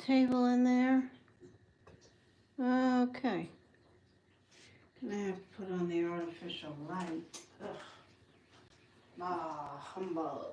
table in there. Okay. Gonna have to put on the artificial light. Ugh. Ah, humbug.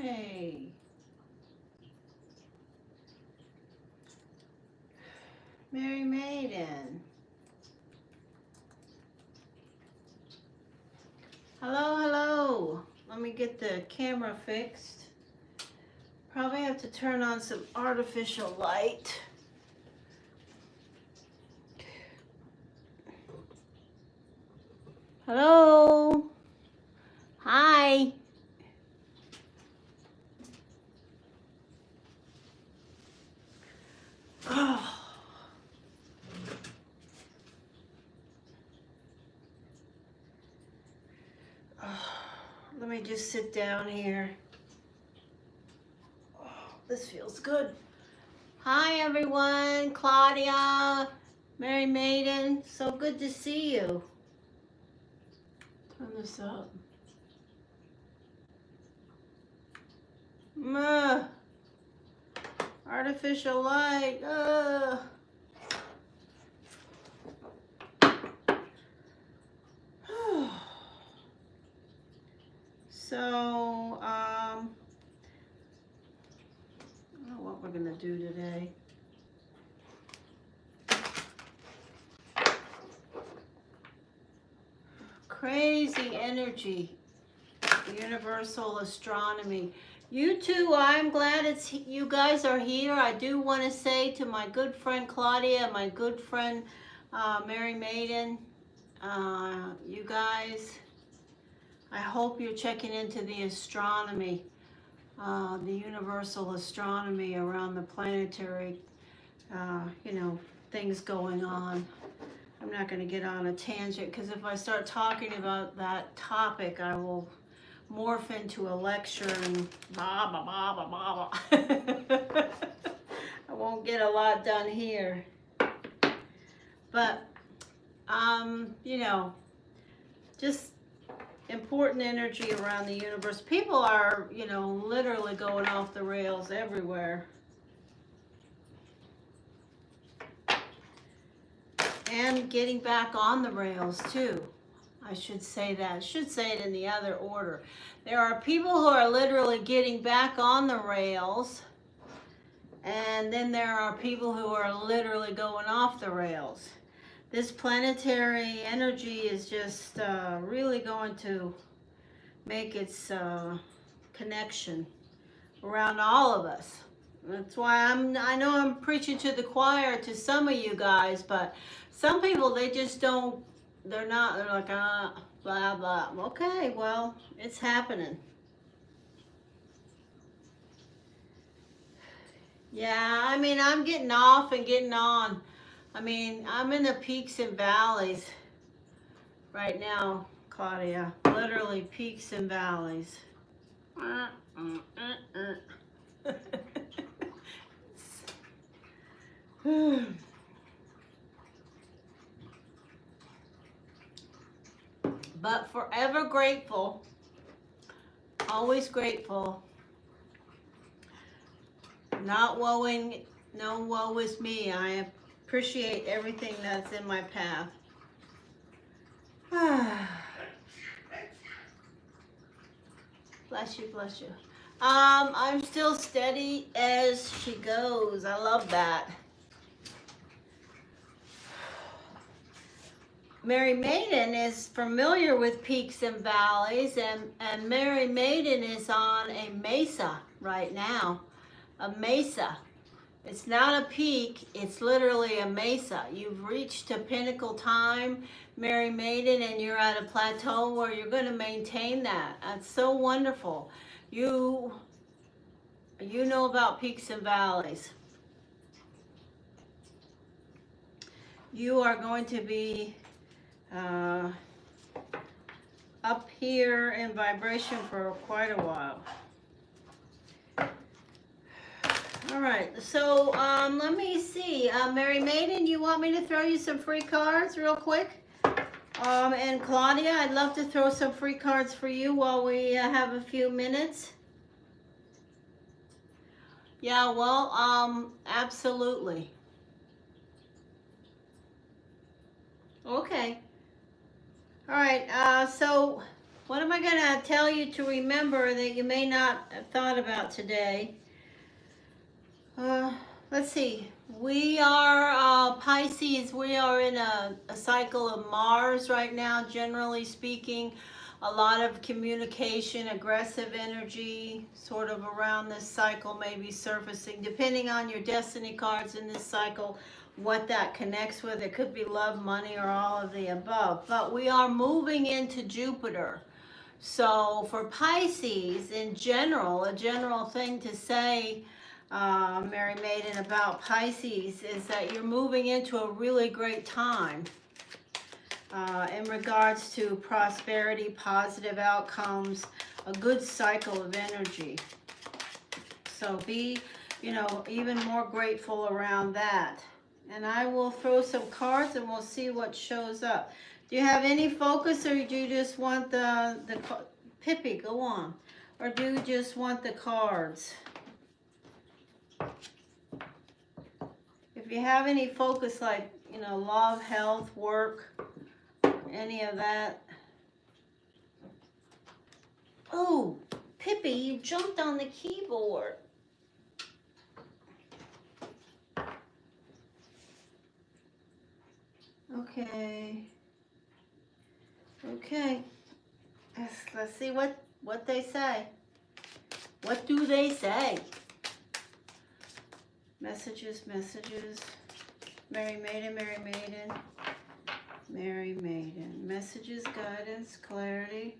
Okay. Mary Maiden. Hello, hello. Let me get the camera fixed. Probably have to turn on some artificial light. Hello. Hi. Oh. Let me just sit down here. Oh, this feels good. Hi everyone, Claudia, Mary Maiden, so good to see you. Turn this up. Artificial light. So, I don't know what we're gonna do today. Crazy energy, universal astronomy. You too, I'm glad you guys are here. I do want to say to my good friend Claudia, my good friend Mary Maiden, you guys, I hope you're checking into the astronomy, the universal astronomy around the planetary, things going on. I'm not going to get on a tangent because if I start talking about that topic, I will morph into a lecture and blah, blah, blah, blah, blah, blah. I won't get a lot done here. But, just important energy around the universe. People are, literally going off the rails everywhere. And getting back on the rails too. I should say that. I should say it in the other order. There are people who are literally getting back on the rails, and then there are people who are literally going off the rails. This planetary energy is just really going to make its connection around all of us. That's why I know I'm preaching to the choir to some of you guys, but some people, they just don't, they're like, blah, blah. Okay, well, it's happening. Yeah, I mean, I'm getting off and getting on. I mean, I'm in the peaks and valleys right now, Claudia. Literally peaks and valleys. But forever grateful. Always grateful. Not woeing, no woe is me. I appreciate everything that's in my path. Bless you, bless you. I'm still steady as she goes. I love that. Mary Maiden is familiar with peaks and valleys, and Mary Maiden is on a mesa right now. A mesa. It's not a peak, it's literally a mesa. You've reached a pinnacle time, Mary Maiden, and you're at a plateau where you're going to maintain that. That's so wonderful. You know about peaks and valleys. You are going to be up here in vibration for quite a while. All right, so let me see. Mary Maiden, you want me to throw you some free cards real quick? And Claudia, I'd love to throw some free cards for you while we have a few minutes. Yeah, well, absolutely. Okay. All right, so what am I going to tell you to remember that you may not have thought about today? Let's see. We are Pisces. We are in a cycle of Mars right now, generally speaking. A lot of communication, aggressive energy, sort of around this cycle may be surfacing, depending on your destiny cards in this cycle, what that connects with. It could be love, money, or all of the above. But we are moving into Jupiter. So for Pisces, in general, a general thing to say, Mary Maiden, about Pisces is that you're moving into a really great time in regards to prosperity, positive outcomes, a good cycle of energy. So be, even more grateful around that. And I will throw some cards and we'll see what shows up. Do you have any focus, or do you just want the Pippi, go on. Or do you just want the cards? If you have any focus, like, love, health, work, any of that. Oh, Pippi, you jumped on the keyboard. Okay. Okay. Let's see what they say. What do they say? Messages. Mary Maiden. Mary Maiden. Messages, guidance, clarity.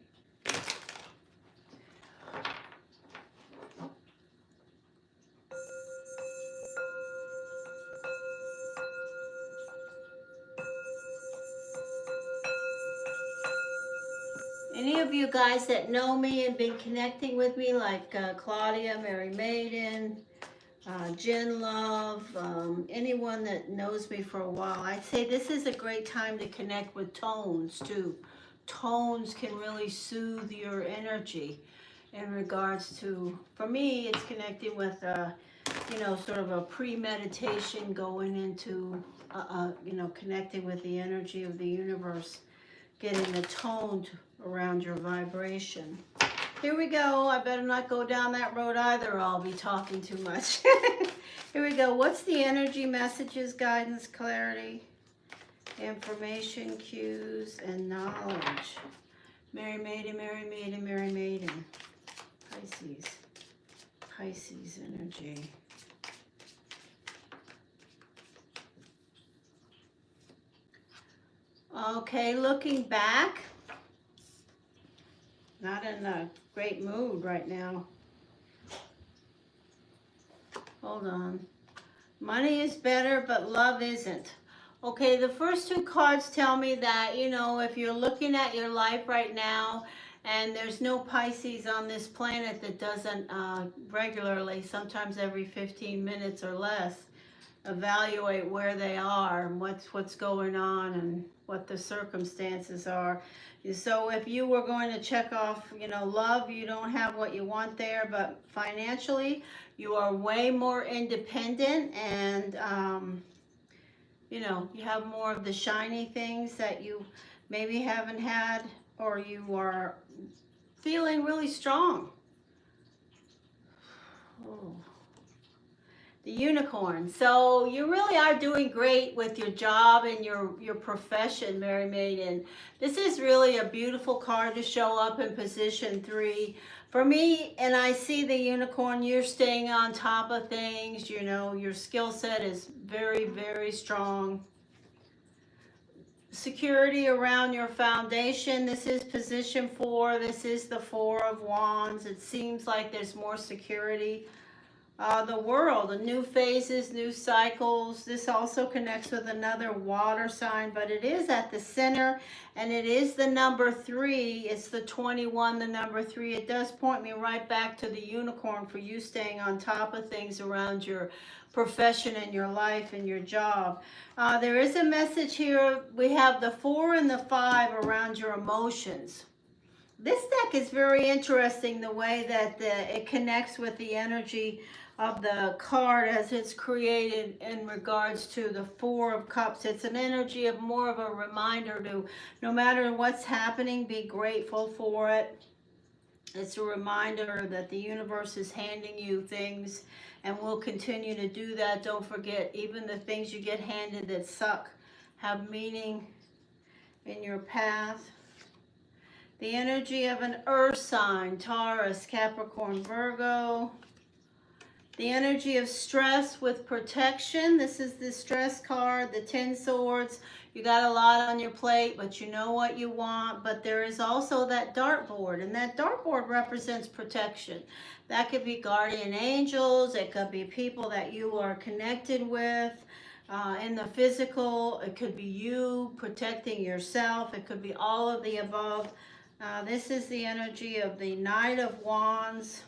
Any of you guys that know me and been connecting with me, like Claudia, Mary Maiden, Jen Love, anyone that knows me for a while, I'd say this is a great time to connect with tones too. Tones can really soothe your energy in regards to, for me, it's connecting with, sort of a pre-meditation going into, connecting with the energy of the universe, getting the tone around your vibration. Here we go. I better not go down that road either, or I'll be talking too much. Here we go. What's the energy, messages, guidance, clarity, information, cues, and knowledge? Mary Maiden. Pisces energy. Okay, looking back. Not in a great mood right now. Hold on. Money is better, but love isn't. Okay, the first two cards tell me that, you know, if you're looking at your life right now and there's no Pisces on this planet that doesn't regularly, sometimes every 15 minutes or less, evaluate where they are and what's going on and what the circumstances are. So if you were going to check off, you know, love, you don't have what you want there, but financially you are way more independent, and you know, you have more of the shiny things that you maybe haven't had, or you are feeling really strong. Oh. The unicorn. So you really are doing great with your job and your profession, Mary Maiden. This is really a beautiful card to show up in position 3. For me, and I see the unicorn, you're staying on top of things, you know, your skill set is very, very strong. Security around your foundation. This is position 4. This is the 4 of Wands. It seems like there's more security. The world, the new phases, new cycles. This also connects with another water sign, but it is at the center, and it is the number 3. It's the 21, the number 3. It does point me right back to the unicorn for you staying on top of things around your profession and your life and your job. There is a message here. We have the 4 and the 5 around your emotions. This deck is very interesting, the way that it connects with the energy of the card as it's created in regards to the 4 of Cups. It's an energy of more of a reminder to, no matter what's happening, be grateful for it. It's a reminder that the universe is handing you things and will continue to do that. Don't forget, even the things you get handed that suck have meaning in your path. The energy of an earth sign, Taurus, Capricorn, Virgo. The energy of stress with protection. This is the stress card, the 10 swords. You got a lot on your plate, but you know what you want. But there is also that dartboard, and that dartboard represents protection. That could be guardian angels. It could be people that you are connected with in the physical. It could be you protecting yourself. It could be all of the above. This is the energy of the Knight of Wands.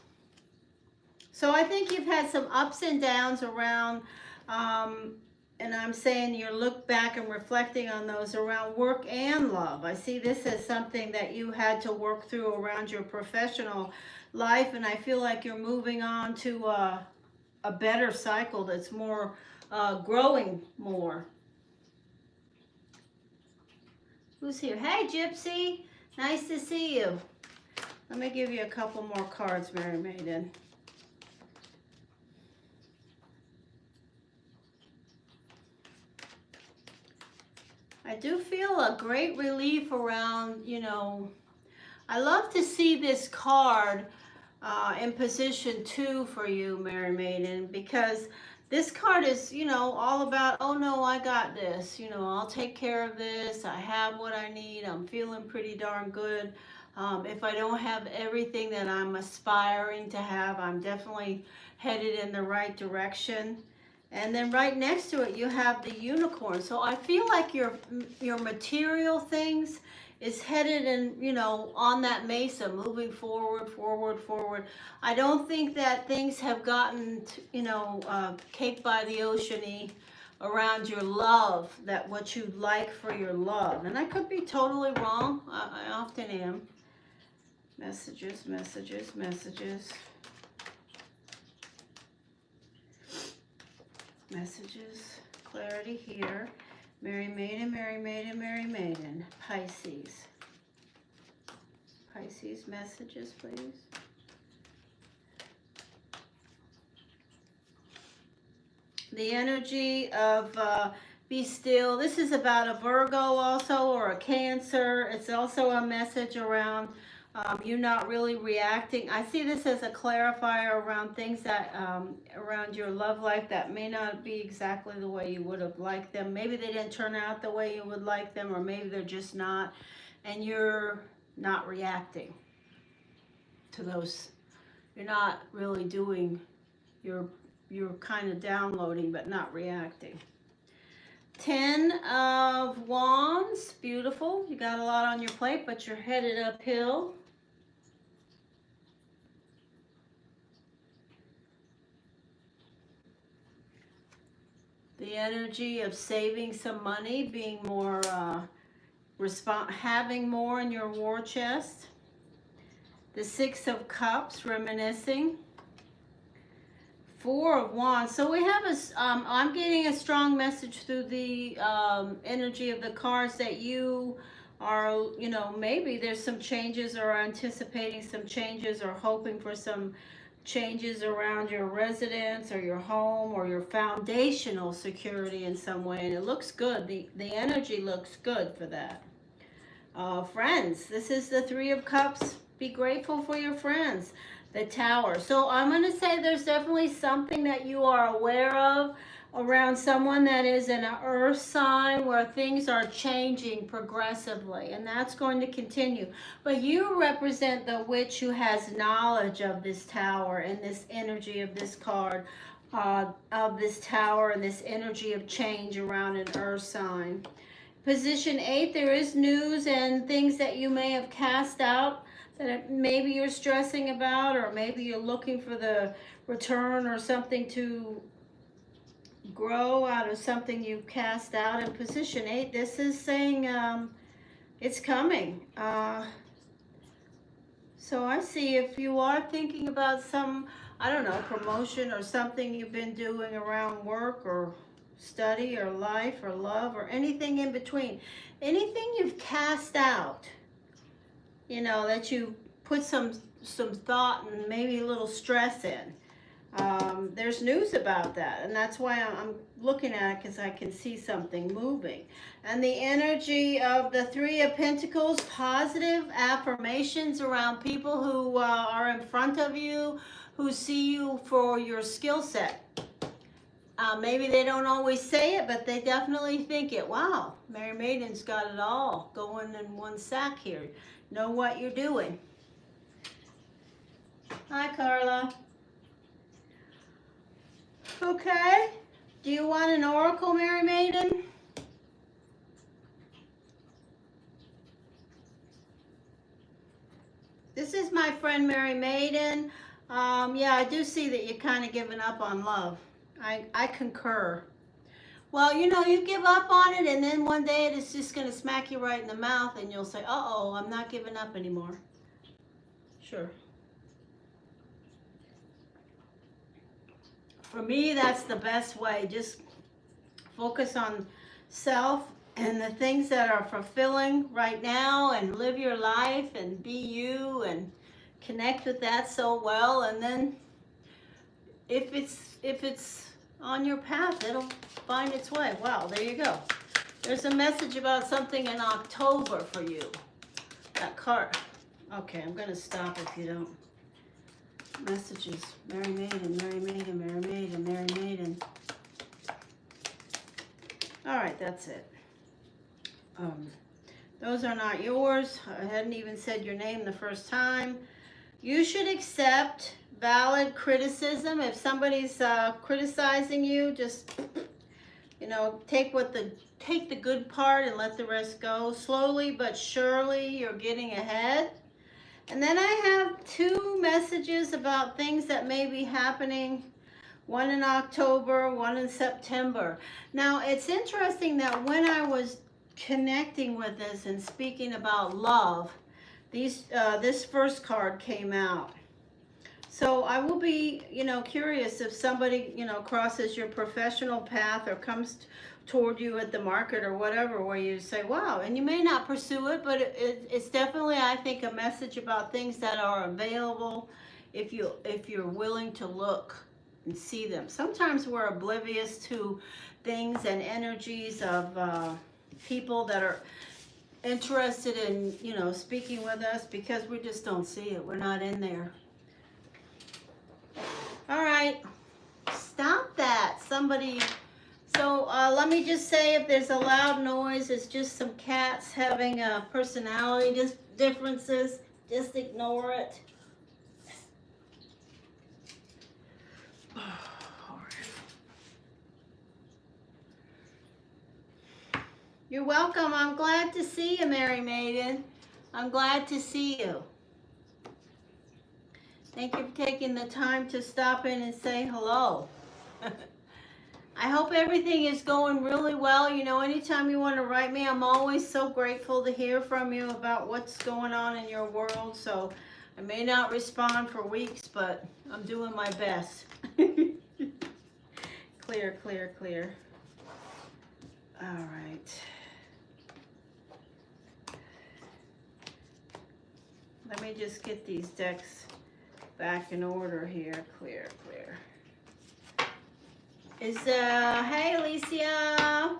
So I think you've had some ups and downs around, and I'm saying you look back and reflecting on those around work and love. I see this as something that you had to work through around your professional life, and I feel like you're moving on to a better cycle that's more growing more. Who's here? Hey, Gypsy. Nice to see you. Let me give you a couple more cards, Mary Maiden. I do feel a great relief around, you know, I love to see this card in position 2 for you, Mary Maiden, because this card is, you know, all about, oh no, I got this, you know, I'll take care of this, I have what I need, I'm feeling pretty darn good. If I don't have everything that I'm aspiring to have, I'm definitely headed in the right direction. And then right next to it, you have the unicorn. So I feel like your material things is headed in, you know, on that mesa, moving forward, forward, forward. I don't think that things have gotten, you know, cake by the ocean-y around your love, that what you'd like for your love. And I could be totally wrong. I often am. Messages, messages, messages. Messages, clarity here. Mary Maiden, Mary Maiden, Mary Maiden. Pisces. Pisces messages, please. The energy of be still. This is about a Virgo also, or a Cancer. It's also a message around You're not really reacting. I see this as a clarifier around things that, around your love life that may not be exactly the way you would have liked them. Maybe they didn't turn out the way you would like them, or maybe they're just not, and you're not reacting to those. You're not really doing, you're kind of downloading but not reacting. 10 of Wands, beautiful. You got a lot on your plate, but you're headed uphill. The energy of saving some money, being more, having more in your war chest. The 6 of Cups, reminiscing. 4 of Wands. So we have I'm getting a strong message through the energy of the cards that you are, you know, maybe there's some changes, or anticipating some changes, or hoping for some changes around your residence or your home or your foundational security in some way, and it looks good. The energy looks good for that. Friends, this is the 3 of Cups. Be grateful for your friends. The Tower. So I'm going to say there's definitely something that you are aware of around someone that is in an earth sign, where things are changing progressively, and that's going to continue. But you represent the witch who has knowledge of this Tower and this energy of this card, of this Tower and this energy of change around an earth sign. Position 8, there is news and things that you may have cast out that maybe you're stressing about, or maybe you're looking for the return or something to grow out of something you cast out. In position 8, this is saying it's coming. So I see, if you are thinking about some, I don't know, promotion or something you've been doing around work or study or life or love or anything in between, anything you've cast out, you know, that you put some thought and maybe a little stress in. There's news about that, and that's why I'm looking at it, because I can see something moving. And the energy of the 3 of Pentacles, positive affirmations around people who are in front of you, who see you for your skill set. Maybe they don't always say it, but they definitely think it. Wow, Mary Maiden's got it all going in one sack here. Know what you're doing. Hi, Carla. Okay. Do you want an oracle, Mary Maiden? This is my friend Mary Maiden. Yeah, I do see that you're kind of giving up on love. I concur. Well, you know, you give up on it, and then one day it's just going to smack you right in the mouth, and you'll say, uh-oh, I'm not giving up anymore. Sure. For me, that's the best way. Just focus on self and the things that are fulfilling right now, and live your life and be you and connect with that so well. And then if it's on your path, it'll find its way. Wow, there you go. There's a message about something in October for you. That card. Okay, I'm going to stop if you don't. Messages. Mary Maiden, Mary Maiden, Mary Maiden, Mary Maiden. All right, that's it. Those are not yours. I hadn't even said your name the first time. You should accept valid criticism. If somebody's criticizing you, just, you know, take the good part and let the rest go. Slowly but surely, you're getting ahead. And then I have 2 messages about things that may be happening. One in October, one in September. Now, it's interesting that when I was connecting with this and speaking about love, this first card came out. So I will be, you know, curious if somebody, you know, crosses your professional path or comes toward you at the market or whatever, where you say, wow, and you may not pursue it, but it's definitely, I think, a message about things that are available if you're willing to look and see them. Sometimes we're oblivious to things and energies of people that are interested in, you know, speaking with us because we just don't see it. We're not in there. All right. Stop that. Somebody. So let me just say, if there's a loud noise, it's just some cats having personality differences. Just ignore it. You're welcome. I'm glad to see you, Mary Maiden. I'm glad to see you. Thank you for taking the time to stop in and say hello. I hope everything is going really well. You know, anytime you want to write me, I'm always so grateful to hear from you about what's going on in your world. So I may not respond for weeks, but I'm doing my best. Clear, clear, clear. All right. Let me just get these decks back in order here. Clear, clear. Hey Alicia.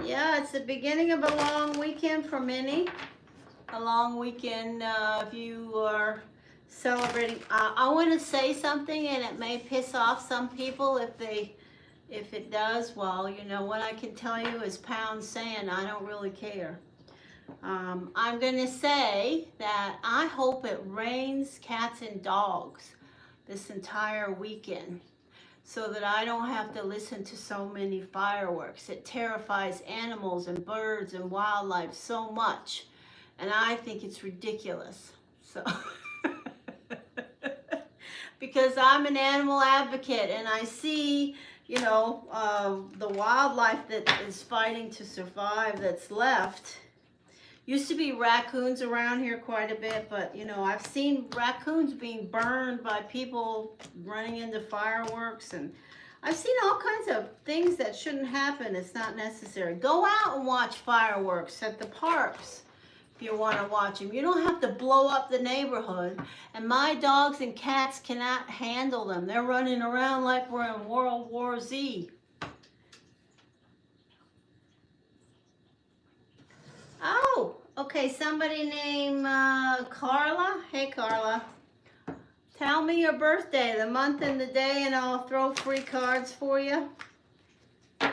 Yeah, it's the beginning of a long weekend for many. A long weekend if you are celebrating. I want to say something, and it may piss off some people if it does. Well, you know, what I can tell you is pound sand. I don't really care. I'm going to say that I hope it rains cats and dogs this entire weekend so that I don't have to listen to so many fireworks. It terrifies animals and birds and wildlife so much, and I think it's ridiculous. So, because I'm an animal advocate and I see, you know, the wildlife that is fighting to survive that's left. Used to be raccoons around here quite a bit, but, you know, I've seen raccoons being burned by people running into fireworks, and I've seen all kinds of things that shouldn't happen. It's not necessary. Go out and watch fireworks at the parks if you want to watch them. You don't have to blow up the neighborhood, and my dogs and cats cannot handle them. They're running around like we're in World War Z. Oh, okay, somebody named Carla. Hey, Carla. Tell me your birthday, the month and the day, and I'll throw free cards for you. And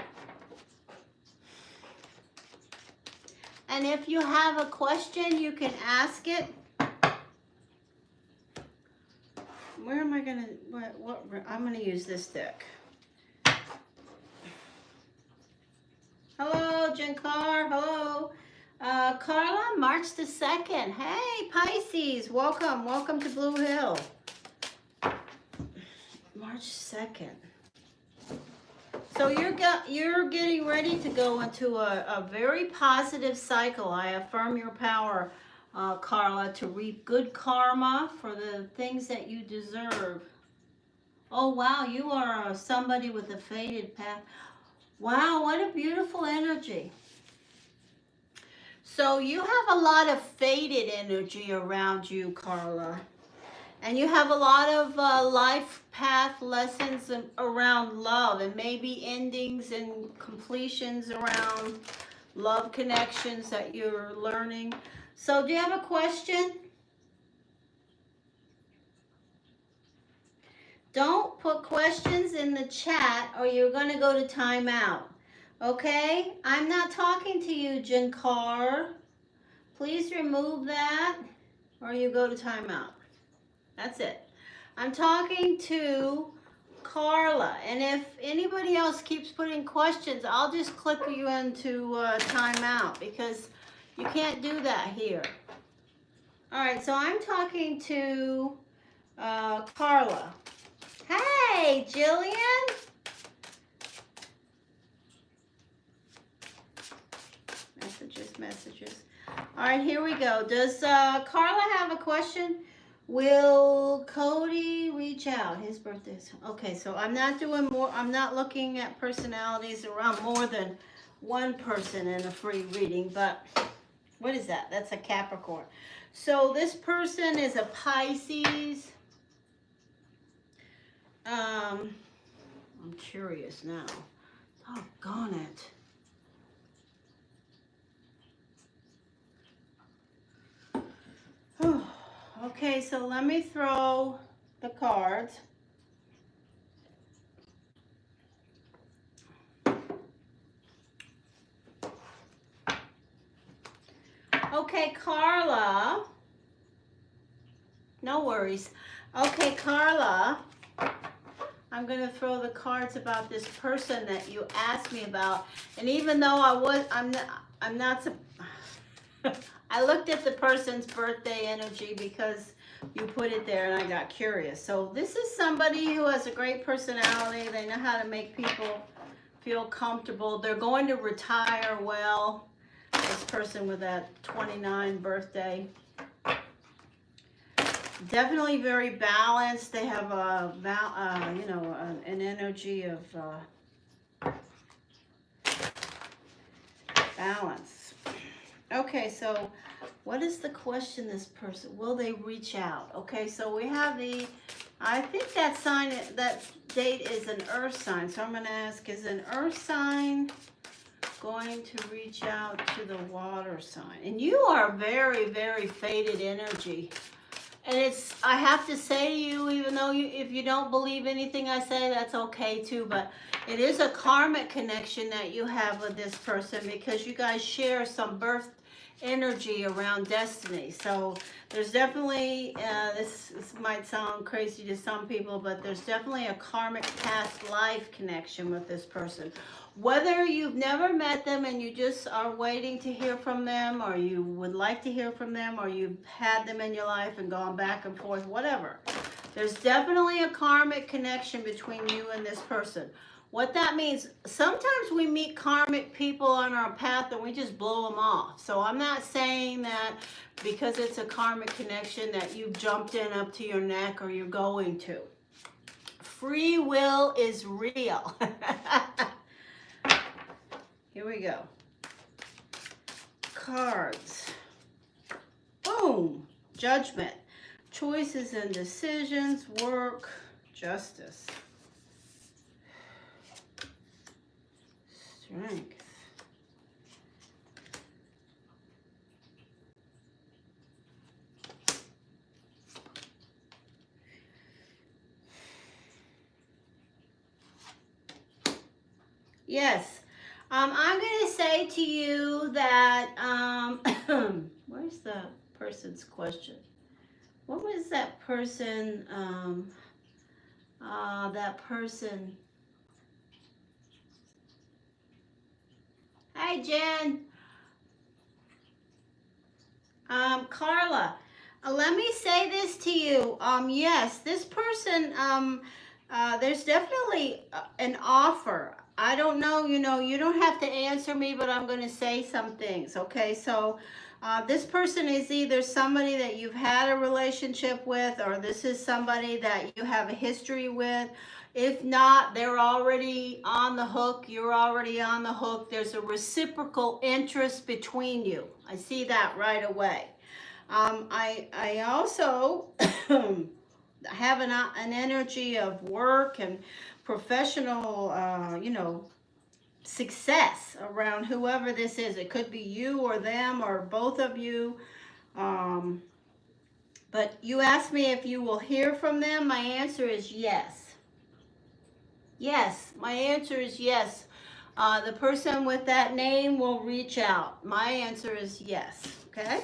if you have a question, you can ask it. Where am I going to, I'm going to use this deck. Hello, Jankar. Hello. Carla, March the 2nd. Hey, Pisces, welcome. Welcome to Blue Hill. March 2nd. So you're getting ready to go into a very positive cycle. I affirm your power, Carla, to reap good karma for the things that you deserve. Oh, wow, you are somebody with a faded path. Wow, what a beautiful energy. So you have a lot of faded energy around you, Carla. And you have a lot of life path lessons around love, and maybe endings and completions around love connections that you're learning. So do you have a question? Don't put questions in the chat or you're going to go to timeout. Okay? I'm not talking to you, Jankar. Please remove that or you go to timeout. That's it. I'm talking to Carla. And if anybody else keeps putting questions, I'll just click you into timeout because you can't do that here. All right, so I'm talking to Carla. Hey, Jillian. Messages. All right, here we go. Does Carla have a question? Will Cody reach out? His birthday's okay. So I'm not doing more. I'm not looking at personalities around more than one person in a free reading. But what is that? That's a Capricorn. So this person is a Pisces. I'm curious now. Doggone it. Okay, so let me throw the cards. Okay, Carla. No worries. Okay, Carla. I'm going to throw the cards about this person that you asked me about. And even though I'm not I looked at the person's birthday energy because you put it there and I got curious. So this is somebody who has a great personality. They know how to make people feel comfortable. They're going to retire well. This person with that 29 birthday. Definitely very balanced. They have an energy of balance. Okay, so what is the question? This person, will they reach out? Okay, so we have I think that sign, that date is an earth sign. So I'm going to ask, is an earth sign going to reach out to the water sign? And you are very, very faded energy. And I have to say to you, even though if you don't believe anything I say, that's okay too, but it is a karmic connection that you have with this person because you guys share some birth energy around destiny. So there's definitely, this might sound crazy to some people, but there's definitely a karmic past life connection with this person. Whether you've never met them and you just are waiting to hear from them, or you would like to hear from them, or you've had them in your life and gone back and forth, whatever. There's definitely a karmic connection between you and this person. What that means, sometimes we meet karmic people on our path and we just blow them off. So I'm not saying that because it's a karmic connection that you've jumped in up to your neck or you're going to. Free will is real. Here we go. Cards. Boom. Judgment. Choices and decisions. Work. Justice. Strength. Yes. I'm going to say to you that, where's the person's question? What was that person, Hi, Jen. Carla, let me say this to you. Yes, this person, there's definitely an offer. I don't know, you don't have to answer me, but I'm going to say some things, okay? So this person is either somebody that you've had a relationship with, or this is somebody that you have a history with. If not, they're already on the hook. You're already on the hook. There's a reciprocal interest between you. I see that right away. I also have an energy of work and professional, success around whoever this is. It could be you or them or both of you. But you asked me if you will hear from them. My answer is yes. Yes, my answer is yes. The person with that name will reach out. My answer is yes, okay?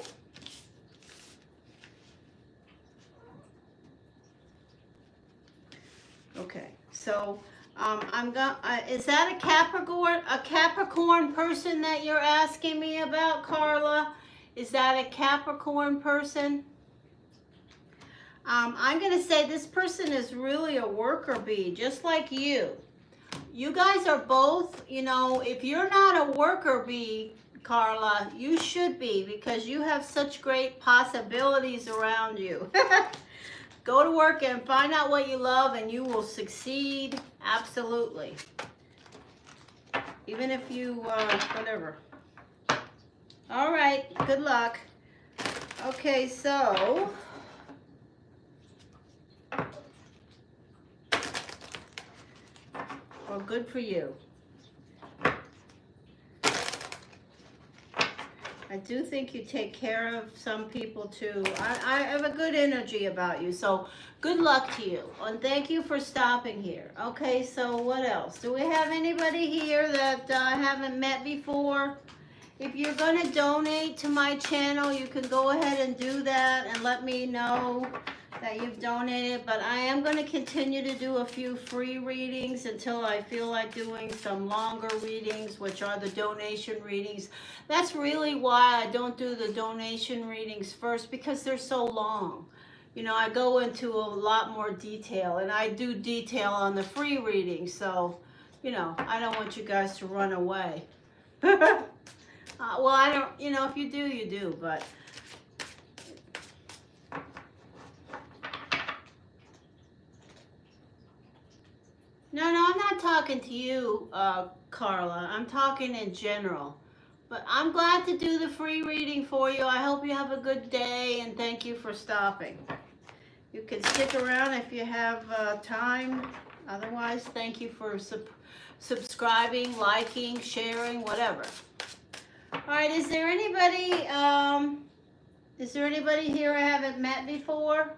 Okay, so is that a Capricorn person that you're asking me about, Carla? Is that a Capricorn person? I'm going to say this person is really a worker bee, just like you. You guys are both, if you're not a worker bee, Carla, you should be, because you have such great possibilities around you. Go to work and find out what you love and you will succeed. Absolutely. Even if you, whatever. All right. Good luck. Okay, so. Well, good for you. I do think you take care of some people too. I have a good energy about you. So good luck to you. And thank you for stopping here. Okay, so what else? Do we have anybody here that I haven't met before? If you're going to donate to my channel, you can go ahead and do that and let me know that you've donated. But I am going to continue to do a few free readings until I feel like doing some longer readings, which are the donation readings. That's really why I don't do the donation readings first, because they're so long. You know, I go into a lot more detail, and I do detail on the free readings. So, you know, I don't want you guys to run away. Well, I don't, you know, if you do, you do, but no, I'm not talking to you, Carla. I'm talking in general. But I'm glad to do the free reading for you. I hope you have a good day, and thank you for stopping. You can stick around if you have time. Otherwise, thank you for subscribing, liking, sharing, whatever. All right, is there anybody here I haven't met before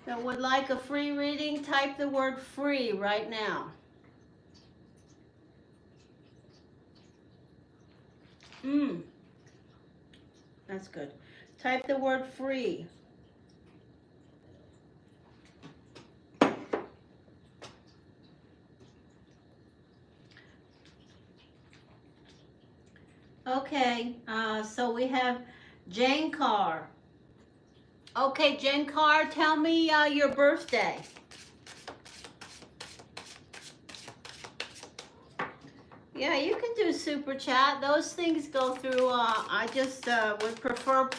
that would like a free reading? Type the word free right now. That's good. Type the word free. Okay, so we have Jane Carr. Okay, Jane Carr, tell me your birthday. Yeah, you can do Super Chat. Those things go through, I just would prefer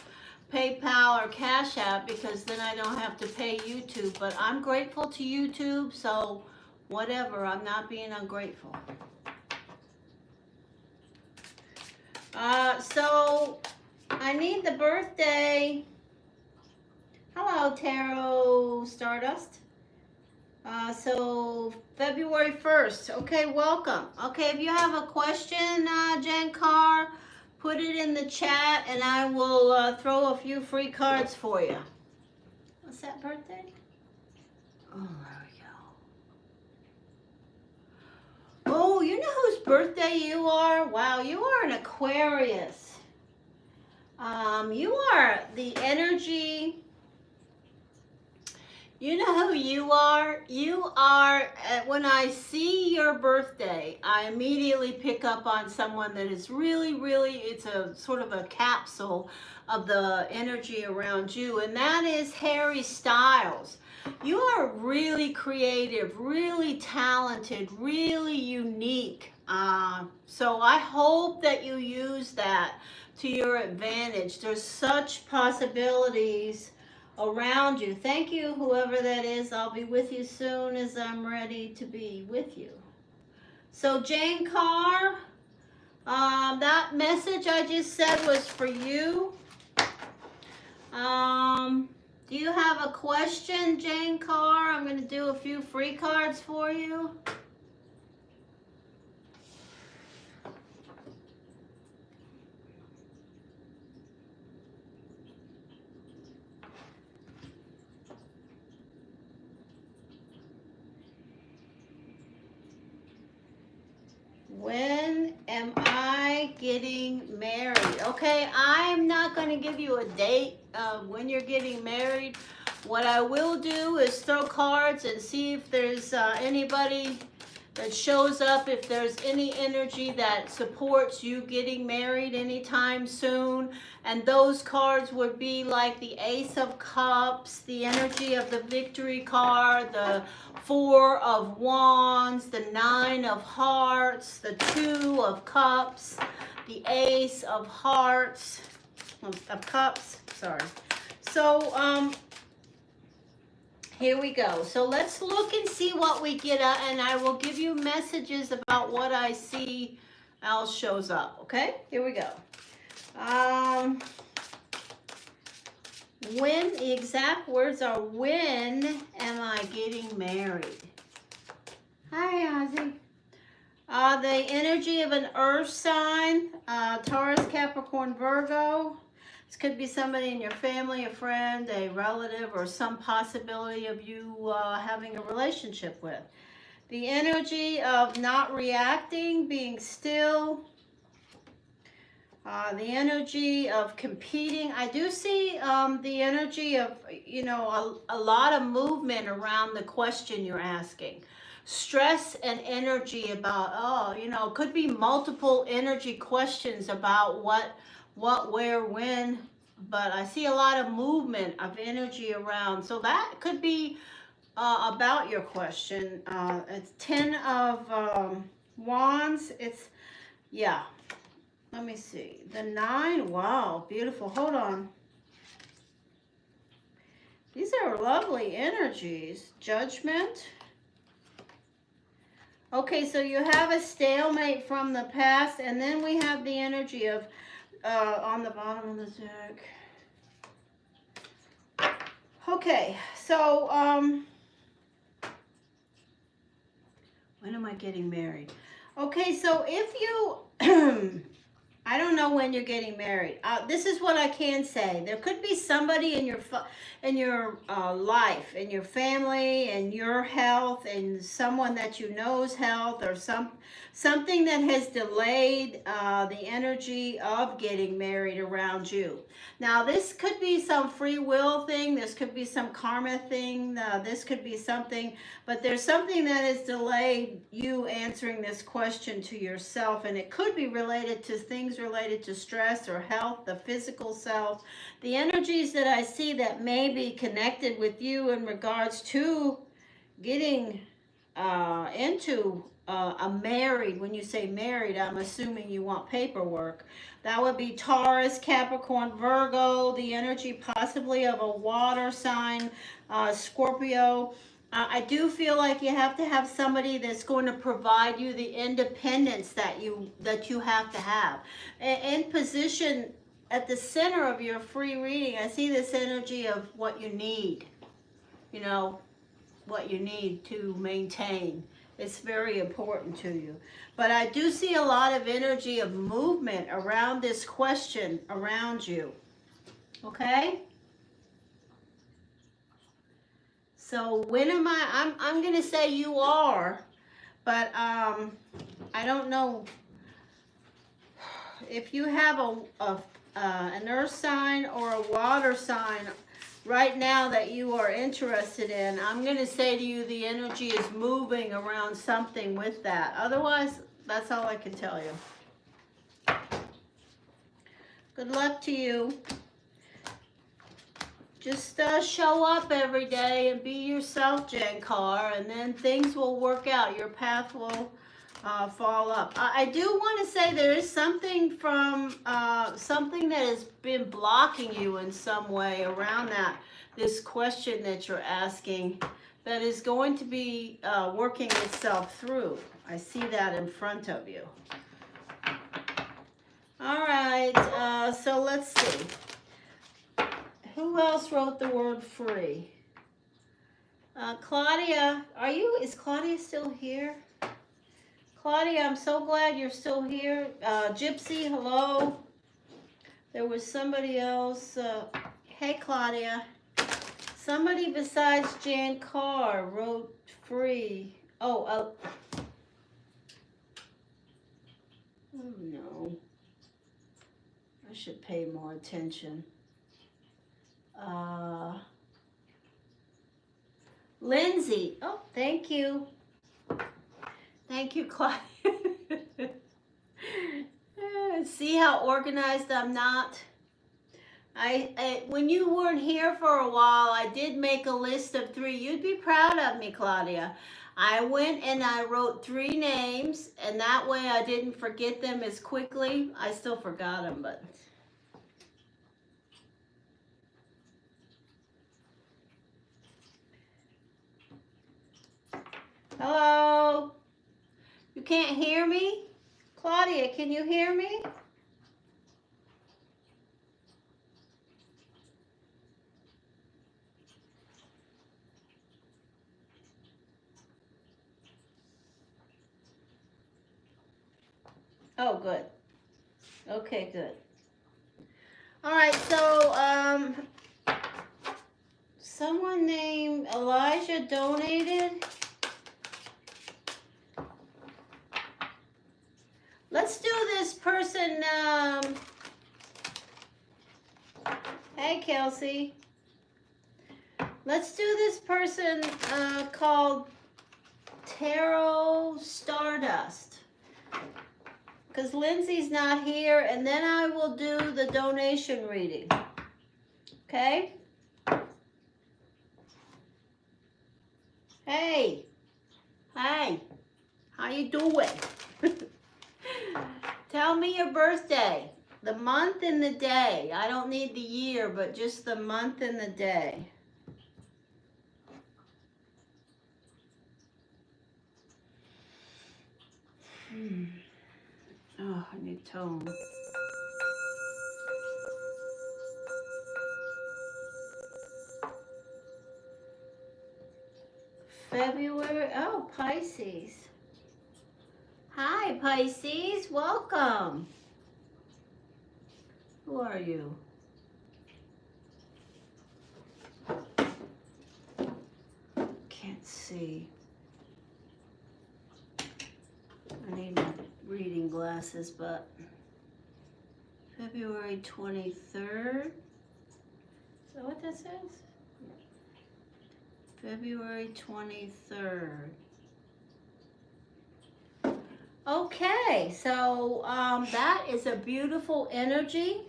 PayPal or Cashapp, because then I don't have to pay YouTube. But I'm grateful to YouTube, so whatever, I'm not being ungrateful. So I need the birthday. Hello, Tarot Stardust. So February 1st. Okay, welcome. Okay, if you have a question, Jen Carr, put it in the chat and I will throw a few free cards for you. What's that birthday? Oh, there we go. Oh, you know whose birthday you are? Wow, you are an Aquarius. You are the energy. You know who you are? You are, when I see your birthday, I immediately pick up on someone that is really, really, it's a sort of a capsule of the energy around you, and that is Harry Styles. You are really creative, really talented, really unique. So I hope that you use that to your advantage. There's such possibilities around you. Thank you, whoever that is. I'll be with you soon as I'm ready to be with you. So Jane Carr, that message I just said was for you. Do you have a question, Jane Carr? I'm going to do a few free cards for you. When am I getting married? Okay, I'm not going to give you a date of when you're getting married. What I will do is throw cards and see if there's anybody that shows up, if there's any energy that supports you getting married anytime soon. And those cards would be like the Ace of Cups, the energy of the Victory card, the Four of Wands, the Nine of Hearts, the Two of Cups, the Ace of Hearts, of Cups, sorry. So, here we go. So let's look and see what we get, and I will give you messages about what I see else shows up. Okay, here we go. When, the exact words are, when am I getting married? Hi, Ozzy. The energy of an earth sign, Taurus, Capricorn, Virgo. This could be somebody in your family, a friend, a relative, or some possibility of you having a relationship with. The energy of not reacting, being still. The energy of competing. I do see the energy of, you know, a lot of movement around the question you're asking. Stress and energy about, oh, you know, could be multiple energy questions about what, where, when. But I see a lot of movement of energy around. So that could be about your question. It's 10 of Wands. It's, yeah. Let me see. The 9. Wow, beautiful. Hold on. These are lovely energies. Judgment. Okay, so you have a stalemate from the past, and then we have the energy of, on the bottom of the deck. Okay, so, when am I getting married? Okay, so if you, I don't know when you're getting married. This is what I can say. There could be somebody in your life, in your family, in your health, and someone that you know's health, or something that has delayed the energy of getting married around you. Now, this could be some free will thing. This could be some karma thing. This could be something, but there's something that has delayed you answering this question to yourself, and it could be related to things related to stress or health, the physical self. The energies that I see that may be connected with you in regards to getting into a married. When you say married, I'm assuming you want paperwork. That would be Taurus, Capricorn, Virgo, the energy possibly of a water sign, Scorpio. I do feel like you have to have somebody that's going to provide you the independence that you have to have. In position at the center of your free reading, I see this energy of what you need. You know, what you need to maintain. It's very important to you. But I do see a lot of energy of movement around this question around you. Okay? So when am I'm going to say you are, but I don't know if you have an earth sign or a water sign right now that you are interested in. I'm going to say to you the energy is moving around something with that. Otherwise, that's all I can tell you. Good luck to you. Just show up every day and be yourself, Jen Carr, and then things will work out. Your path will fall up. I do want to say there is something from something that has been blocking you in some way around this question that you're asking that is going to be working itself through. I see that in front of you. All right, so let's see. Who else wrote the word free? Claudia, is Claudia still here? Claudia, I'm so glad you're still here. Gypsy, hello. There was somebody else. Hey, Claudia. Somebody besides Jan Carr wrote free. Oh no. I should pay more attention. Lindsay. Oh, thank you. Thank you, Claudia. See how organized I'm not? When you weren't here for a while, I did make a list of 3. You'd be proud of me, Claudia. I went and I wrote 3 names, and that way I didn't forget them as quickly. I still forgot them, but... Hello? You can't hear me? Claudia, can you hear me? Oh, good. Okay, good. All right, so someone named Elijah donated. Let's do this person. Hey, Kelsey. Let's do this person called Tarot Stardust. Because Lindsay's not here, and then I will do the donation reading. Okay? Hey. Hey. How you doing? Tell me your birthday. The month and the day. I don't need the year, but just the month and the day. Oh, I need tone. February. Oh, Pisces. Hi, Pisces. Welcome. Who are you? Can't see. I need reading glasses, but February 23rd. Is that what that says? February 23rd. Okay, so that is a beautiful energy.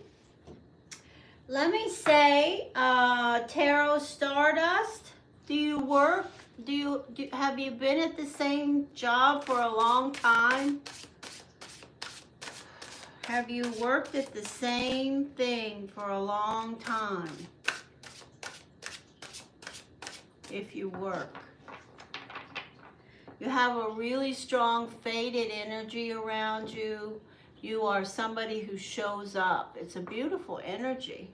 Let me say, Tarot Stardust, do you work? Have you been at the same job for a long time? Have you worked at the same thing for a long time? If you work. You have a really strong fated energy around you. You are somebody who shows up. It's a beautiful energy.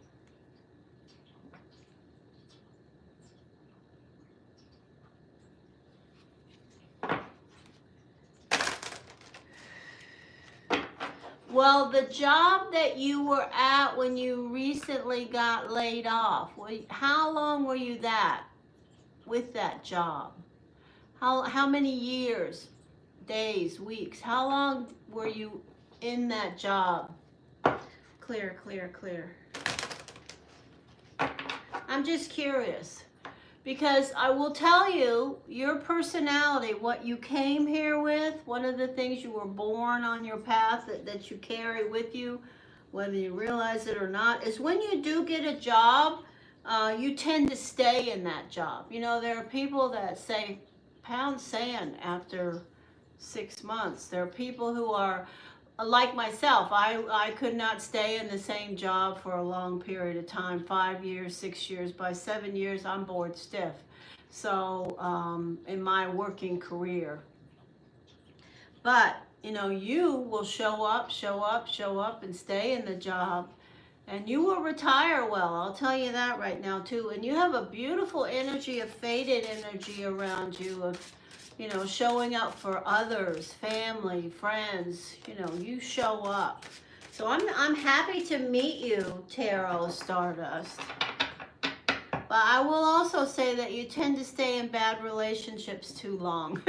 Well, the job that you were at when you recently got laid off, how long were you with that job? How many years, days, weeks? How long were you in that job? Clear, clear, clear. I'm just curious. Because I will tell you, your personality, what you came here with, one of the things you were born on your path that you carry with you, whether you realize it or not, is when you do get a job, you tend to stay in that job. You know, there are people that say, pound sand after 6 months. There are people who are like myself. I could not stay in the same job for a long period of time, 5 years, 6 years. By 7 years, I'm bored stiff. So in my working career. But, you know, you will show up and stay in the job. And you will retire well, I'll tell you that right now too. And you have a beautiful energy, a fated energy around you of, you know, showing up for others, family, friends, you know, you show up. So I'm happy to meet you, Tarot Stardust. But I will also say that you tend to stay in bad relationships too long.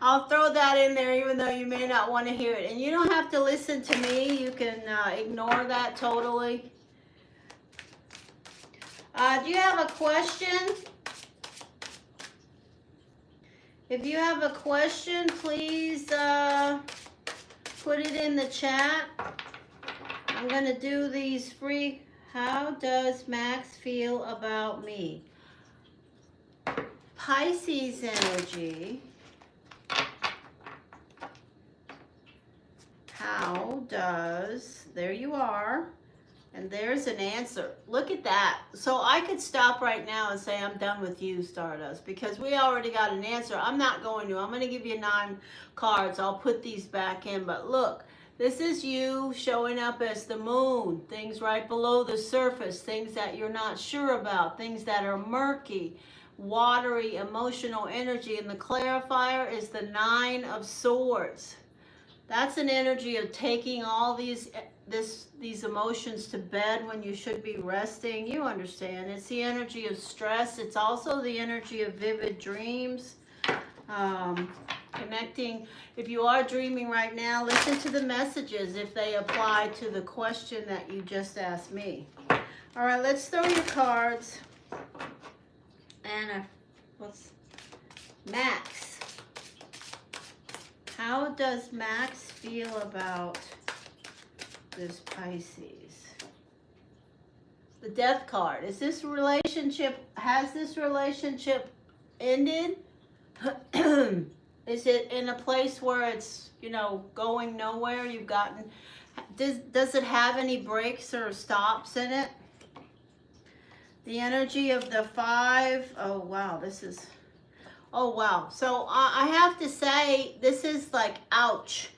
I'll throw that in there even though you may not want to hear it. And you don't have to listen to me. You can ignore that totally. Do you have a question? If you have a question, please put it in the chat. I'm going to do these free. How does Max feel about me? Pisces energy. How does, there you are, and there's an answer. Look at that. So I could stop right now and say I'm done with you, Stardust, because we already got an answer. I'm not going to. I'm going to give you 9 cards. I'll put these back in, but look, this is you showing up as the moon, things right below the surface, things that you're not sure about, things that are murky, watery, emotional energy, and the clarifier is the 9 of Swords. That's an energy of taking all these emotions to bed when you should be resting. You understand. It's the energy of stress. It's also the energy of vivid dreams. Connecting. If you are dreaming right now, listen to the messages if they apply to the question that you just asked me. All right, let's throw your cards. And what's Max? How does Max feel about this Pisces? The Death card. Is this relationship, has this relationship ended? Is it in a place where it's, you know, going nowhere? You've gotten, does it have any breaks or stops in it? The energy of the 5, oh wow, this is, oh wow. So I have to say, this is like, ouch.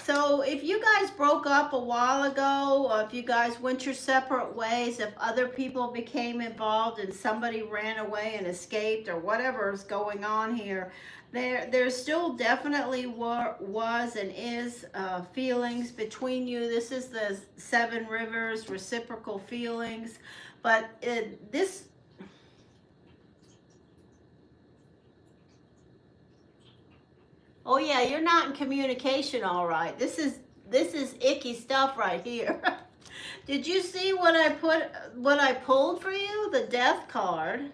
So if you guys broke up a while ago, or if you guys went your separate ways, if other people became involved and somebody ran away and escaped or whatever is going on here, there still definitely was and is feelings between you. This is the 7 rivers, reciprocal feelings. But this... Oh yeah, you're not in communication, all right. This is icky stuff right here. Did you see what I pulled for you? The Death card,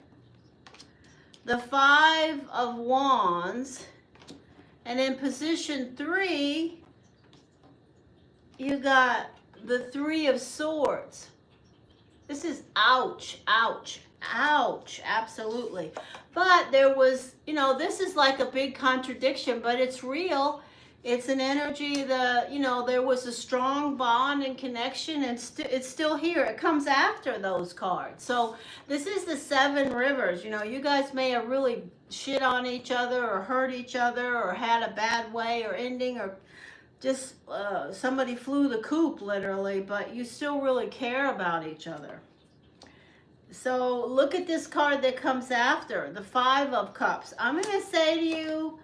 the 5 of Wands, and in position 3, you got the 3 of Swords. This is ouch, ouch, ouch, absolutely. But there was, you know, this is like a big contradiction, but it's real. It's an energy that, you know, there was a strong bond and connection, and it's still here. It comes after those cards. So this is the 7 rivers. You know, you guys may have really shit on each other or hurt each other or had a bad way or ending, or just somebody flew the coop literally, but you still really care about each other. So look at this card that comes after, the 5 of Cups. I'm going to say to you,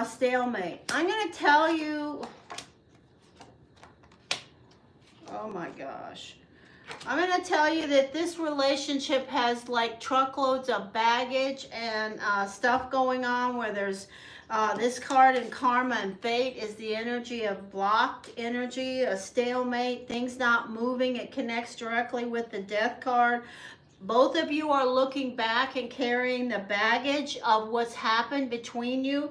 stalemate. I'm going to tell you, oh my gosh. I'm going to tell you that this relationship has like truckloads of baggage and stuff going on, where there's this card in Karma and Fate is the energy of blocked energy, a stalemate, things not moving. It connects directly with the Death card. Both of you are looking back and carrying the baggage of what's happened between you.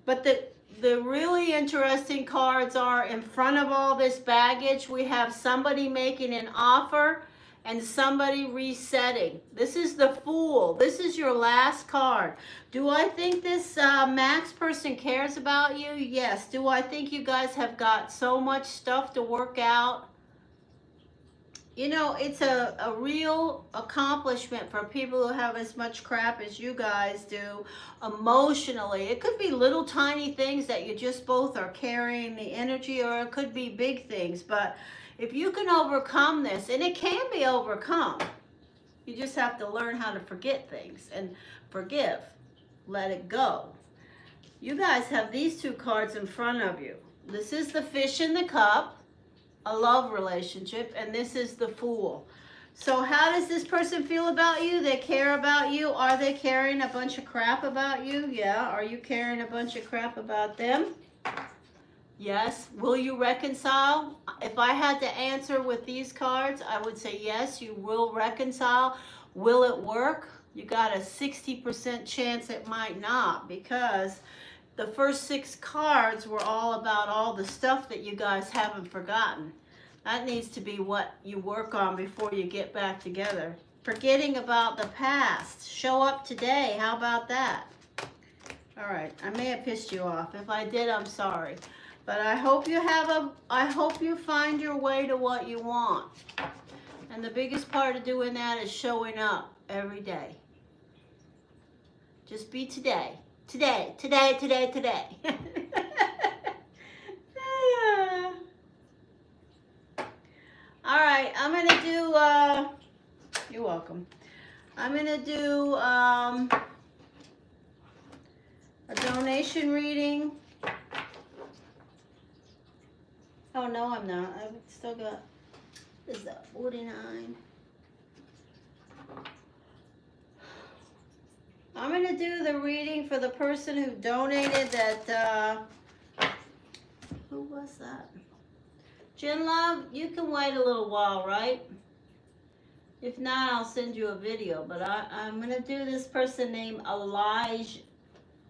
But the really interesting cards are, in front of all this baggage, we have somebody making an offer and somebody resetting. This is the Fool. This is your last card. Do I think this Max person cares about you? Yes. Do I think you guys have got so much stuff to work out? You know, it's a real accomplishment for people who have as much crap as you guys do emotionally. It could be little tiny things that you just both are carrying the energy, or it could be big things. But if you can overcome this, and it can be overcome, you just have to learn how to forget things and forgive, let it go. You guys have these 2 cards in front of you. This is the Fish in the Cup, a love relationship, and this is the Fool. So how does this person feel about you? They care about you. Are they carrying a bunch of crap about you? Yeah. Are you carrying a bunch of crap about them? Yes. Will you reconcile? If I had to answer with these cards, I would say yes, you will reconcile. Will it work? You got a 60% chance it might not, because the first 6 cards were all about all the stuff that you guys haven't forgotten. That needs to be what you work on before you get back together. Forgetting about the past. Show up today. How about that? All right. I may have pissed you off. If I did, I'm sorry. But I hope you find your way to what you want. And the biggest part of doing that is showing up every day. Just be today. Today, today, today, today. All right, I'm going to do, you're welcome. I'm going to do emotion reading. Oh, no, I'm not. I've still got, is that 49? I'm going to do the reading for the person who donated that, who was that? Jen Love, you can wait a little while, right? If not, I'll send you a video, but I'm going to do this person named Elijah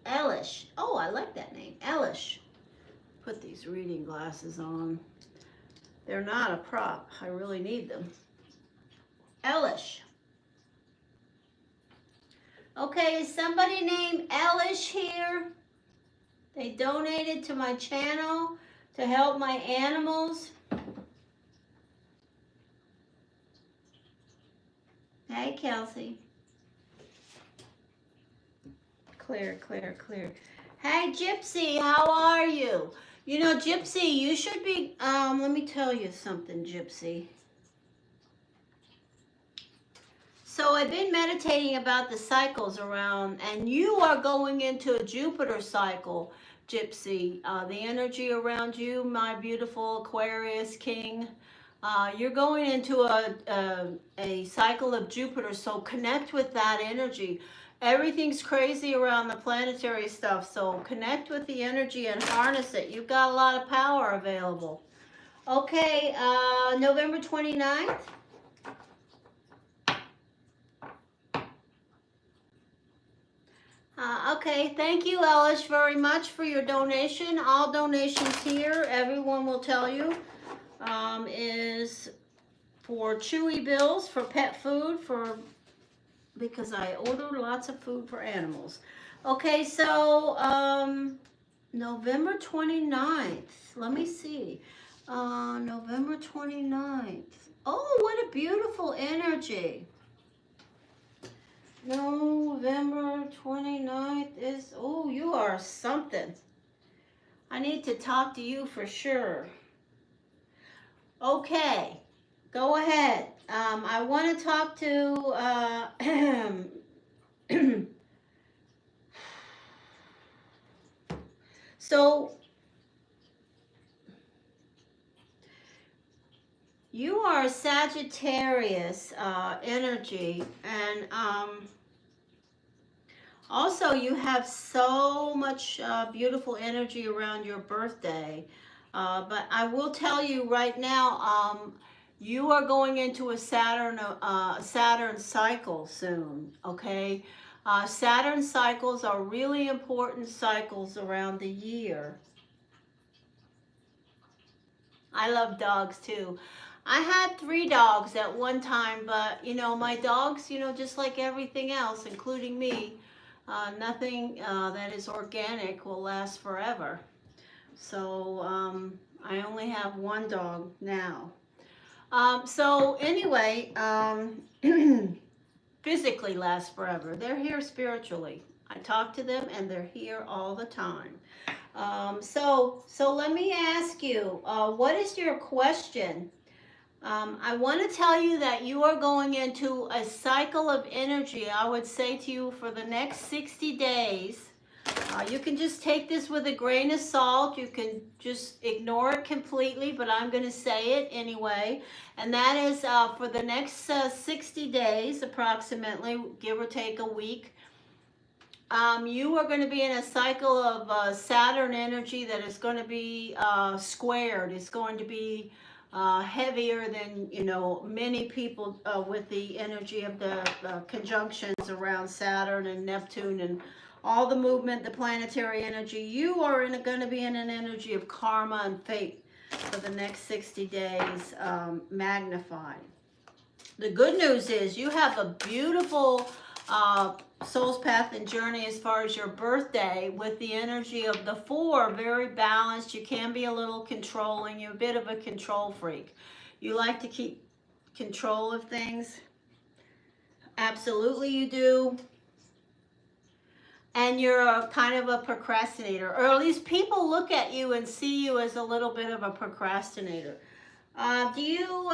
Elish. Oh, I like that name, Elish. Put these reading glasses on. They're not a prop. I really need them. Elish. Okay, is somebody named Elish here? They donated to my channel to help my animals. Hey, Kelsey. Clear, clear, clear. Hey, Gypsy, how are you? You know, Gypsy, you should be, let me tell you something, Gypsy. So I've been meditating about the cycles around, and you are going into a Jupiter cycle, Gypsy. The energy around you, my beautiful Aquarius King, you're going into a cycle of Jupiter, so connect with that energy. Everything's crazy around the planetary stuff, so connect with the energy and harness it. You've got a lot of power available. Okay, November 29th. Okay, thank you, Elish, very much for your donation. All donations here, everyone will tell you, is for Chewy bills, for pet food, because I ordered lots of food for animals. Okay, so November 29th. Let me see. November 29th. Oh, what a beautiful energy. November 29th is, oh, you are something. I need to talk to you for sure. Okay, go ahead. I want to talk to, so, you are a Sagittarius energy, and also you have so much beautiful energy around your birthday. But I will tell you right now, you are going into a Saturn cycle soon, okay? Saturn cycles are really important cycles around the year. I love dogs too. I had 3 dogs at one time, but you know, my dogs, you know, just like everything else, including me, nothing that is organic will last forever. So I only have 1 dog now. So anyway, physically last forever. They're here spiritually. I talk to them and they're here all the time. So let me ask you, what is your question? I want to tell you that you are going into a cycle of energy. I would say to you for the next 60 days, you can just take this with a grain of salt. You can just ignore it completely, but I'm going to say it anyway. And that is for the next 60 days, approximately, give or take a week. You are going to be in a cycle of Saturn energy that is going to be squared. It's going to be heavier than, you know, many people with the energy of the conjunctions around Saturn and Neptune and all the movement, the planetary energy. You are going to be in an energy of karma and fate for the next 60 days, magnified. The good news is you have a beautiful soul's path and journey as far as your birthday with the energy of the 4, very balanced. You can be a little controlling. You're a bit of a control freak. You like to keep control of things. Absolutely you do. And you're a kind of a procrastinator, or at least people look at you and see you as a little bit of a procrastinator. Do you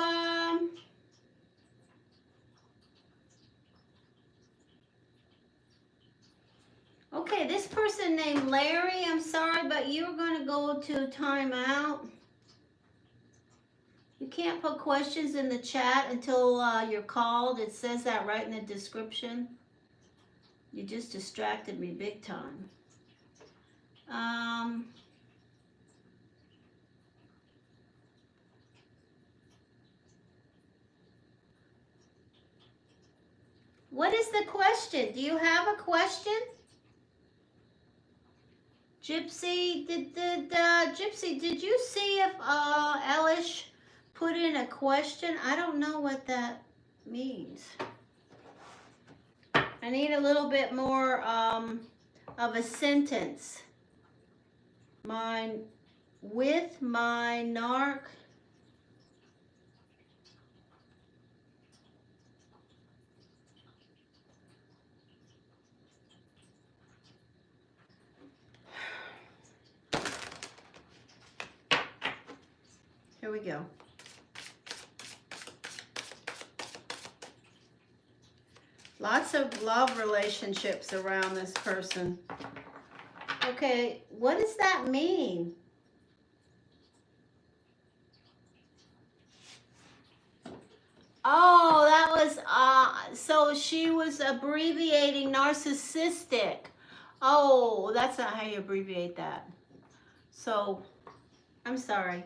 Okay, this person named Larry, I'm sorry, but you're going to go to timeout. You can't put questions in the chat until you're called. It says that right in the description. You just distracted me big time. What is the question? Do you have a question? Gypsy, Gypsy, did you see if Elish put in a question? I don't know what that means. I need a little bit more of a sentence. With my narc. Here we go. Lots of love relationships around this person. Okay, what does that mean? Oh, that was, so she was abbreviating narcissistic. Oh, that's not how you abbreviate that. So, I'm sorry.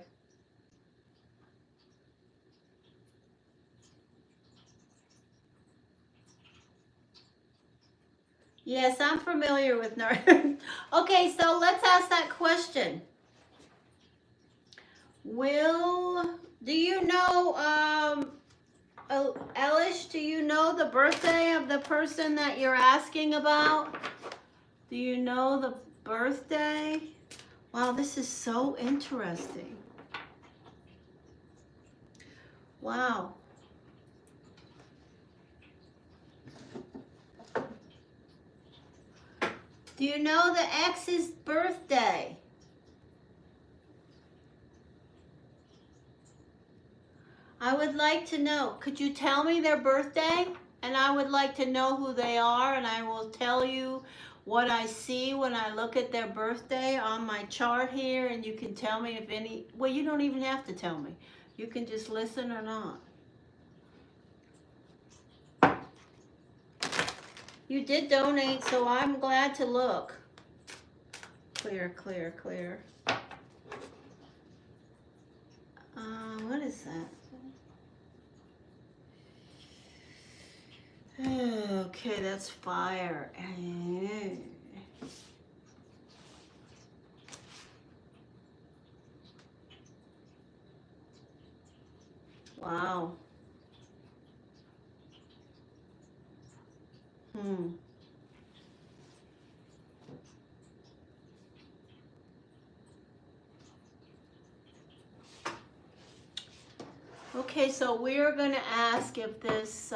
Yes, I'm familiar with Okay, so let's ask that question. Do you know, Elish, do you know the birthday of the person that you're asking about? Do you know the birthday? Wow, this is so interesting. Wow. Do you know the ex's birthday? I would like to know. Could you tell me their birthday? And I would like to know who they are, and I will tell you what I see when I look at their birthday on my chart here, and you can tell me if any, well, you don't even have to tell me. You can just listen or not. You did donate, so I'm glad to look. Clear, clear, clear. What is that? Okay, that's fire. Wow. Okay, so we're going to ask if this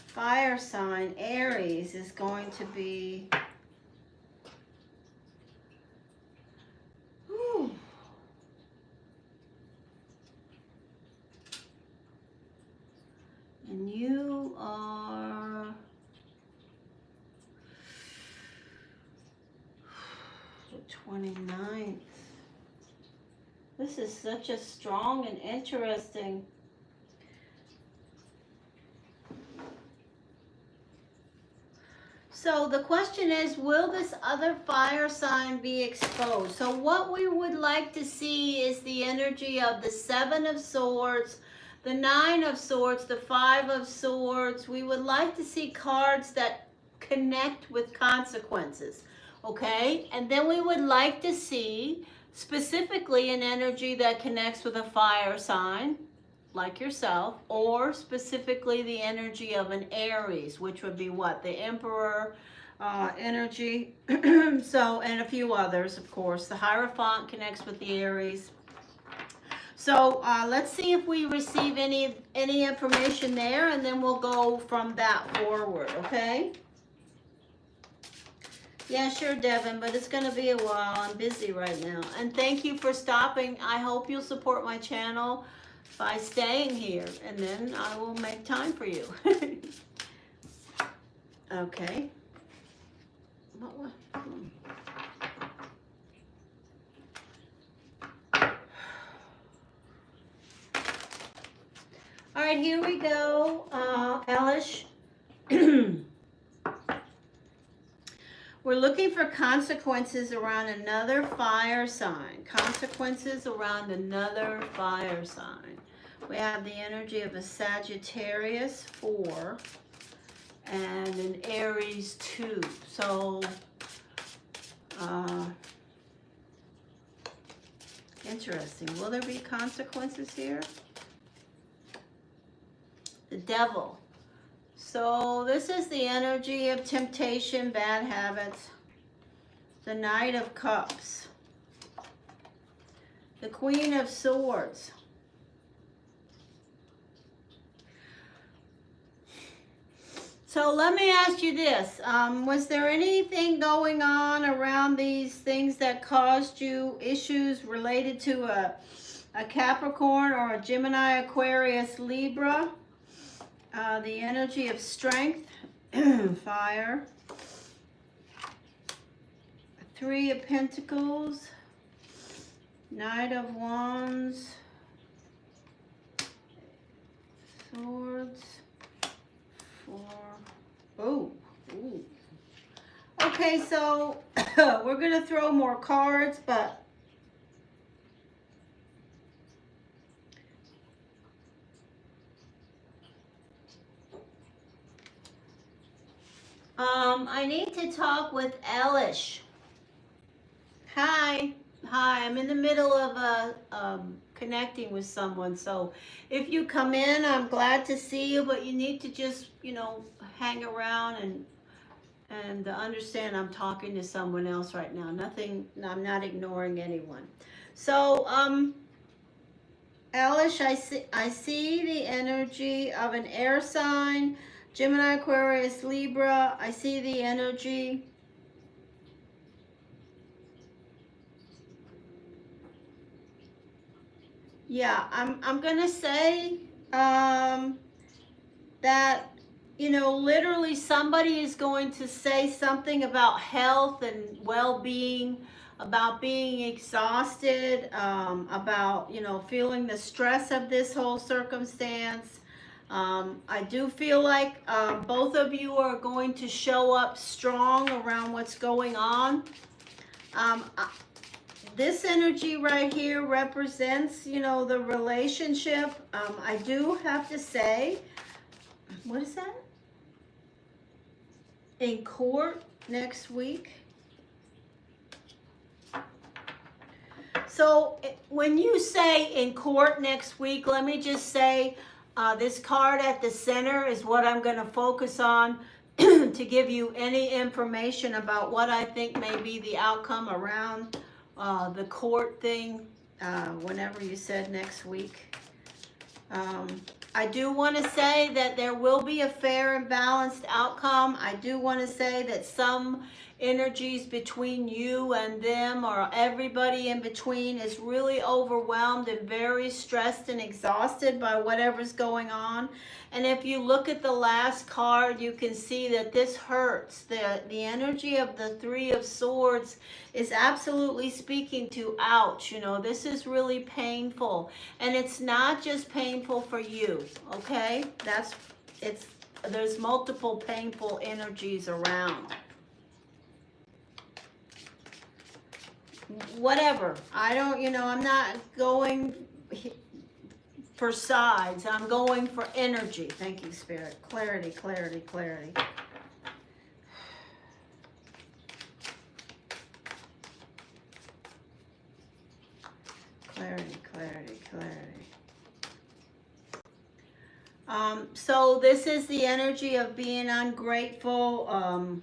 fire sign, Aries, is going to be... Whew. And you are... the 29th. This is such a strong and interesting... So the question is, will this other fire sign be exposed? So what we would like to see is the energy of the 7 of Swords, the 9 of Swords, the 5 of Swords. We would like to see cards that connect with consequences, okay? And then we would like to see specifically an energy that connects with a fire sign, like yourself, or specifically the energy of an Aries, which would be what? The Emperor energy. So, and a few others, of course. The Hierophant connects with the Aries. So let's see if we receive any information there, and then we'll go from that forward, okay? Yeah, sure, Devin, but it's going to be a while. I'm busy right now. And thank you for stopping. I hope you'll support my channel by staying here, and then I will make time for you. Okay. What? All right, here we go, Elish. We're looking for consequences around another fire sign. Consequences around another fire sign. We have the energy of a Sagittarius 4 and an Aries 2. So, interesting. Will there be consequences here? The Devil. So this is the energy of temptation, bad habits. The Knight of Cups. The Queen of Swords. So let me ask you this. Was there anything going on around these things that caused you issues related to a Capricorn or a Gemini, Aquarius, Libra? The energy of strength, fire, 3 of Pentacles, Knight of Wands, Swords, 4. Ooh. Okay, so we're going to throw more cards, but I need to talk with Elish. Hi, I'm in the middle of connecting with someone. So if you come in, I'm glad to see you, but you need to just, hang around and understand I'm talking to someone else right now. I'm not ignoring anyone. So, Elish, I see the energy of an air sign, Gemini, Aquarius, Libra. I see the energy. Yeah, I'm gonna say that, literally somebody is going to say something about health and well-being, about being exhausted, about, feeling the stress of this whole circumstance. I do feel like both of you are going to show up strong around what's going on. This energy right here represents, the relationship. I do have to say, what is that? In court next week. So when you say in court next week, let me just say this card at the center is what I'm going to focus on to give you any information about what I think may be the outcome around the court thing, whenever you said next week. I do want to say that there will be a fair and balanced outcome. I do want to say that some energies between you and them, or everybody in between, is really overwhelmed and very stressed and exhausted by whatever's going on. And if you look at the last card, you can see that this hurts. The energy of the 3 of Swords is absolutely speaking to, ouch, this is really painful. And it's not just painful for you, okay? There's multiple painful energies around. Whatever. I'm not going for sides. I'm going for energy. Thank you, Spirit. Clarity, clarity, clarity. Clarity, clarity, clarity. So this is the energy of being ungrateful,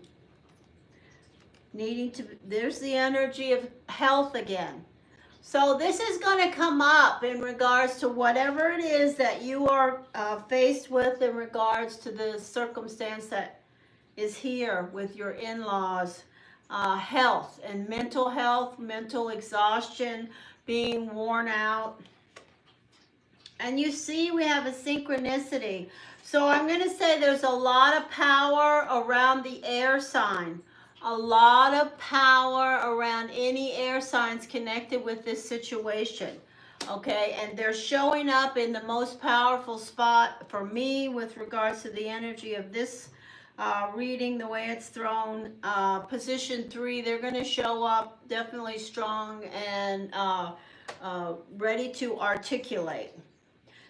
there's the energy of health again. So this is going to come up in regards to whatever it is that you are faced with in regards to the circumstance that is here with your in-laws. Health and mental exhaustion, being worn out. And you see we have a synchronicity. So I'm going to say there's a lot of power around the air sign. A lot of power around any air signs connected with this situation. Okay, and they're showing up in the most powerful spot for me with regards to the energy of this reading, the way it's thrown. Position 3, they're going to show up definitely strong and ready to articulate.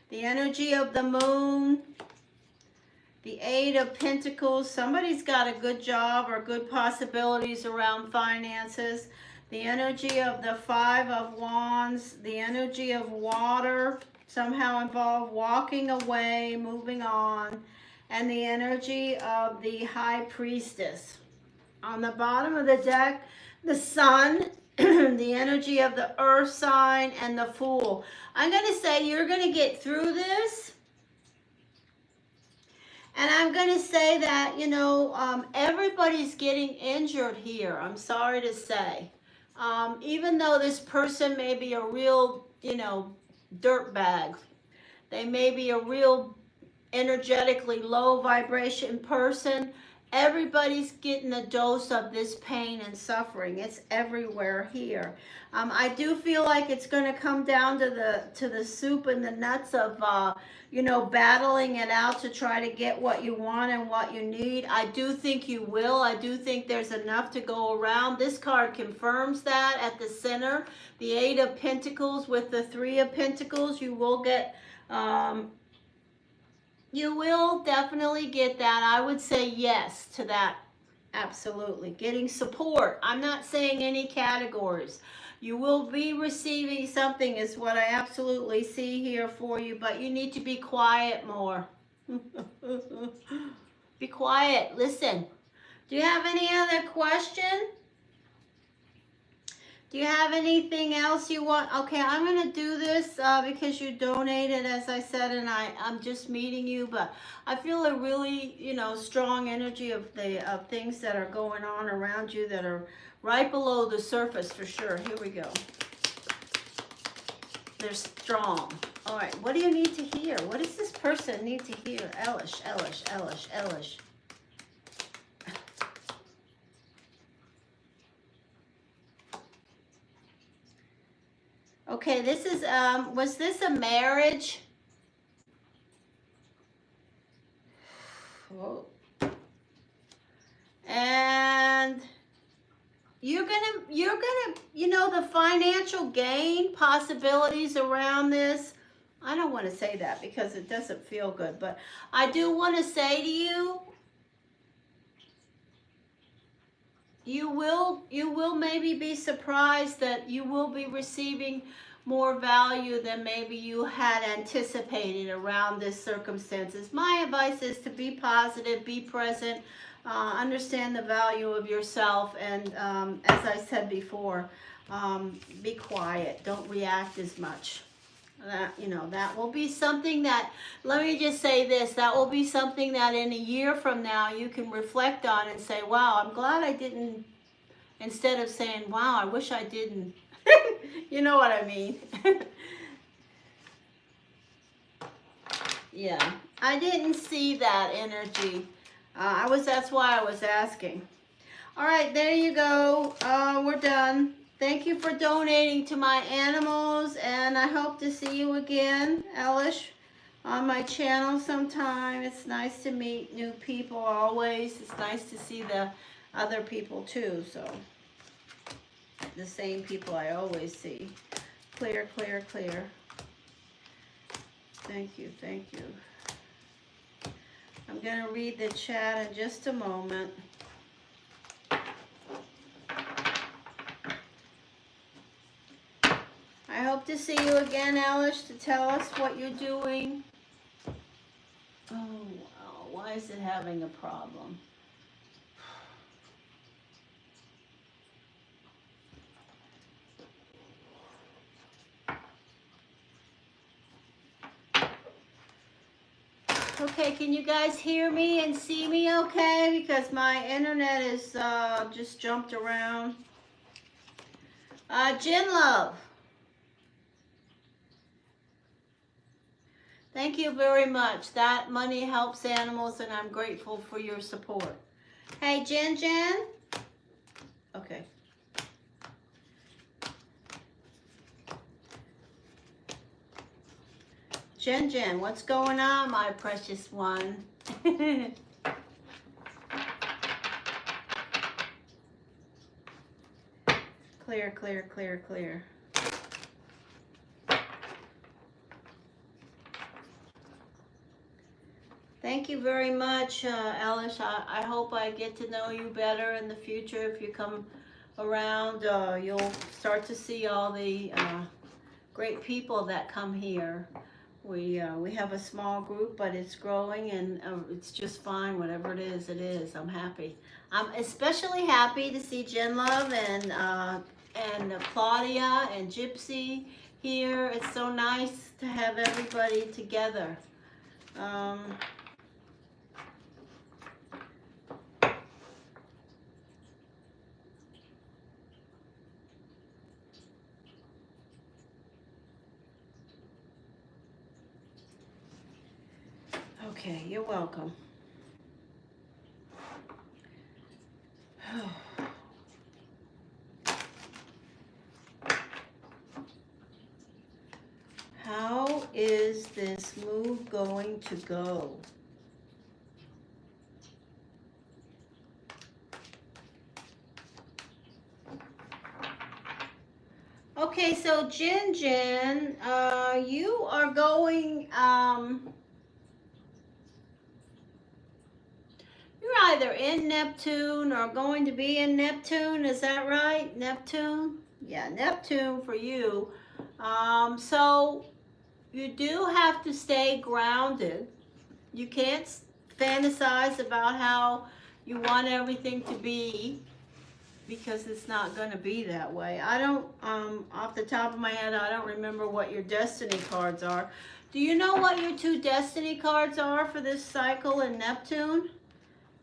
The energy of the moon, the 8 of Pentacles, somebody's got a good job or good possibilities around finances. The energy of the 5 of Wands, the energy of water, somehow involved walking away, moving on, and the energy of the High Priestess. On the bottom of the deck, the Sun, the energy of the Earth sign, and the Fool. I'm going to say you're going to get through this. And I'm going to say that, you know, everybody's getting injured here, I'm sorry to say. Even though this person may be a real, you know, dirtbag. They may be a real energetically low vibration person. Everybody's getting a dose of this pain and suffering. It's everywhere here. I do feel like it's going to come down to the soup and the nuts of you know, battling it out to try to get what you want and what you need. I do think you will. I do think there's enough to go around. This card confirms that at the center. The 8 of Pentacles with the 3 of Pentacles. You will get you will definitely get that. I would say yes to that. Absolutely. Getting support. I'm not saying any categories. You will be receiving something is what I absolutely see here for you, but you need to be quiet more. Be quiet. Listen. Do you have any other question? Do you have anything else you want? Okay, I'm going to do this because you donated, as I said, and I'm just meeting you, but I feel a really, you know, strong energy of things that are going on around you that are right below the surface for sure. Here we go. They're strong. All right, what do you need to hear? What does this person need to hear? Elish, Elish, Elish, Elish. Okay, this is, was this a marriage? Whoa. And you're gonna, you know, the financial gain possibilities around this. I don't want to say that because it doesn't feel good, but I do want to say to you, you will maybe be surprised that you will be receiving more value than maybe you had anticipated around this circumstances. My advice is to be positive, be present, understand the value of yourself, and as I said before, be quiet. Don't react as much. You know, that will be something that, let me just say this, that will be something that in a year from now you can reflect on and say, wow, I'm glad I didn't, instead of saying, wow, I wish I didn't. You know what I mean? Yeah, I didn't see that energy. That's why I was asking. All right, there you go. We're done. Thank you for donating to my animals, and I hope to see you again, Elish, on my channel sometime. It's nice to meet new people always. It's nice to see the other people too, so the same people I always see. Clear, clear, clear. Thank you, thank you. I'm going to read the chat in just a moment. I hope to see you again, Elish, to tell us what you're doing. Oh, wow. Why is it having a problem? Okay, can you guys hear me and see me okay? Because my internet is just jumped around. Gin Love. Thank you very much. That money helps animals, and I'm grateful for your support. Hey, Jen. Okay. Jen, what's going on, my precious one? Clear. Thank you very much, Alice. I hope I get to know you better in the future. If you come around, you'll start to see all the great people that come here. We have a small group, but it's growing, and it's just fine. Whatever it is, it is. I'm happy. I'm especially happy to see Jen Love and Claudia and Gypsy here. It's so nice to have everybody together. Okay, you're welcome. How is this move going to go? Okay, so Jen, you are going, you're either in Neptune or going to be in Neptune, is that right? Neptune? Yeah, Neptune for you. So you do have to stay grounded. You can't fantasize about how you want everything to be, because it's not going to be that way. I don't, off the top of my head, I don't remember what your destiny cards are. Do you know what your 2 destiny cards are for this cycle in Neptune?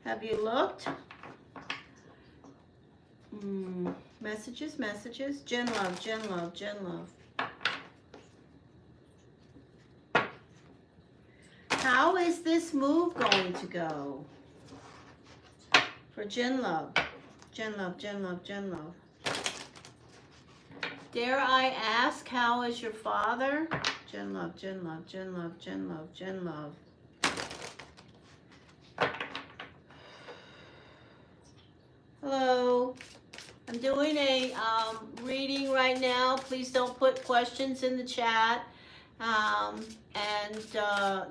Have you looked? Messages. Jen Love. How is this move going to go? For Jen Love. Dare I ask, how is your father? Jen Love. Hello. I'm doing a reading right now. Please don't put questions in the chat.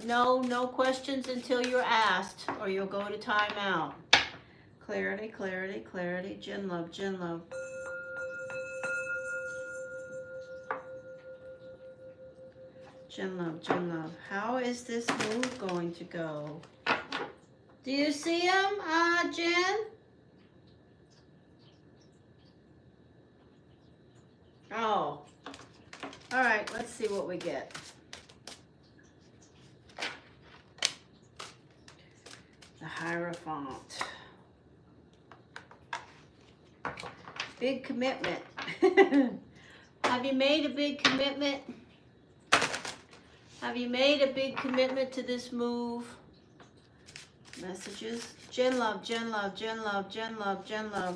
No questions until you're asked, or you'll go to timeout. Clarity. Jen Love. Jen Love. How is this move going to go? Do you see him, Jen? Oh. All right, let's see what we get. The Hierophant. Big commitment. Have you made a big commitment? Have you made a big commitment to this move? Messages. Jen Love.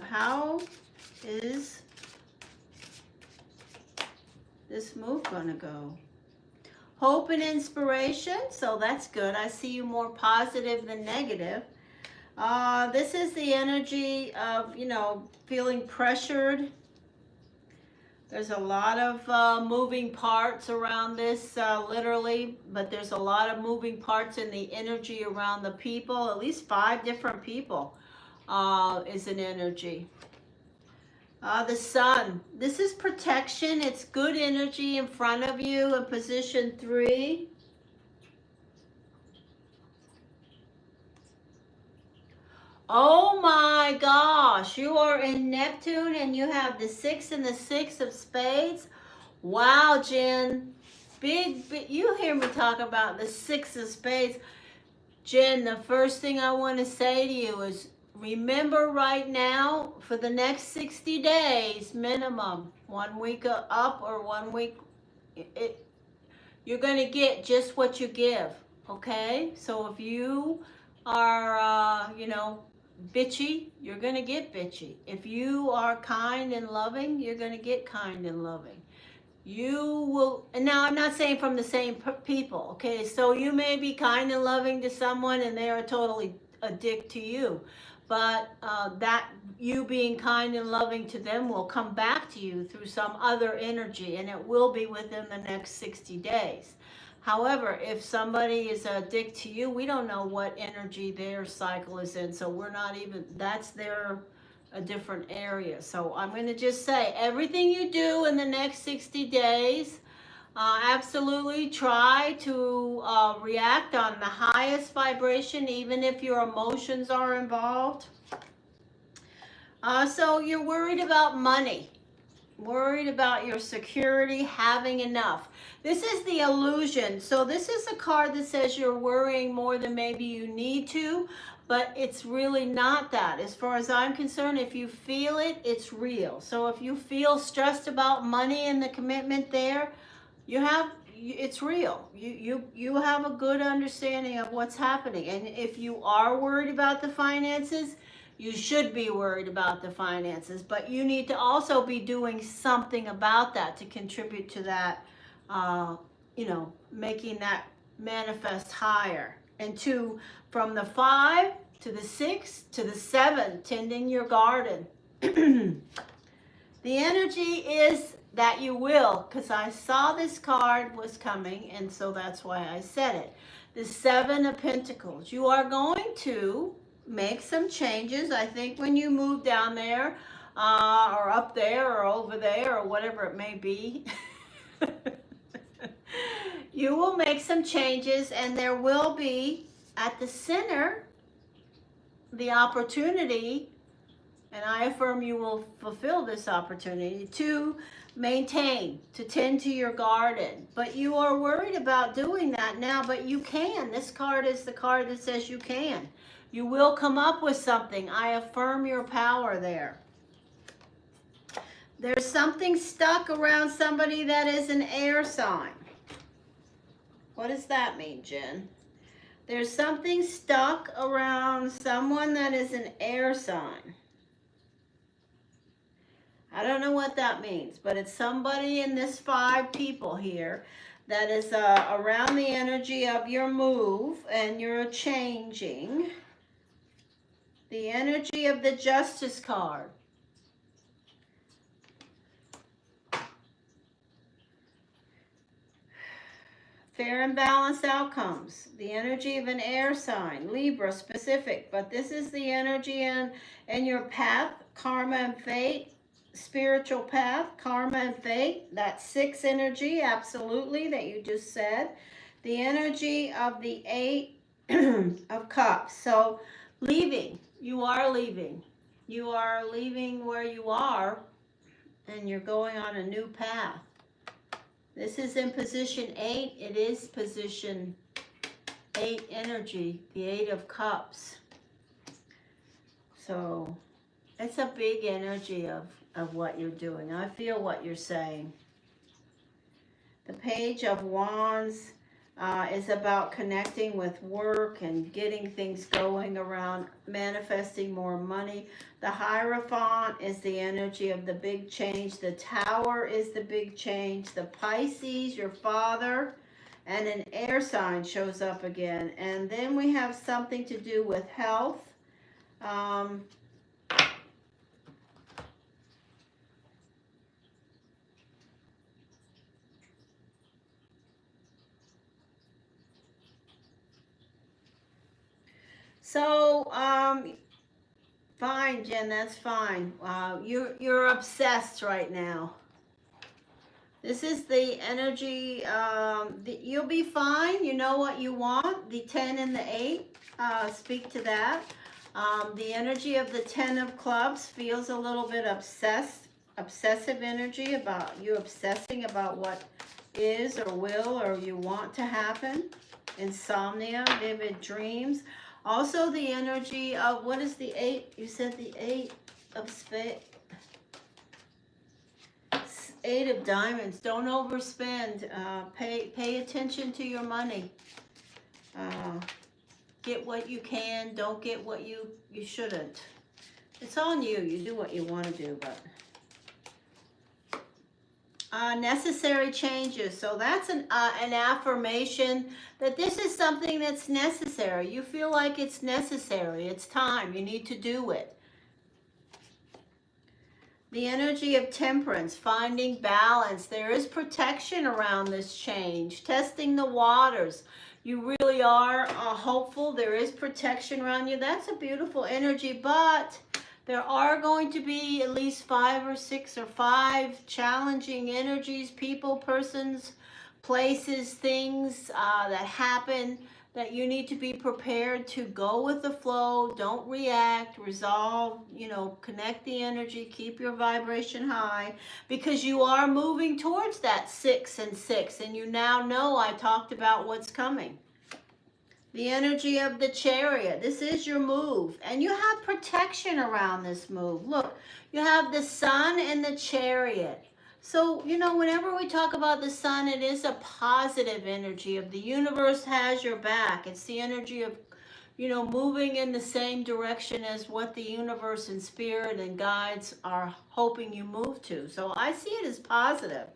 How is this move gonna go? Hope and inspiration, so that's good. I see you more positive than negative. This is the energy of, feeling pressured. There's a lot of moving parts around this, literally, but there's a lot of moving parts in the energy around the people. At least 5 different people is an energy. The Sun. This is protection. It's good energy in front of you in position 3. Oh my gosh, you are in Neptune and you have the 6 and the 6 of spades. Wow, Jen. Big, you hear me talk about the 6 of spades. Jen, the first thing I want to say to you is, remember right now, for the next 60 days, minimum, 1 week up or 1 week, you're going to get just what you give, okay? So if you are, you know, bitchy, you're going to get bitchy. If you are kind and loving, you're going to get kind and loving. You will, and now I'm not saying from the same people, okay? So you may be kind and loving to someone and they are totally a dick to you. But that you being kind and loving to them will come back to you through some other energy, and it will be within the next 60 days. However, if somebody is a dick to you, we don't know what energy their cycle is in, so we're not even, that's their a different area. So I'm going to just say everything you do in the next 60 days, absolutely try to react on the highest vibration, even if your emotions are involved. So you're worried about money, worried about your security, having enough. This is the illusion. So this is a card that says you're worrying more than maybe you need to, but it's really not that. As far as I'm concerned, if you feel it, it's real. So if you feel stressed about money and the commitment there, it's real. You have a good understanding of what's happening. And if you are worried about the finances, you should be worried about the finances, but you need to also be doing something about that to contribute to that, you know, making that manifest higher. And from the 5 to the 6 to the 7, tending your garden. The energy is that you will, because I saw this card was coming, and so that's why I said it. The 7 of Pentacles. You are going to make some changes. I think when you move down there, or up there, or over there, or whatever it may be, you will make some changes, and there will be at the center the opportunity, and I affirm you will fulfill this opportunity to maintain, to tend to your garden. But you are worried about doing that now, but you can. This card is the card that says you can. You will come up with something. I affirm your power there. There's something stuck around somebody that is an air sign. What does that mean, Jen? There's something stuck around someone that is an air sign. I don't know what that means, but it's somebody in this 5 people here that is around the energy of your move and you're changing. The energy of the Justice card. Fair and balanced outcomes. The energy of an air sign. Libra specific. But this is the energy in your path. Karma and fate. Spiritual path. Karma and fate. That 6 energy. Absolutely. That you just said. The energy of the 8 of cups. So leaving. You are leaving. You are leaving where you are. And you're going on a new path. This is in position 8. It is position 8 energy, the 8 of cups. So it's a big energy of what you're doing. I feel what you're saying. The Page of Wands is about connecting with work and getting things going around manifesting more money. The Hierophant is the energy of the big change. The Tower is the big change. The Pisces, your father, and an air sign shows up again. And then we have something to do with health. So, fine, Jen, that's fine. You're obsessed right now. This is the energy, you'll be fine. You know what you want. The 10 and the 8 speak to that. The energy of the 10 of clubs feels a little bit obsessive energy about you obsessing about what is or will or you want to happen. Insomnia, vivid dreams. Also the energy of, what is the 8? You said the 8 of spades. Eight of Diamonds. Don't overspend. Pay attention to your money. Get what you can. Don't get what you shouldn't. It's on you. You do what you want to do, but necessary changes. So that's an affirmation that this is something that's necessary. You feel like it's necessary. It's time. You need to do it. The energy of Temperance, finding balance. There is protection around this change. Testing the waters. You really are hopeful. There is protection around you. That's a beautiful energy, but there are going to be at least 5 or 6 or 5 challenging energies, people, persons, places, things that happen that you need to be prepared to go with the flow. Don't react, resolve, connect the energy, keep your vibration high, because you are moving towards that 6 and 6, and you now know I talked about what's coming. The energy of the Chariot. This is your move. And you have protection around this move. Look, you have the Sun and the Chariot. So, whenever we talk about the Sun, it is a positive energy of the universe has your back. It's the energy of, moving in the same direction as what the universe and spirit and guides are hoping you move to. So I see it as positive.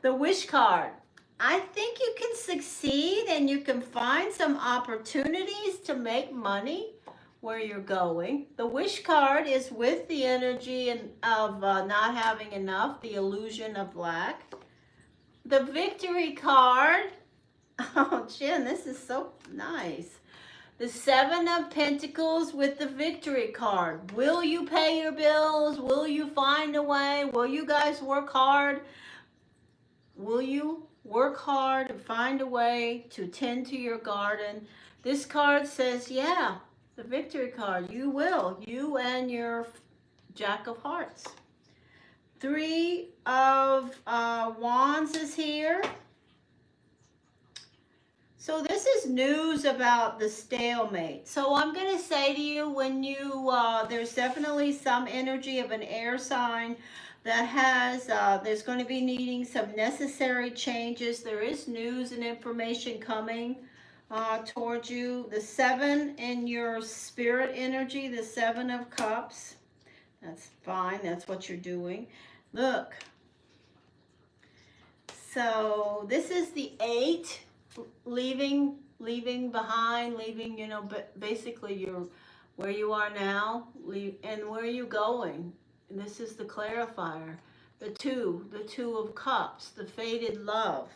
The Wish card. I think you can succeed and you can find some opportunities to make money where you're going. The Wish card is with the energy of not having enough, the illusion of lack. The Victory card. Oh, Jen, this is so nice. The 7 of Pentacles with the Victory card. Will you pay your bills? Will you find a way? Will you guys work hard? Will you work hard and find a way to tend to your garden? This card says, yeah, the Victory card. You will. You and your Jack of Hearts. 3 of Wands is here. So this is news about the stalemate. So I'm going to say to you, when there's definitely some energy of an air sign that has, there's going to be needing some necessary changes. There is news and information coming towards you. The 7 in your spirit energy, the 7 of Cups. That's fine. That's what you're doing. Look. So this is the 8. Leaving behind, basically you're where you are now, and where are you going? And this is the clarifier. The 2 of Cups, the faded love.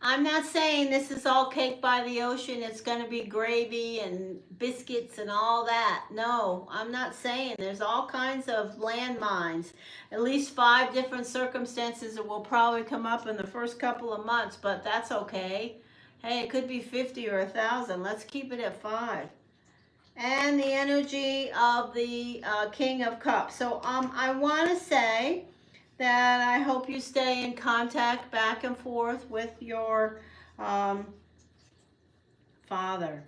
I'm not saying this is all cake by the ocean. It's going to be gravy and biscuits and all that. No, I'm not saying. There's all kinds of landmines. At least 5 different circumstances that will probably come up in the first couple of months, but that's okay. Hey, it could be 50 or 1,000. Let's keep it at 5. And the energy of the King of Cups. So I want to say that I hope you stay in contact back and forth with your father.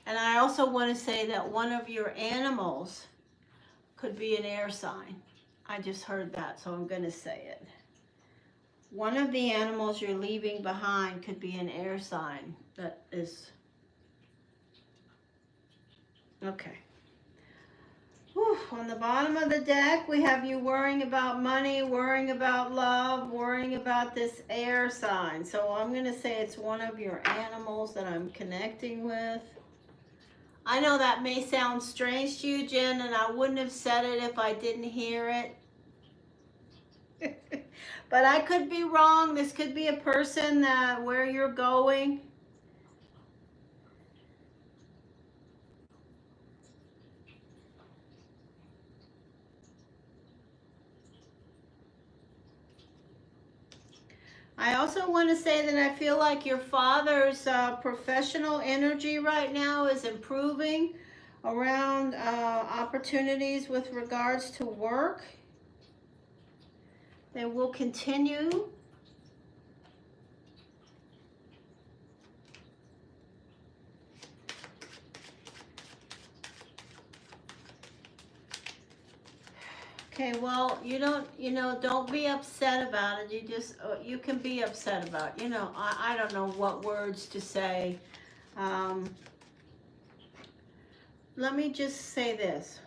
And I also want to say that one of your animals could be an air sign. I just heard that, so I'm going to say it. One of the animals you're leaving behind could be an air sign. That is... Okay. Whew. On the bottom of the deck, we have you worrying about money, worrying about love, worrying about this air sign. So I'm going to say it's one of your animals that I'm connecting with. I know that may sound strange to you, Jen, and I wouldn't have said it if I didn't hear it. But I could be wrong. This could be a person where you're going. I also want to say that I feel like your father's professional energy right now is improving around opportunities with regards to work. They will continue. Okay, well, don't be upset about it. You can be upset about it. I don't know what words to say. Let me just say this.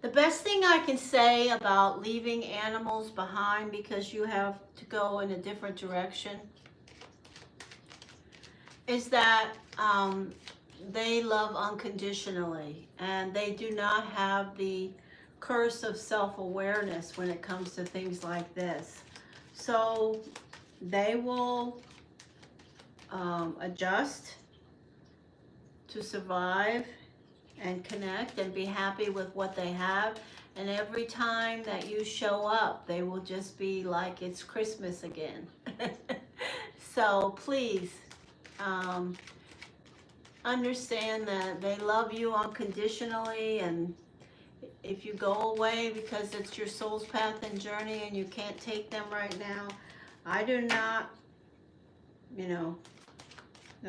The best thing I can say about leaving animals behind because you have to go in a different direction is that they love unconditionally, and they do not have the curse of self-awareness when it comes to things like this. So they will adjust to survive and connect and be happy with what they have. And every time that you show up, they will just be like it's Christmas again. So please understand that they love you unconditionally, and if you go away because it's your soul's path and journey and you can't take them right now, I do not, know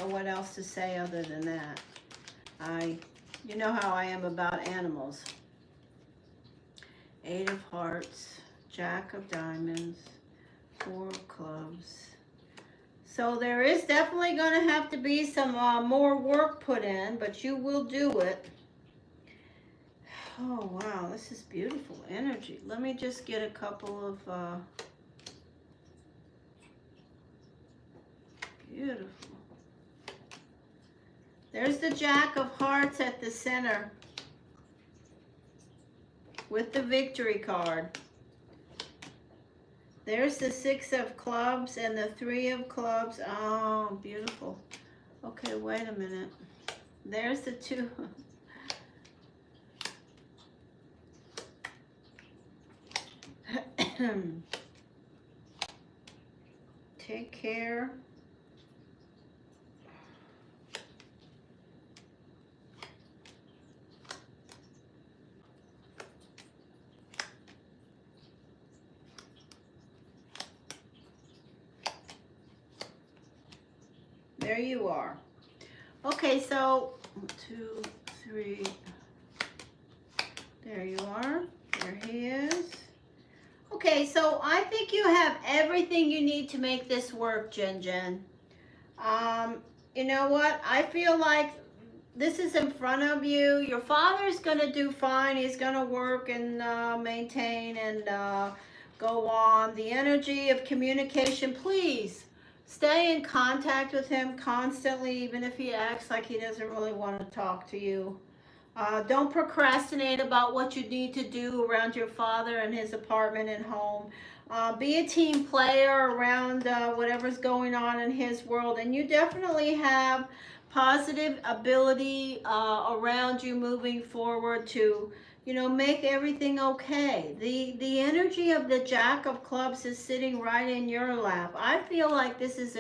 what else to say other than that. You know how I am about animals. 8 of Hearts, Jack of Diamonds, 4 of Clubs. So there is definitely going to have to be some more work put in, but you will do it. Oh, wow, this is beautiful energy. Let me just get a couple of beautiful. There's the Jack of Hearts at the center with the Victory card. There's the 6 of Clubs and the 3 of Clubs. Oh, beautiful. Okay, wait a minute. There's the 2. Take care. There you are. Okay, so 2, 3. There you are. There he is. Okay, so I think you have everything you need to make this work, Jen. You know what? I feel like this is in front of you. Your father's going to do fine. He's going to work and maintain and go on. The energy of communication, please stay in contact with him constantly, even if he acts like he doesn't really want to talk to you. Don't procrastinate about what you need to do around your father and his apartment and home. Be a team player around whatever's going on in his world. And you definitely have positive ability around you moving forward to, make everything okay. The energy of the Jack of Clubs is sitting right in your lap. I feel like this is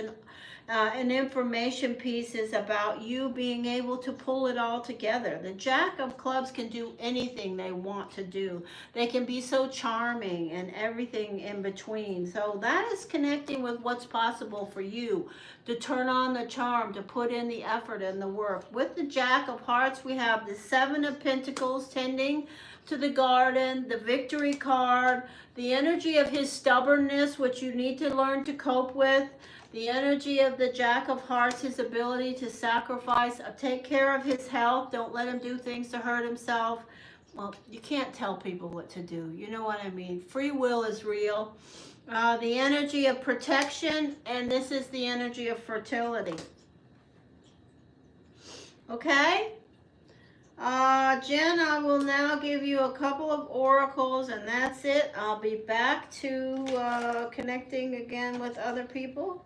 an information piece is about you being able to pull it all together. The Jack of Clubs can do anything they want to do. They can be so charming and everything in between. So that is connecting with what's possible for you to turn on the charm, to put in the effort and the work. With the Jack of Hearts, we have the 7 of Pentacles tending to the garden, the Victory card, the energy of his stubbornness, which you need to learn to cope with. The energy of the Jack of Hearts, his ability to sacrifice, take care of his health. Don't let him do things to hurt himself. Well, you can't tell people what to do. You know what I mean? Free will is real. The energy of protection, and this is the energy of fertility. Okay? Jen, I will now give you a couple of oracles, and that's it. I'll be back to connecting again with other people.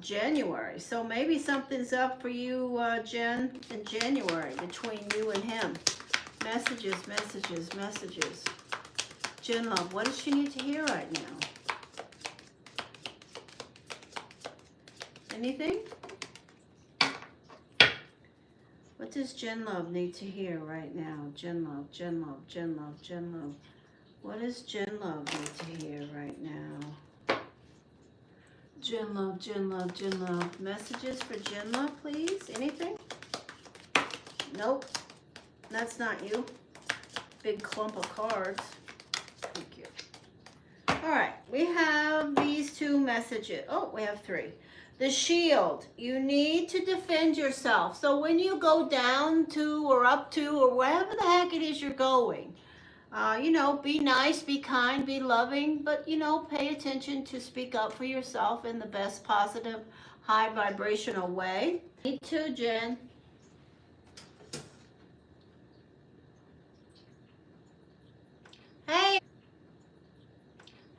January. So maybe something's up for you, Jen, in January between you and him. Messages, messages, messages. Jen Love, what does she need to hear right now? Anything? What does Jen Love need to hear right now? Jen Love, Jen Love, Jen Love, Jen Love. What does Jen Love need to hear right now? Jen Love, Jen Love, Jen Love. Messages for Jen Love, please. Anything? Nope. That's not you. Big clump of cards. Thank you. All right. We have these two messages. Oh, we have three. The shield. You need to defend yourself. So when you go down to or up to or wherever the heck it is you're going, you know, be nice, be kind, be loving, but, you know, pay attention to speak up for yourself in the best positive, high vibrational way. Me too, Jen. Hey,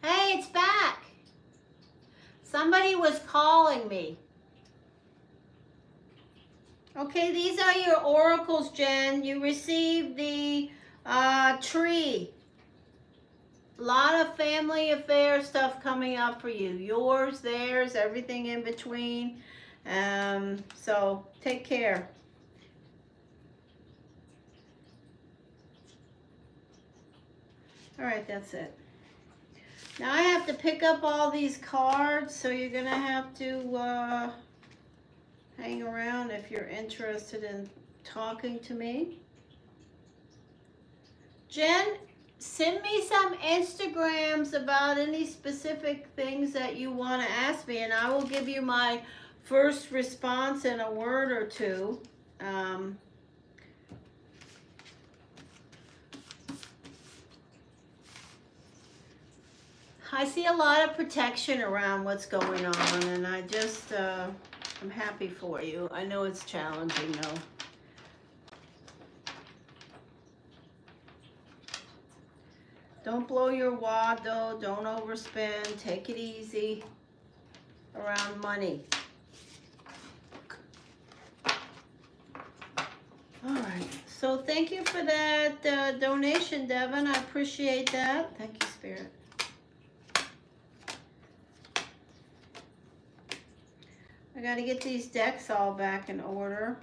hey, it's back. Somebody was calling me. Okay, these are your oracles, Jen. You received the tree. A lot of family affair stuff coming up for you. Yours, theirs, everything in between. So take care. All right, that's it. Now I have to pick up all these cards, so you're gonna have to hang around if you're interested in talking to me. Jen, send me some Instagrams about any specific things that you want to ask me, and I will give you my first response in a word or two. I see a lot of protection around what's going on, and I just, I'm happy for you. I know it's challenging, though. Don't blow your wad, though. Don't overspend. Take it easy around money. All right. So thank you for that donation, Devin. I appreciate that. Thank you, Spirit. I got to get these decks all back in order.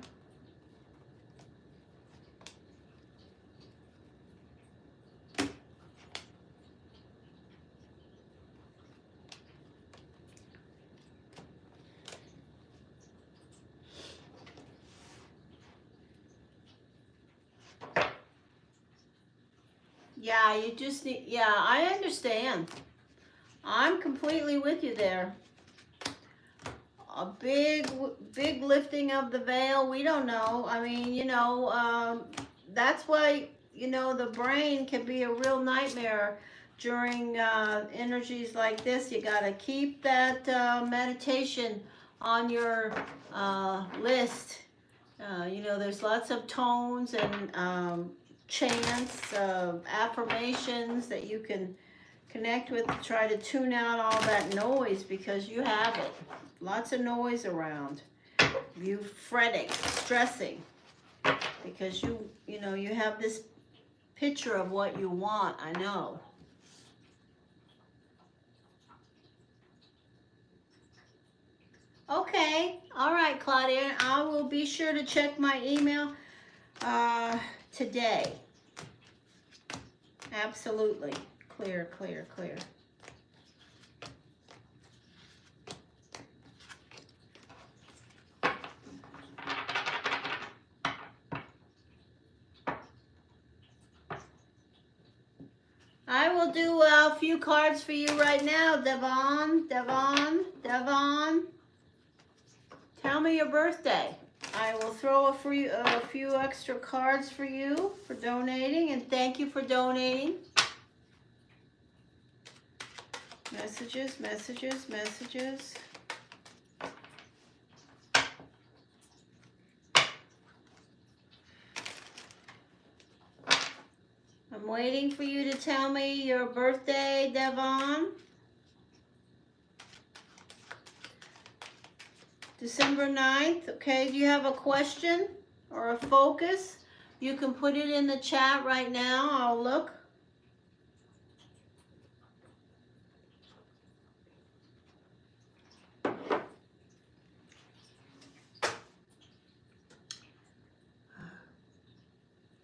Yeah, you just need, yeah, I understand. I'm completely with you there. A big lifting of the veil. We don't know. I mean, you know, that's why, you know, the brain can be a real nightmare during energies like this. You got to keep that meditation on your list. You know, there's lots of tones and chants, affirmations that you can connect with to try to tune out all that noise, because you have it. Lots of noise around. You fretting, stressing, because you know, you have this picture of what you want. I know. Okay. All right, Claudia. I will be sure to check my email today. Absolutely. Clear, clear, clear. I will do a few cards for you right now, Devon. Tell me your birthday. I will throw a few extra cards for you for donating, and thank you for donating. Messages, messages, messages. I'm waiting for you to tell me your birthday, Devon. December 9th. Okay, do you have a question or a focus? You can put it in the chat right now. I'll look.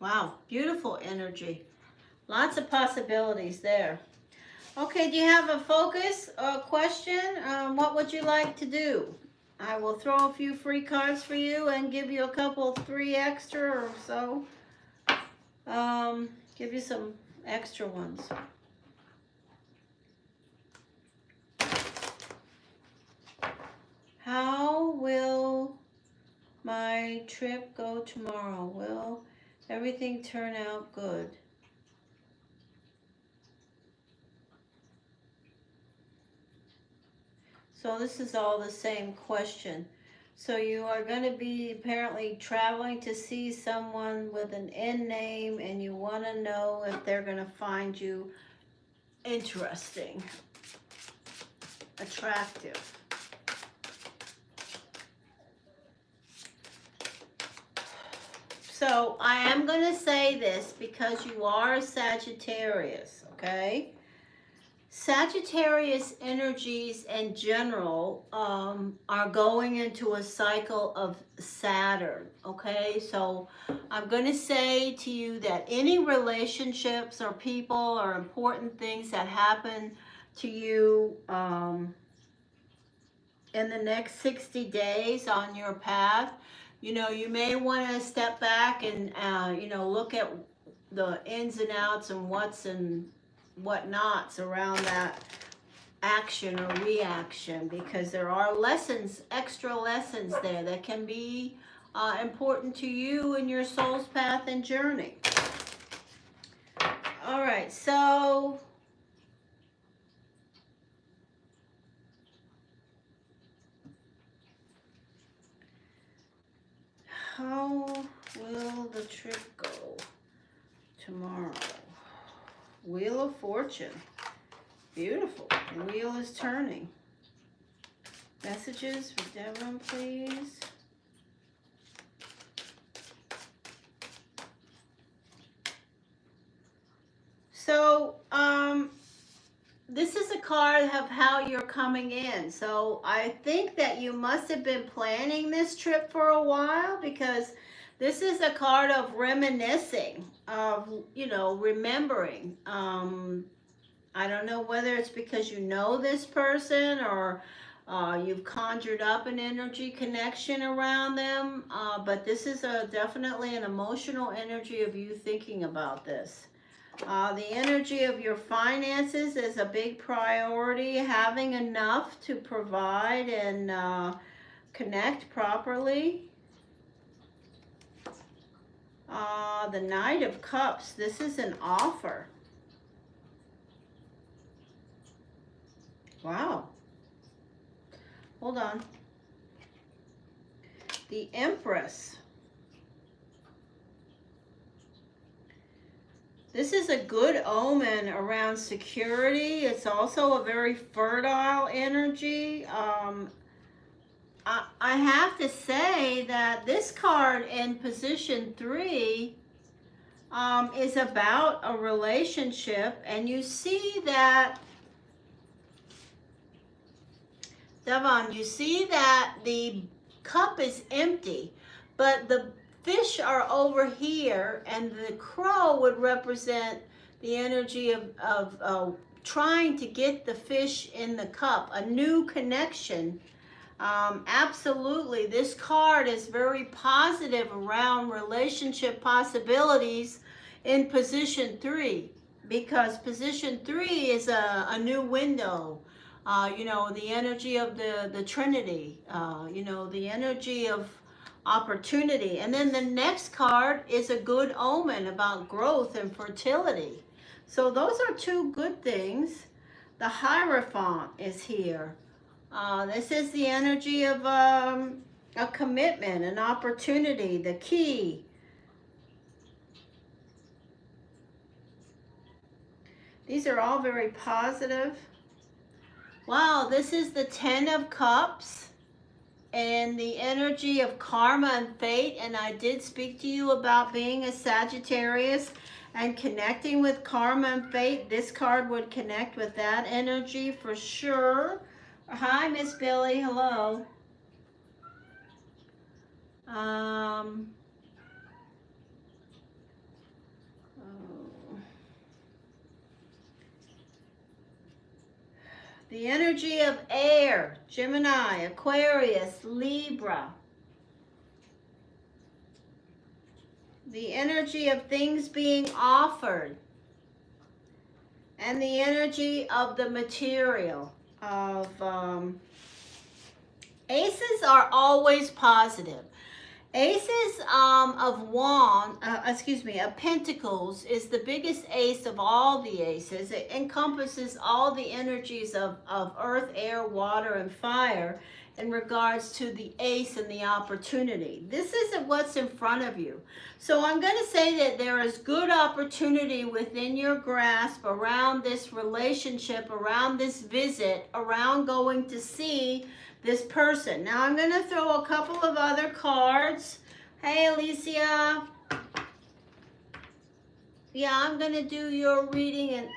Wow, beautiful energy. Lots of possibilities there. Okay, do you have a focus or question? What would you like to do? I will throw a few free cards for you and give you a couple, 3 extra or so. Give you some extra ones. How will my trip go tomorrow? Will everything turn out good? So this is all the same question. So you are going to be apparently traveling to see someone with an N name, and you want to know if they're going to find you interesting, attractive. So I am going to say this because you are a Sagittarius, okay? Sagittarius energies in general are going into a cycle of Saturn, okay? So I'm going to say to you that any relationships or people or important things that happen to you in the next 60 days on your path, you know, you may want to step back and, you know, look at the ins and outs and what's and whatnots around that action or reaction, because there are lessons, extra lessons there that can be important to you in your soul's path and journey. All right, so how will the trip go tomorrow? Wheel of Fortune. Beautiful. The wheel is turning. Messages for Devon, please. So, this is a card of how you're coming in. So I think that you must have been planning this trip for a while, because this is a card of reminiscing, of, you know, remembering. I don't know whether it's because you know this person or you've conjured up an energy connection around them, but this is definitely an emotional energy of you thinking about this. The energy of your finances is a big priority, having enough to provide and connect properly. The Knight of Cups, this is an offer. Wow. Hold on. The Empress. This is a good omen around security. It's also a very fertile energy. I have to say that this card in position 3 is about a relationship, and you see that, Devon, you see that the cup is empty, but the fish are over here, and the crow would represent the energy of trying to get the fish in the cup, a new connection. Absolutely, this card is very positive around relationship possibilities in position 3, because position 3 is a new window. You know, the energy of the Trinity, you know, the energy of opportunity. And then the next card is a good omen about growth and fertility. So those are 2 good things. The Hierophant is here. This is the energy of a commitment, an opportunity, the key. These are all very positive. Wow, this is the 10 of Cups and the energy of karma and fate. And I did speak to you about being a Sagittarius and connecting with karma and fate. This card would connect with that energy for sure. Hi, Miss Billy. Hello. The energy of air, Gemini, Aquarius, Libra. The energy of things being offered. And the energy of the material. Aces are always positive. Aces of Pentacles is the biggest ace of all the aces. It encompasses all the energies of earth, air, water, and fire in regards to the ace and the opportunity. This isn't what's in front of you. So I'm going to say that there is good opportunity within your grasp around this relationship, around this visit, around going to see this person. Now I'm going to throw a couple of other cards. Hey, Alicia. Yeah, I'm going to do your reading in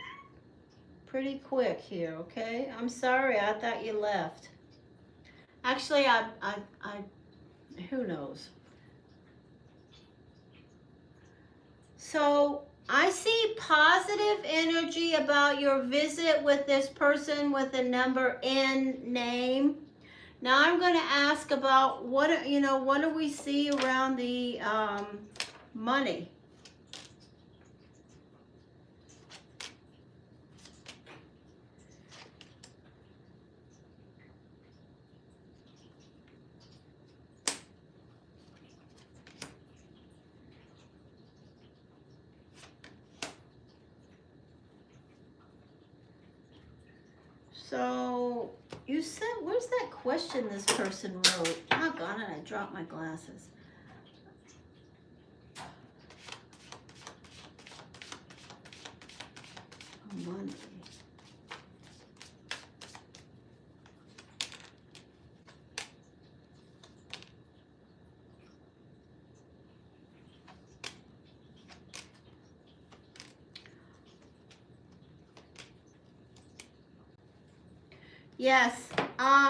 pretty quick here, okay? I'm sorry, I thought you left. Actually, I who knows? So I see positive energy about your visit with this person with a number N name. Now I'm going to ask about what do we see around the money? So you said, where's that question this person wrote? Oh, God, I dropped my glasses. Money. Yes.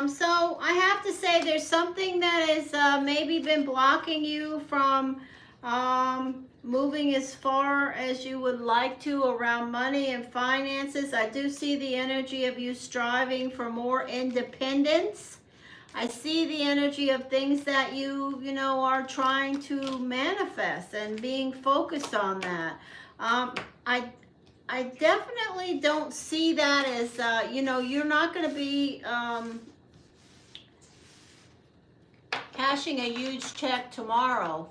So I have to say there's something that has maybe been blocking you from moving as far as you would like to around money and finances. I do see the energy of you striving for more independence. I see the energy of things that you are trying to manifest and being focused on that. I definitely don't see that as, you're not going to be cashing a huge check tomorrow.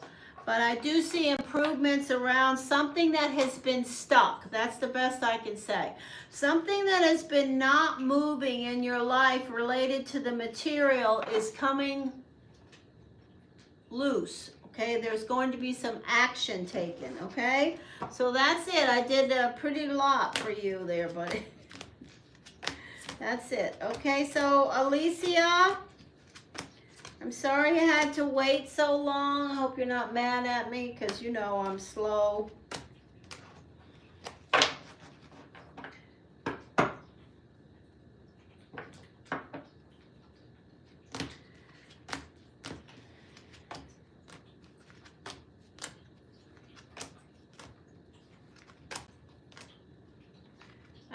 But I do see improvements around something that has been stuck. That's the best I can say. Something that has been not moving in your life related to the material is coming loose. Okay, there's going to be some action taken, okay? So that's it. I did a pretty lot for you there, buddy. That's it. Okay, so Alicia, I'm sorry you had to wait so long. I hope you're not mad at me because you know I'm slow.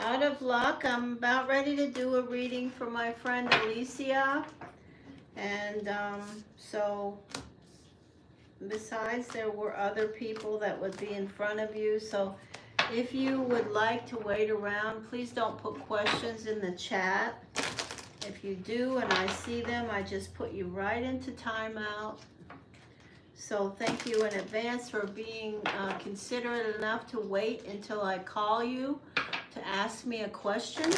Out of luck, I'm about ready to do a reading for my friend Alicia. And so besides, there were other people that would be in front of you. So if you would like to wait around, please don't put questions in the chat. If you do and I see them, I just put you right into timeout. So thank you in advance for being considerate enough to wait until I call you to ask me a question,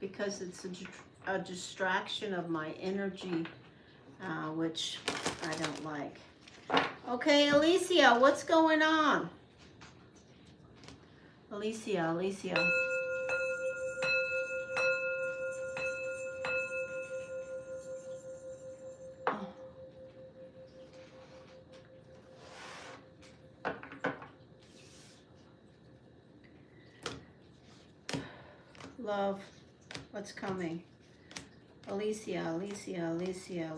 because it's a distraction of my energy, which I don't like. Okay, Alicia, what's going on? Alicia. Love, what's coming? Alicia,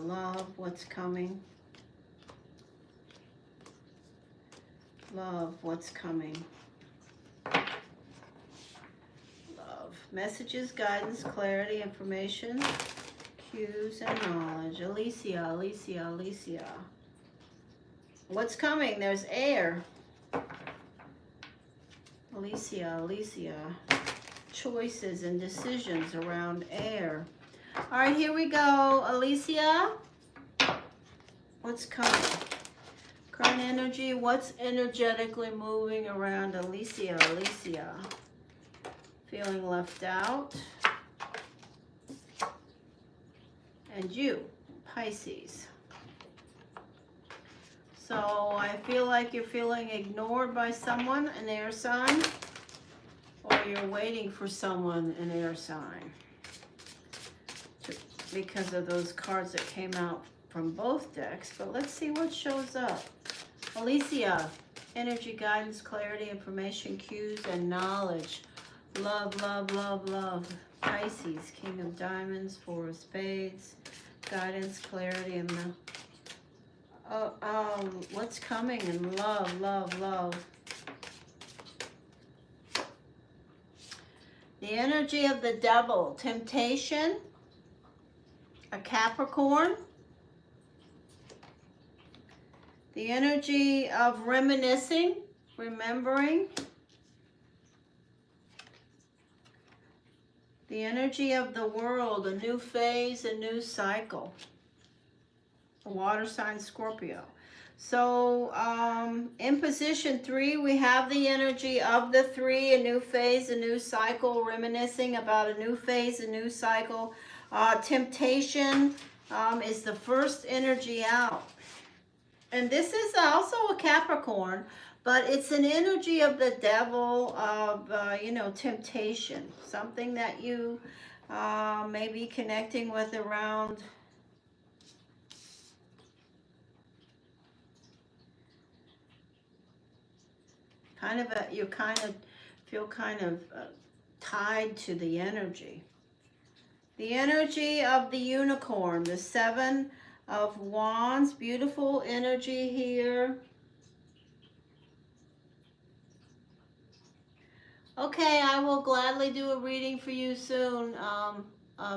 love, what's coming? Love, what's coming? Love. Messages, guidance, clarity, information, cues, and knowledge. Alicia, Alicia, Alicia. What's coming? There's air. Alicia, Alicia. Choices and decisions around air. All right, here we go. Alicia, what's coming? Current energy, what's energetically moving around Alicia, Alicia? Feeling left out. And you, Pisces. So I feel like you're feeling ignored by someone, an air sign, or you're waiting for someone, an air sign, because of those cards that came out from both decks. But let's see what shows up. Alicia, energy, guidance, clarity, information, cues, and knowledge. Love, love, love, love. Pisces, King of Diamonds, Four of Spades, guidance, clarity, and what's coming in love, love, love. The energy of the Devil, temptation, a Capricorn. The energy of reminiscing, remembering. The energy of the World, a new phase, a new cycle. A water sign, Scorpio. So in position 3, we have the energy of the 3, a new phase, a new cycle, reminiscing about a new phase, a new cycle. Temptation is the first energy out. And this is also a Capricorn, but it's an energy of the Devil, of, temptation. Something that you may be connecting with around you feel tied to the energy. The energy of the Unicorn, the 7 of Wands, beautiful energy here. Okay, I will gladly do a reading for you soon,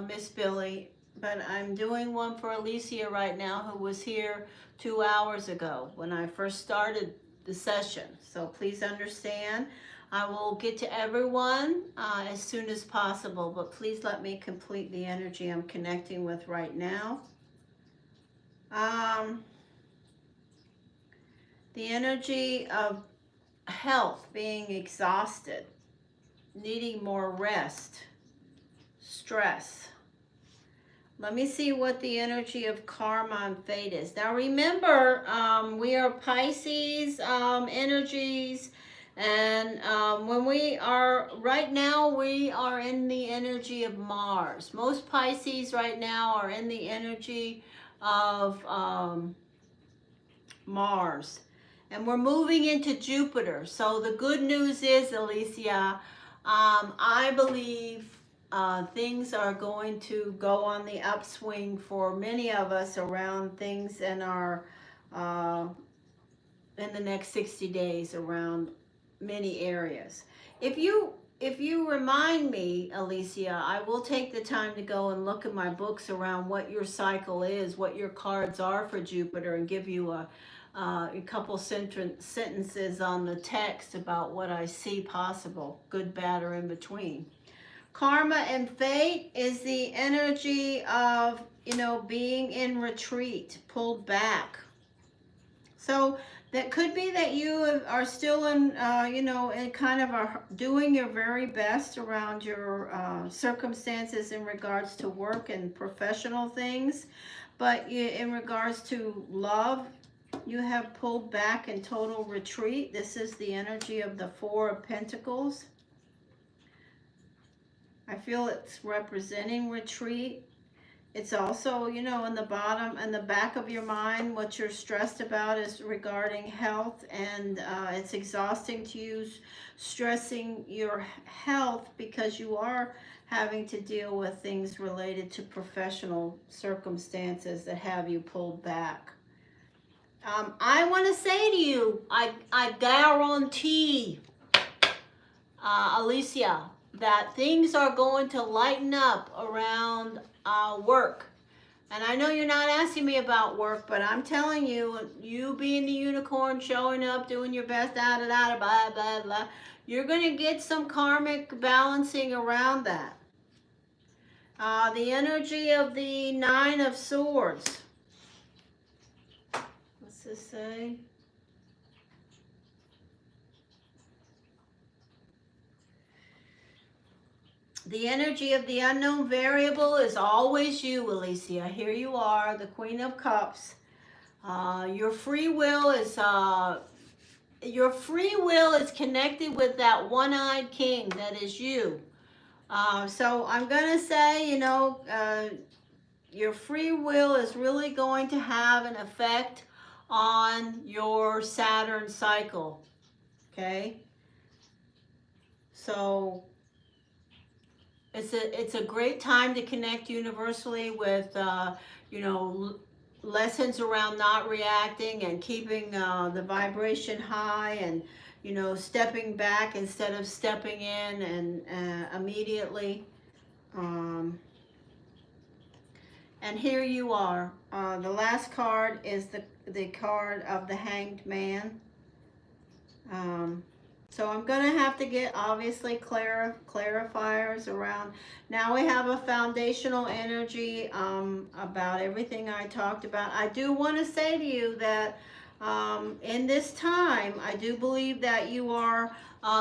Miss Billy. But I'm doing one for Alicia right now, who was here 2 hours ago when I first started the session. So please understand, I will get to everyone as soon as possible, but please let me complete the energy I'm connecting with right now. The energy of health, being exhausted, needing more rest, stress. Let me see what the energy of karma and fate is. Now remember, we are Pisces energies, and when we are, right now we are in the energy of Mars. Most Pisces right now are in the energy of Mars. And we're moving into Jupiter. So the good news is, Alicia, I believe things are going to go on the upswing for many of us around things in our in the next 60 days around many areas. If you remind me, Alicia, I will take the time to go and look at my books around what your cycle is, what your cards are for Jupiter, and give you a couple sentences on the text about what I see possible, good, bad, or in between. Karma and fate is the energy of, being in retreat, pulled back. So that could be that you are still in, in kind of doing your very best around your circumstances in regards to work and professional things. But in regards to love, you have pulled back in total retreat. This is the energy of the 4 of Pentacles. I feel it's representing retreat. It's also, in the bottom and the back of your mind, what you're stressed about is regarding health, and it's exhausting to you, stressing your health, because you are having to deal with things related to professional circumstances that have you pulled back. I want to say to you, I guarantee, Alicia, that things are going to lighten up around work. And I know you're not asking me about work, but I'm telling you, you being the unicorn, showing up, doing your best, da da da, blah blah blah, you're going to get some karmic balancing around that. The energy of the Nine of Swords. What's this say? The energy of the unknown variable is always you, Alicia. Here you are, the Queen of Cups. Your free will is connected with that one-eyed king that is you. So I'm gonna say, you know, your free will is really going to have an effect on your Saturn cycle. Okay. So it's a great time to connect universally with, you know, lessons around not reacting and keeping the vibration high, and, you know, stepping back instead of stepping in and immediately. And here you are. The last card is the card of the Hanged Man. So I'm going to have to get, obviously, clarifiers around. Now we have a foundational energy about everything I talked about. I do want to say to you that in this time, I do believe that you are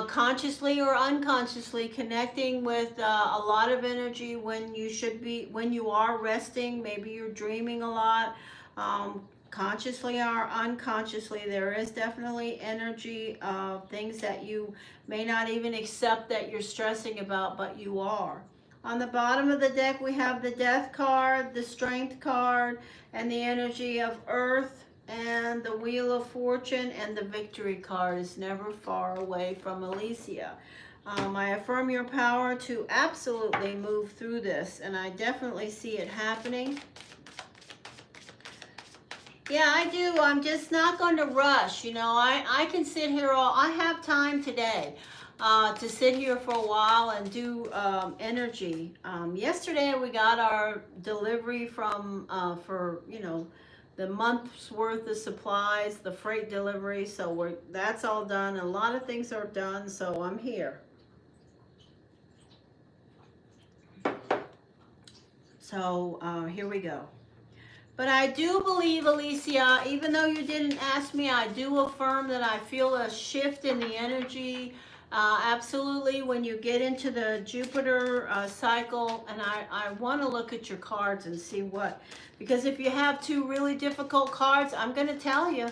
consciously or unconsciously connecting with a lot of energy when you should be, when you are resting. Maybe you're dreaming a lot. Consciously or unconsciously, there is definitely energy of things that you may not even accept that you're stressing about, but you are. On the bottom of the deck, we have the Death card, the Strength card, and the energy of Earth, and the Wheel of Fortune, and the Victory card is never far away from Alicia. I affirm your power to absolutely move through this, and I definitely see it happening. Yeah, I do. I'm just not going to rush. You know, I can sit here I have time today to sit here for a while and do energy. Yesterday we got our delivery from, for, you know, the month's worth of supplies, the freight delivery. So that's all done. A lot of things are done. So I'm here. So here we go. But I do believe, Alicia, even though you didn't ask me, I do affirm that I feel a shift in the energy. Absolutely, when you get into the Jupiter cycle, and I want to look at your cards and see what, because if you have two really difficult cards, I'm going to tell you,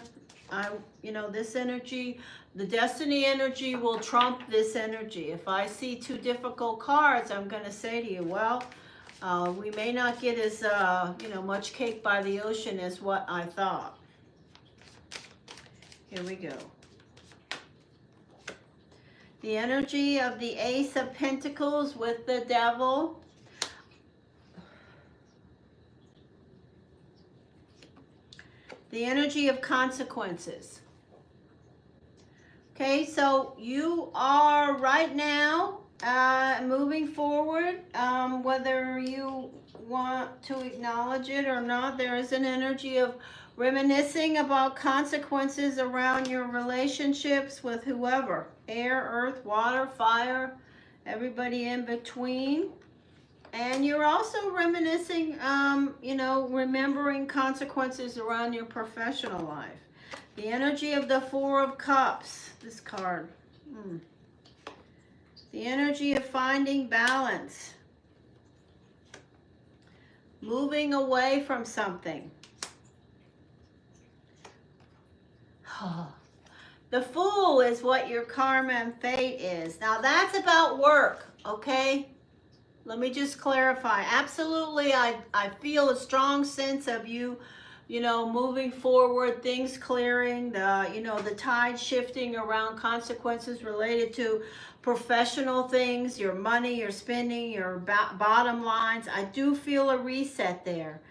you know, this energy, the destiny energy will trump this energy. If I see two difficult cards, I'm going to say to you, well, we may not get as, you know, much cake by the ocean as what I thought. Here we go. The energy of the Ace of Pentacles with the Devil. The energy of consequences. Okay, so you are right now moving forward, whether you want to acknowledge it or not, there is an energy of reminiscing about consequences around your relationships with whoever, air, earth, water, fire, everybody in between. And you're also reminiscing, you know, remembering consequences around your professional life. The energy of the Four of Cups, this card. The energy of finding balance. Moving away from something. The Fool is what your karma and fate is. Now that's about work, okay? Let me just clarify. Absolutely, I feel a strong sense of you, you know, moving forward, things clearing, you know, the tide shifting around consequences related to professional things, your money, your spending, your bottom lines. I do feel a reset there.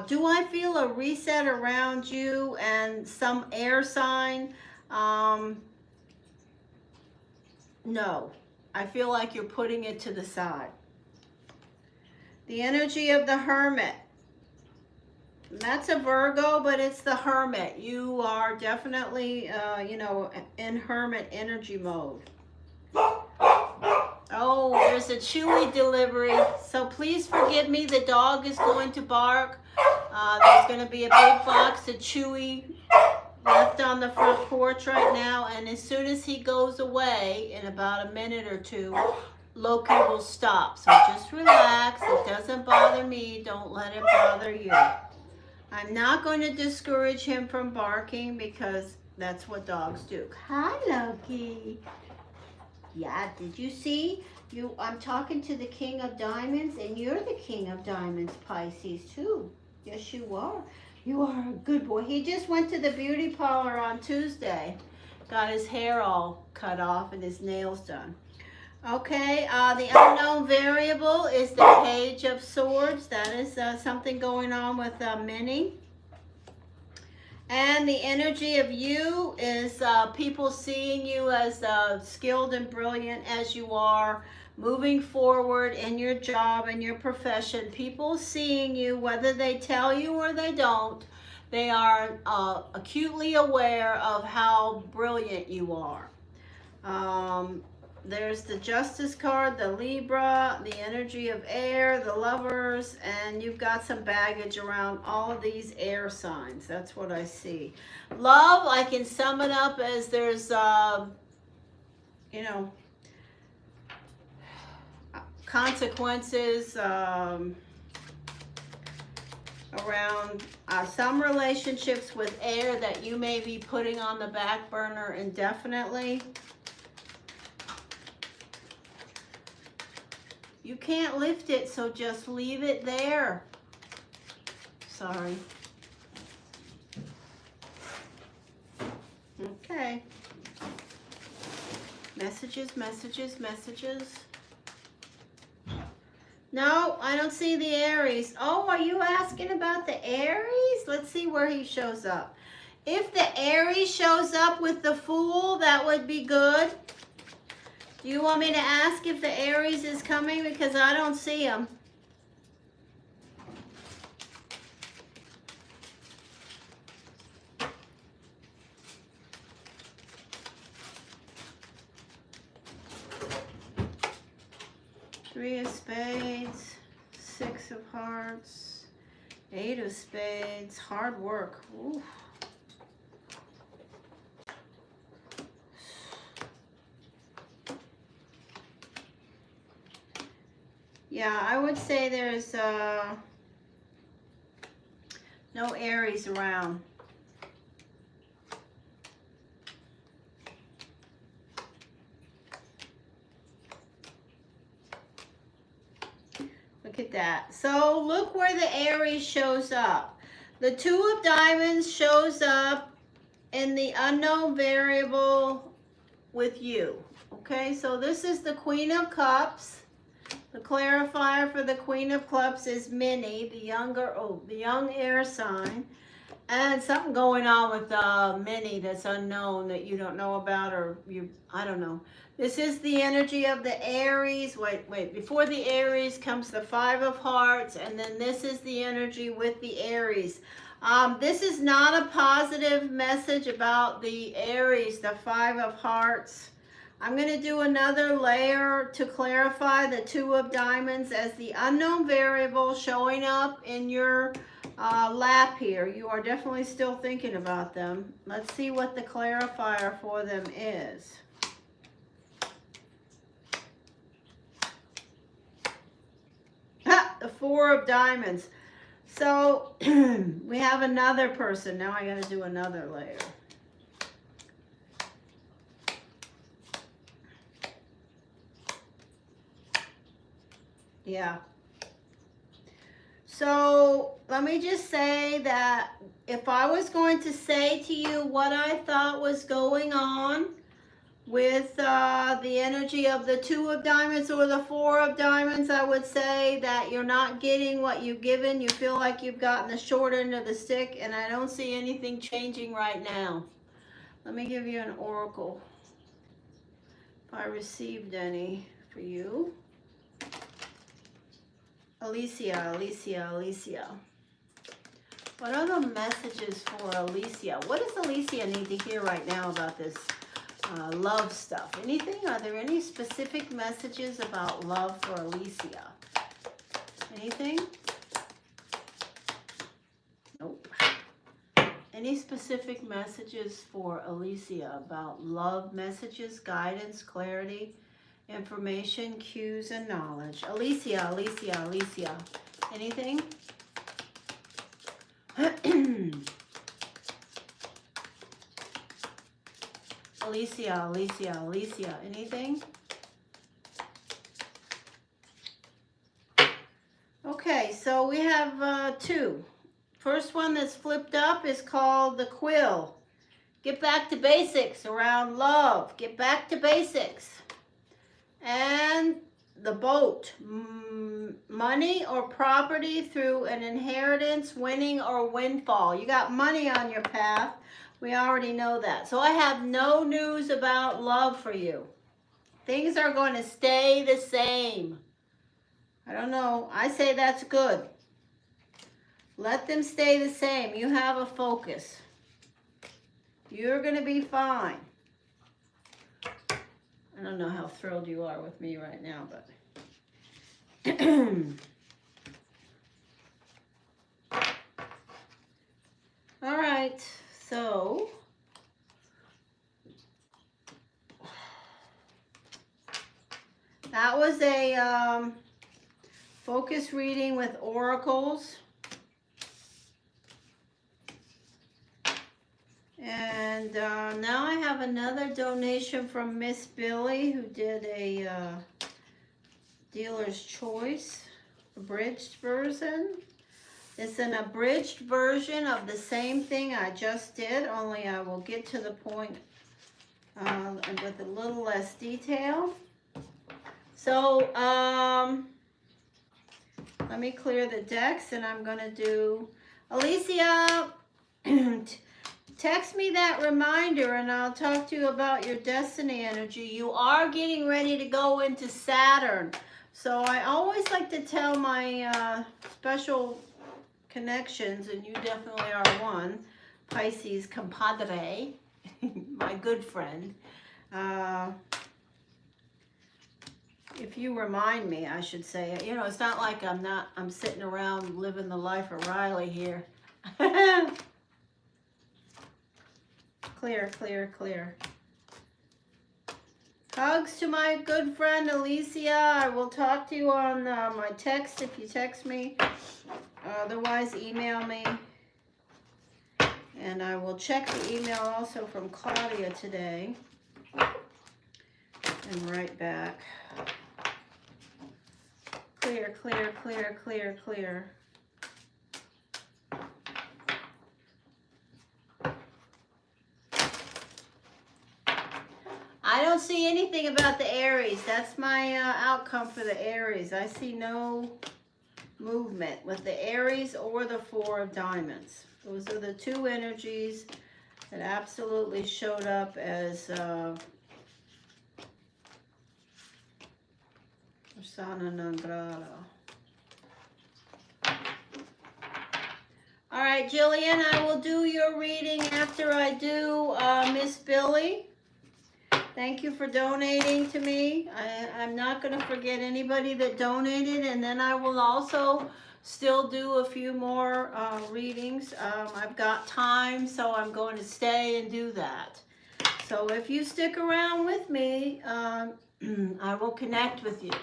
Do I feel a reset around you and some air sign? No. I feel like you're putting it to the side. The energy of the Hermit. That's a Virgo, but it's the Hermit. You are definitely, you know, in Hermit energy mode. Oh, there's a Chewy delivery. So please forgive me. The dog is going to bark. There's going to be a big box of Chewy left on the front porch right now. And as soon as he goes away, in about a minute or two, Loki will stop. So just relax. It doesn't bother me. Don't let it bother you. I'm not going to discourage him from barking because that's what dogs do. Hi, Loki. Yeah, did you see? I'm talking to the King of Diamonds, and you're the King of Diamonds, Pisces, too. Yes, you are. You are a good boy. He just went to the beauty parlor on Tuesday. Got his hair all cut off and his nails done. Okay, the unknown variable is the Page of Swords. That is something going on with Minnie. And the energy of you is people seeing you as skilled and brilliant as you are, moving forward in your job and your profession. People seeing you, whether they tell you or they don't, they are acutely aware of how brilliant you are. There's the Justice card, the Libra, the energy of air, the Lovers, and you've got some baggage around all of these air signs. That's what I see. Love, I can sum it up as there's, you know, consequences around some relationships with air that you may be putting on the back burner indefinitely. You can't lift it, so just leave it there. Sorry. Okay. Messages, messages, messages. No, I don't see the Aries. Oh, are you asking about the Aries? Let's see where he shows up. If the Aries shows up with the Fool, that would be good. Do you want me to ask if the Aries is coming? Because I don't see him. Three of Spades, Six of Hearts, Eight of Spades, hard work. Oof. Yeah, I would say there's no Aries around. Look at that. So look where the Aries shows up. The Two of Diamonds shows up in the unknown variable with you. Okay, so this is the Queen of Cups. The clarifier for the Queen of Cups is Minnie, the young air sign. And something going on with Minnie that's unknown that you don't know about, or I don't know. This is the energy of the Aries. Wait, before the Aries comes the Five of Hearts, and then this is the energy with the Aries. This is not a positive message about the Aries, the Five of Hearts. I'm going to do another layer to clarify the Two of Diamonds as the unknown variable showing up in your lap here. You are definitely still thinking about them. Let's see what the clarifier for them is. The Four of Diamonds. So we have another person. Now I got to do another layer. Yeah. So let me just say that if I was going to say to you what I thought was going on with the energy of the Two of Diamonds or the Four of Diamonds, I would say that you're not getting what you've given. You feel like you've gotten the short end of the stick, and I don't see anything changing right now. Let me give you an oracle. if I received any for you. Alicia, Alicia, Alicia. What are the messages for Alicia? What does Alicia need to hear right now about this love stuff? Anything? Are there any specific messages about love for Alicia? Anything? Nope. Any specific messages for Alicia about love? Messages, guidance, clarity, information, cues, and knowledge. Alicia, Alicia, Alicia. Anything? Alicia, Alicia, Alicia. Anything? Okay, so we have two. First one that's flipped up is called the quill. Get back to basics around love. Get back to basics. And the boat. Money or property through an inheritance, winning or windfall. You got money on your path. We already know that. So I have no news about love for you. Things are going to stay the same. I don't know. I say that's good. Let them stay the same. You have a focus. You're going to be fine. I don't know how thrilled you are with me right now, but... All right, so... that was a focus reading with oracles. And now I have another donation from Miss Billy, who did a dealer's choice, abridged version. It's an abridged version of the same thing I just did, only I will get to the point with a little less detail. So let me clear the decks, and I'm going to do Alicia. Text me that reminder and I'll talk to you about your destiny energy. You are getting ready to go into Saturn. So I always like to tell my special connections, and you definitely are one, Pisces compadre, my good friend. If you remind me, I should say. You know, it's not like I'm sitting around living the life of Riley here. Clear, clear, clear. Hugs to my good friend Alicia. I will talk to you on my text if you text me. Otherwise, email me. And I will check the email also from Claudia today. And write back. Clear, clear, clear, clear, clear. I don't see anything about the Aries. That's my outcome for the Aries. I see no movement with the Aries or the Four of Diamonds. Those are the two energies that absolutely showed up as persona non grata. All right, Jillian, I will do your reading after I do Miss Billy. Thank you for donating to me. I'm not going to forget anybody that donated, and then I will also still do a few more readings. I've got time, so I'm going to stay and do that. So if you stick around with me, I will connect with you.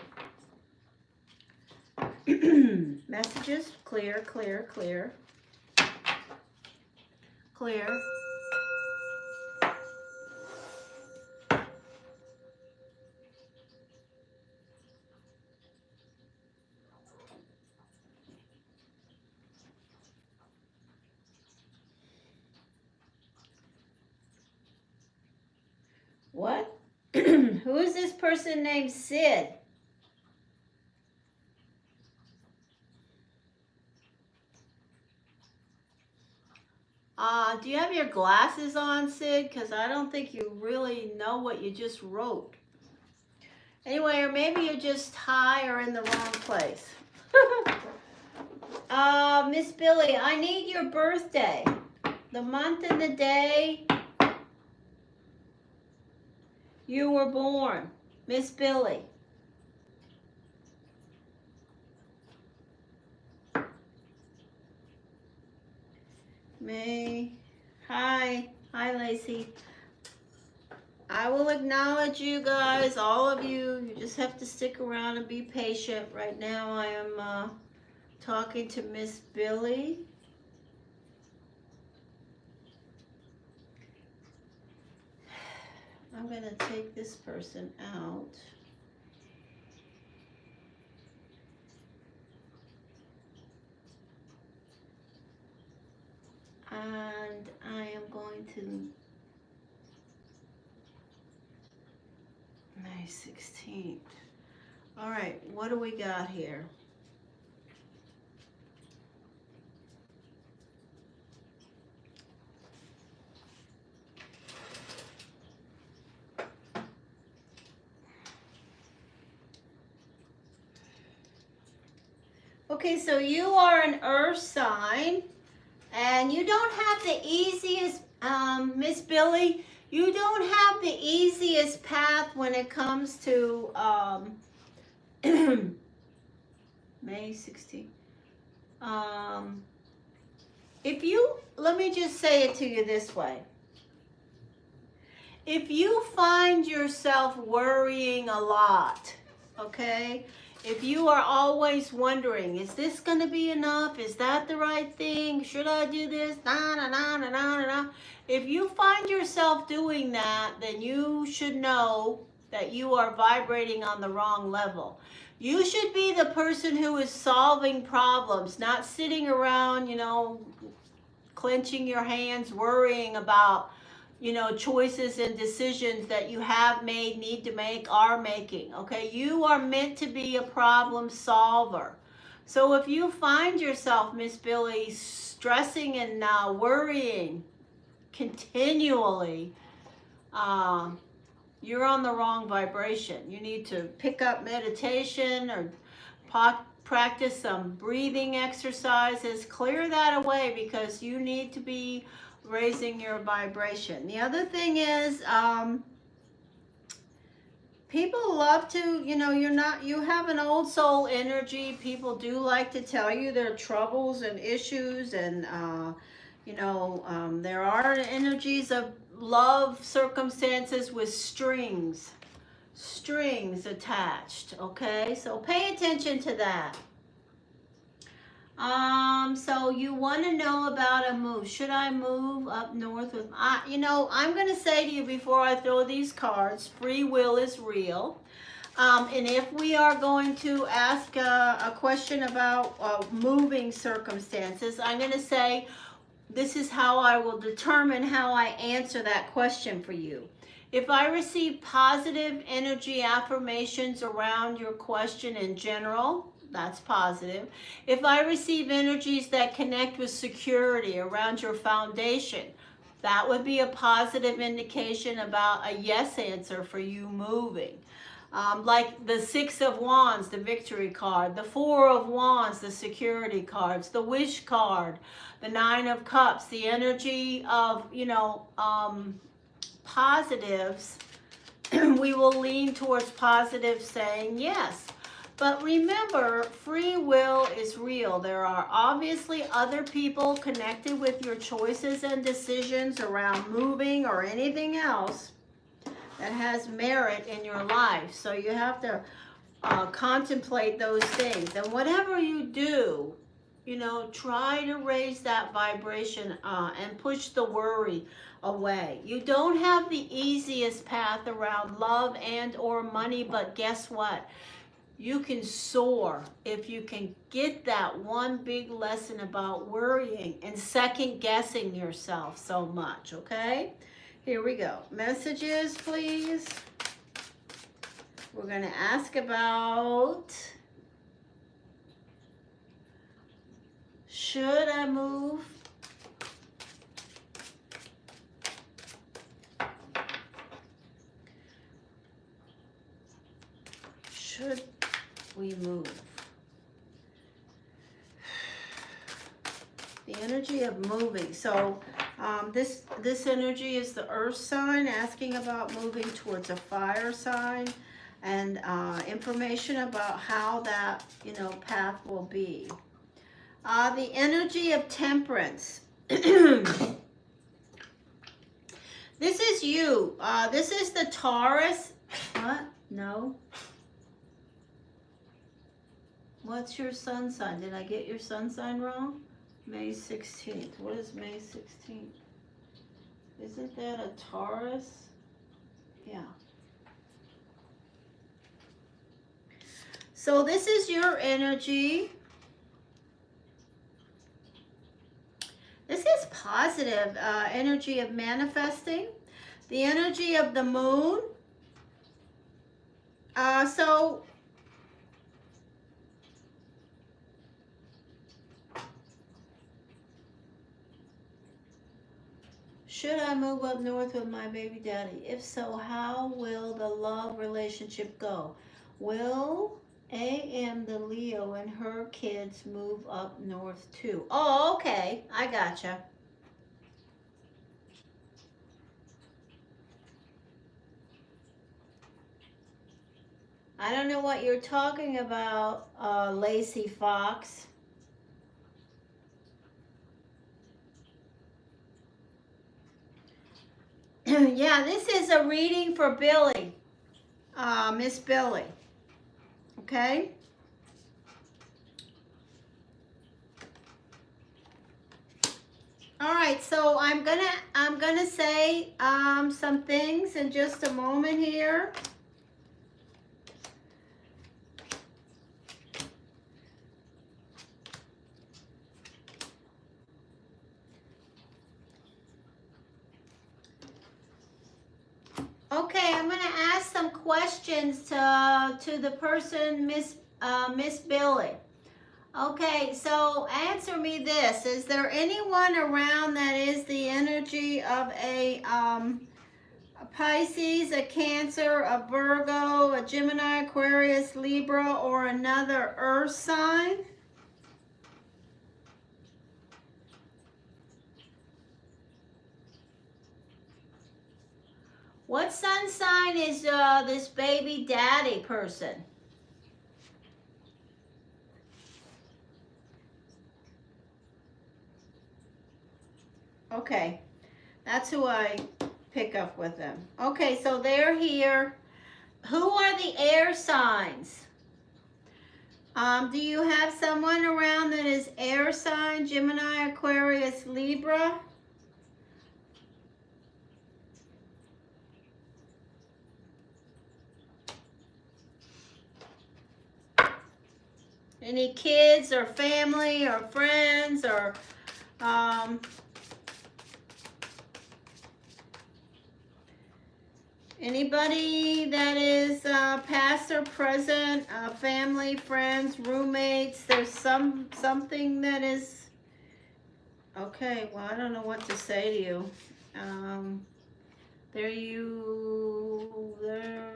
Messages, clear, clear, clear. Clear. What? Who is this person named Sid? Do you have your glasses on, Sid? Because I don't think you really know what you just wrote. Anyway, or maybe you're just high or in the wrong place. Miss Billy, I need your birthday. The month and the day you were born. Miss Billy. May. Hi. Hi, Lacey. I will acknowledge you guys, all of you. You just have to stick around and be patient. Right now I am talking to Miss Billy. I'm going to take this person out. And I am going to May 16th. All right, what do we got here? Okay, so you are an earth sign, and you don't have the easiest, Miss Billy, you don't have the easiest path when it comes to May 16th. If you, let me just say it to you this way. If you find yourself worrying a lot, okay? If you are always wondering, is this going to be enough? Is that the right thing? Should I do this? Na, na, na, na, na, na. If you find yourself doing that, then you should know that you are vibrating on the wrong level. You should be the person who is solving problems, not sitting around, you know, clenching your hands, worrying about, you know, choices and decisions that you have made, need to make, are making, okay? You are meant to be a problem solver. So if you find yourself, Miss Billy, stressing and worrying continually, you're on the wrong vibration. You need to pick up meditation or practice some breathing exercises. Clear that away, because you need to be raising your vibration. The other thing is, people love to, you know, you have an old soul energy. People do like to tell you their troubles and issues, and you know, there are energies of love circumstances with strings attached, okay? So pay attention to that. So you want to know about a move. Should I move up north with, you know, I'm going to say to you before I throw these cards, free will is real. And if we are going to ask a question about moving circumstances, I'm going to say, this is how I will determine how I answer that question for you. If I receive positive energy affirmations around your question in general, that's positive. If I receive energies that connect with security around your foundation, that would be a positive indication about a yes answer for you moving. Like the Six of Wands, the victory card, the Four of Wands, the security cards, the wish card, the Nine of Cups, the energy of, you know, positives. We will lean towards positive, saying yes. But remember, free will is real. There are obviously other people connected with your choices and decisions around moving or anything else that has merit in your life. So you have to contemplate those things. And whatever you do, you know, try to raise that vibration and push the worry away. You don't have the easiest path around love and or money, but guess what? You can soar if you can get that one big lesson about worrying and second guessing yourself so much, okay? Here we go. Messages, please. We're going to ask about, should I move? move. The energy of moving. So this energy is the earth sign asking about moving towards a fire sign, and information about how that, you know, path will be. The energy of temperance. This is you. This is the Taurus. What? No. What's your sun sign? Did I get your sun sign wrong? May 16th. What is May 16th? Isn't that a Taurus? Yeah. So this is your energy. This is positive energy of manifesting. The energy of the moon. So should I move up north with my baby daddy? If so, how will the love relationship go? Will AM the Leo and her kids move up north too? Oh, okay. I gotcha. I don't know what you're talking about, Lacey Fox. Yeah, this is a reading for Billy, Miss Billy. Okay? All right, so I'm gonna say some things in just a moment here. Okay, I'm going to ask some questions to the person, Miss Billy. Okay, so answer me this. Is there anyone around that is the energy of a Pisces, a Cancer, a Virgo, a Gemini, Aquarius, Libra, or another earth sign? What sun sign is this baby daddy person? Okay, that's who I pick up with them. Okay, so they're here. Who are the air signs? Do you have someone around that is air sign, Gemini, Aquarius, Libra? Any kids or family or friends or anybody that is past or present, family, friends, roommates? There's something that is okay. Well, I don't know what to say to you. There.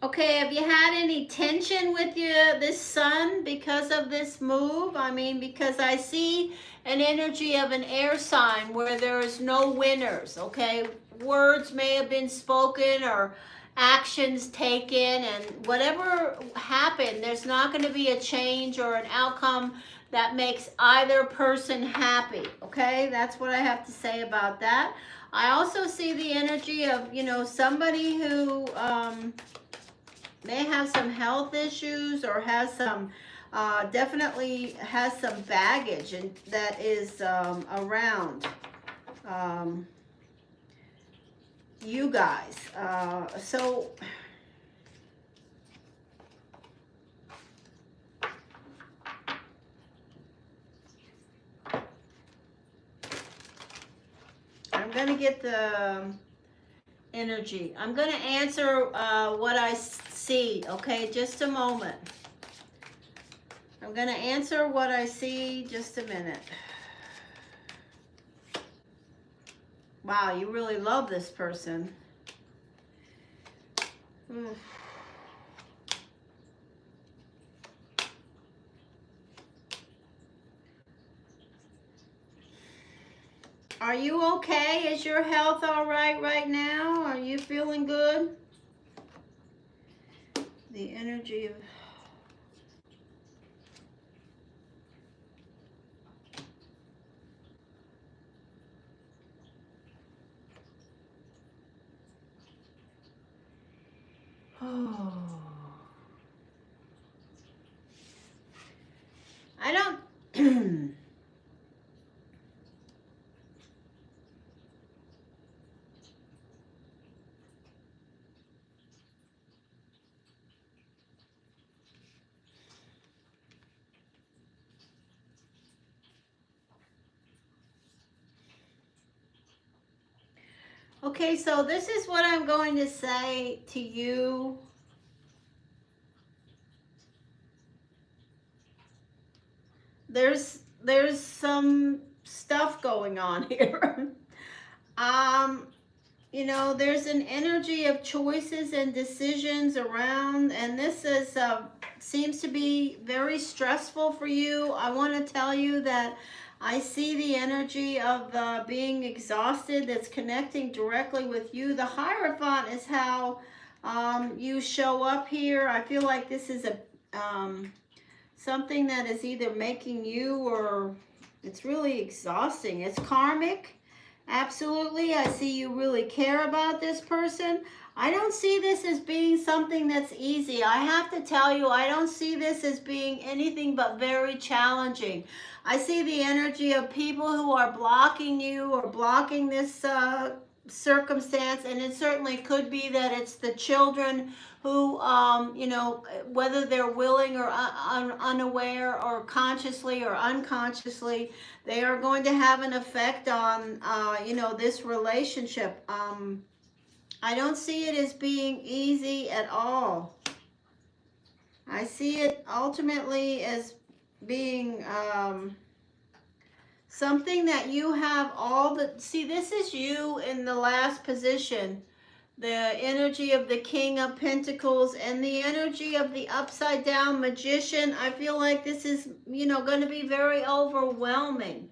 Okay, have you had any tension with this sun because of this move? I mean, because I see an energy of an air sign where there is no winners, okay? Words may have been spoken or actions taken, and whatever happened, there's not going to be a change or an outcome that makes either person happy, okay? That's what I have to say about that. I also see the energy of, you know, somebody who may have some health issues or has some, definitely has some baggage and that is around you guys. So I'm going to get the energy. I'm going to answer what I see, okay? Just a moment. I'm going to answer what I see. Just a minute. Wow, you really love this person. Are you okay? Is your health all right now? Are you feeling good? The energy of... Oh. I don't... Okay, so this is what I'm going to say to you. There's some stuff going on here. You know, there's an energy of choices and decisions around, and this is seems to be very stressful for you. I want to tell you that I see the energy of being exhausted that's connecting directly with you. The Hierophant is how you show up here. I feel like this is a something that is either making you, or it's really exhausting. It's karmic. Absolutely. I see you really care about this person. I don't see this as being something that's easy. I have to tell you, I don't see this as being anything but very challenging. I see the energy of people who are blocking you or blocking this circumstance, and it certainly could be that it's the children who, you know, whether they're willing or unaware or consciously or unconsciously, they are going to have an effect on, you know, this relationship. I don't see it as being easy at all. I see it ultimately as being something that you have all the... See, this is you in the last position. The energy of the King of Pentacles and the energy of the upside down Magician. I feel like this is, you know, going to be very overwhelming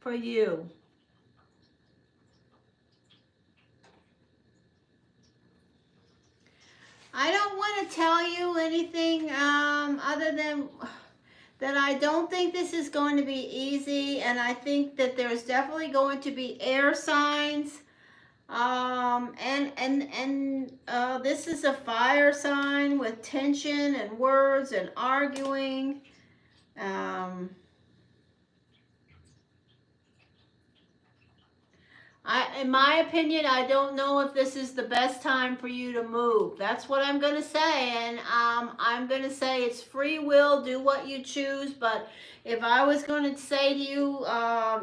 for you. I don't want to tell you anything other than that I don't think this is going to be easy, and I think that there's definitely going to be air signs. This is a fire sign with tension and words and arguing. In my opinion, I don't know if this is the best time for you to move. That's what I'm going to say. And I'm going to say it's free will. Do what you choose. But if I was going to say to you,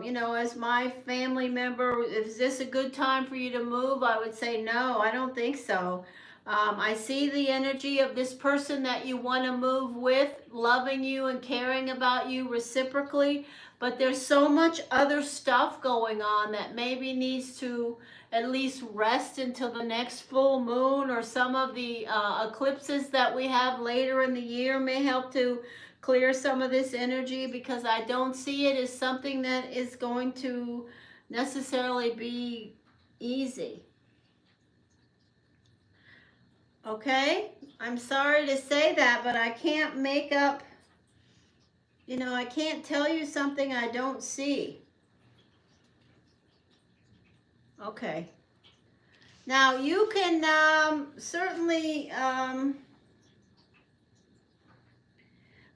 you know, as my family member, is this a good time for you to move? I would say no, I don't think so. I see the energy of this person that you want to move with, loving you and caring about you reciprocally. But there's so much other stuff going on that maybe needs to at least rest until the next full moon, or some of the eclipses that we have later in the year may help to clear some of this energy, because I don't see it as something that is going to necessarily be easy. Okay? I'm sorry to say that, but I can't make up... You know, I can't tell you something I don't see. Okay. Now, you can certainly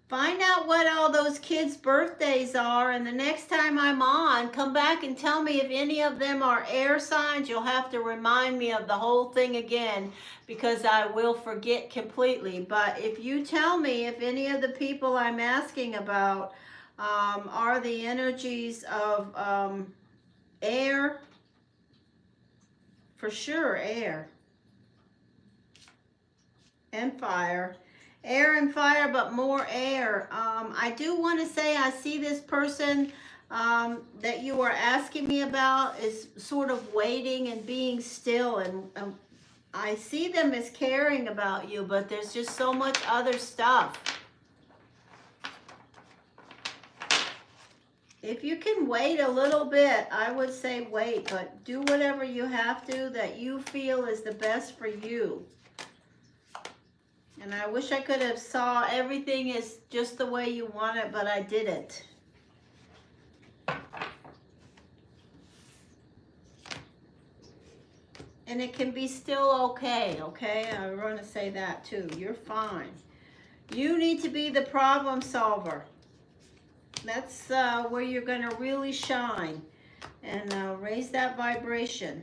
find out what all those kids' birthdays are, and the next time I'm on, come back and tell me if any of them are air signs. You'll have to remind me of the whole thing again, because I will forget completely. But if you tell me if any of the people I'm asking about are the energies of air, for sure air, and fire. Air and fire, but more air. I do want to say I see this person that you are asking me about is sort of waiting and being still, and I see them as caring about you, but there's just so much other stuff. If you can wait a little bit, I would say wait, but do whatever you have to that you feel is the best for you. And I wish I could have saw everything is just the way you want it, but I didn't. And it can be still okay, okay? I want to say that too. You're fine. You need to be the problem solver. That's where you're going to really shine and raise that vibration.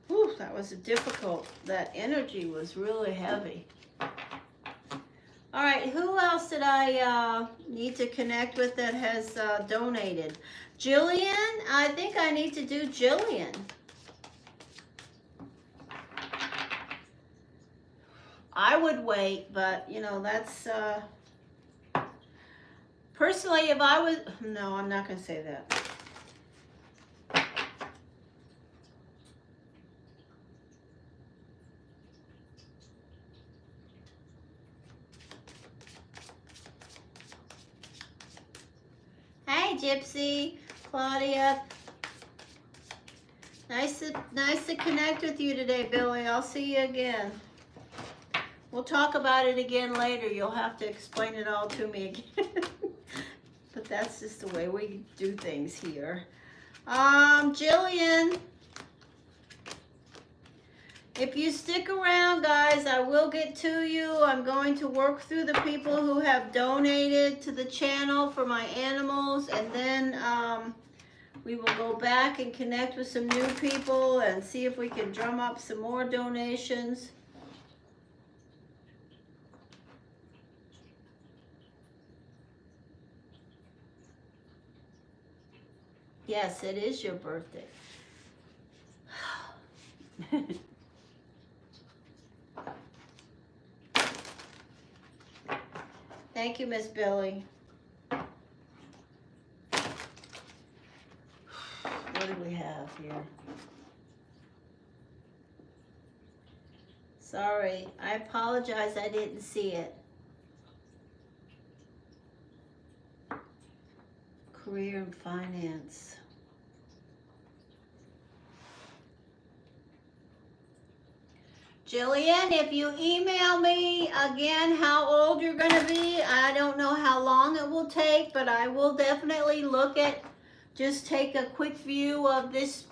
Whew, that was difficult. That energy was really heavy. All right, who else did I need to connect with that has donated? Jillian? I think I need to do Jillian. I would wait, but, you know, that's... personally, if I was... No, I'm not going to say that. Hey, Gypsy, Claudia. Nice to connect with you today, Billy. I'll see you again. We'll talk about it again later. You'll have to explain it all to me again. But that's just the way we do things here. Jillian. If you stick around, guys, I will get to you. I'm going to work through the people who have donated to the channel for my animals, and then we will go back and connect with some new people and see if we can drum up some more donations. Yes, it is your birthday. Thank you, Miss Billy. What do we have here? Sorry, I apologize, I didn't see it. Career and finance. Jillian, if you email me again how old you're going to be, I don't know how long it will take, but I will definitely look at, just take a quick view of this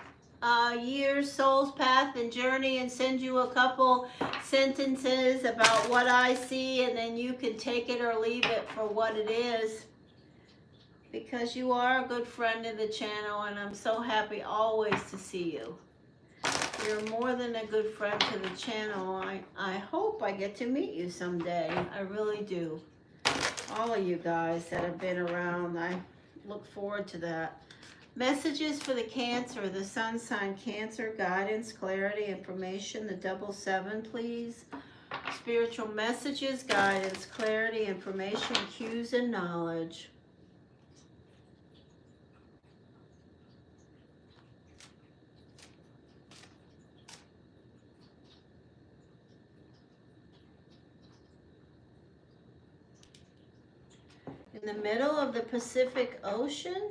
year's soul's path and journey and send you a couple sentences about what I see, and then you can take it or leave it for what it is. Because you are a good friend of the channel, and I'm so happy always to see you. You're more than a good friend to the channel. I hope I get to meet you someday. I really do. All of you guys that have been around, I look forward to that. Messages for the Cancer, the Sun sign Cancer, guidance, clarity, information, the 777, please. Spiritual messages, guidance, clarity, information, cues, and knowledge. In the middle of the Pacific Ocean?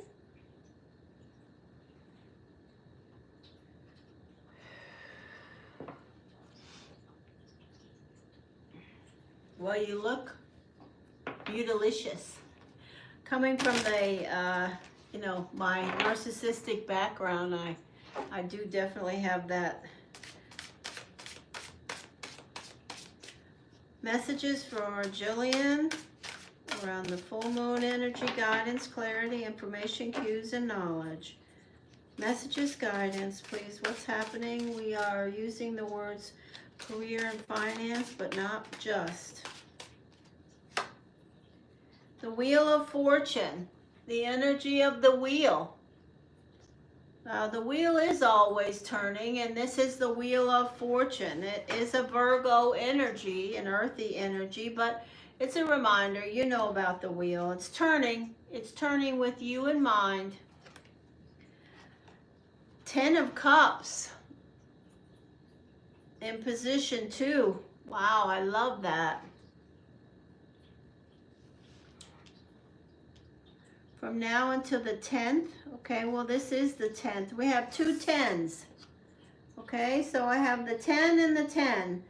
Well, you look beautilicious. Coming from the, you know, my narcissistic background, I do definitely have that. Messages for Jillian around the full moon energy, guidance, clarity, information, cues, and knowledge. Messages, guidance, please. What's happening? We are using the words career and finance, but not just. The Wheel of Fortune, the energy of the wheel. The wheel is always turning, and this is the Wheel of Fortune. It is a Virgo energy, an earthy energy, but it's a reminder. You know about the wheel. It's turning. It's turning with you in mind. 10 of Cups in position 2. Wow, I love that. From now until the 10th. Okay, well, this is the 10th. We have 2 10s. Okay, so I have the 10 and the 10.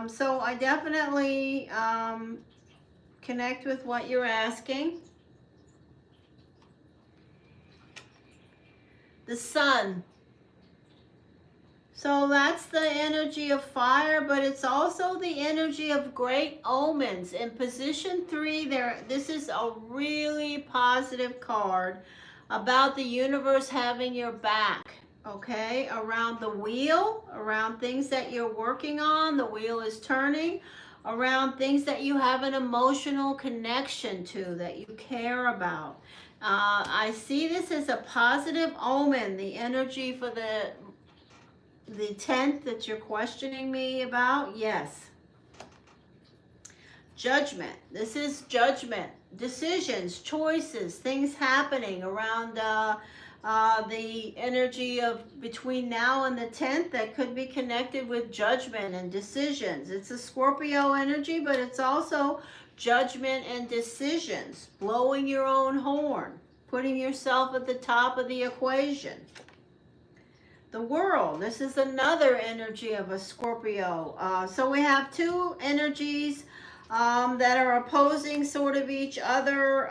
So I definitely connect with what you're asking. The Sun. So that's the energy of fire, but it's also the energy of great omens. In position 3, this is a really positive card about the universe having your back, okay? Around the wheel, around things that you're working on, the wheel is turning, around things that you have an emotional connection to, that you care about. I see this as a positive omen, the energy for the 10th that you're questioning me about. Yes. Judgment. This is judgment, decisions, choices, things happening around the energy of between now and the 10th that could be connected with judgment and decisions. It's a Scorpio energy, but it's also judgment and decisions, blowing your own horn, putting yourself at the top of the equation. The World. This is another energy of a Scorpio. So we have 2 energies that are opposing sort of each other.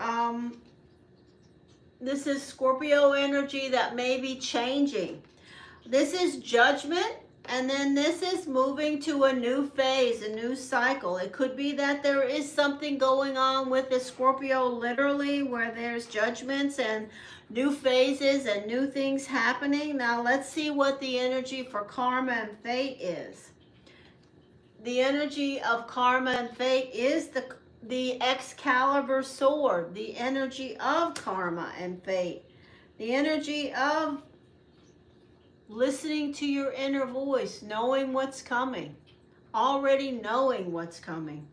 This is Scorpio energy that may be changing. This is judgment, and then this is moving to a new phase, a new cycle. It could be that there is something going on with the Scorpio literally, where there's judgments and new phases and new things happening. Now let's see what the energy for karma and fate is. The energy of karma and fate is the Excalibur sword, the energy of karma and fate, the energy of listening to your inner voice, knowing what's coming, already knowing what's coming.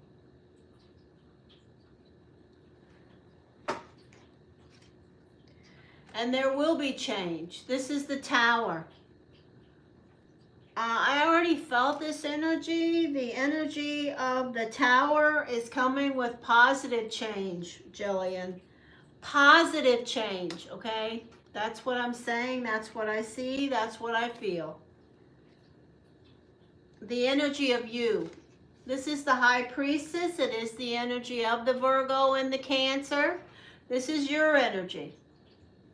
And there will be change. This is the Tower. I already felt this energy. The energy of the Tower is coming with positive change, Jillian. Positive change, okay? That's what I'm saying. That's what I see. That's what I feel. The energy of you. This is the High Priestess. It is the energy of the Virgo and the Cancer. This is your energy.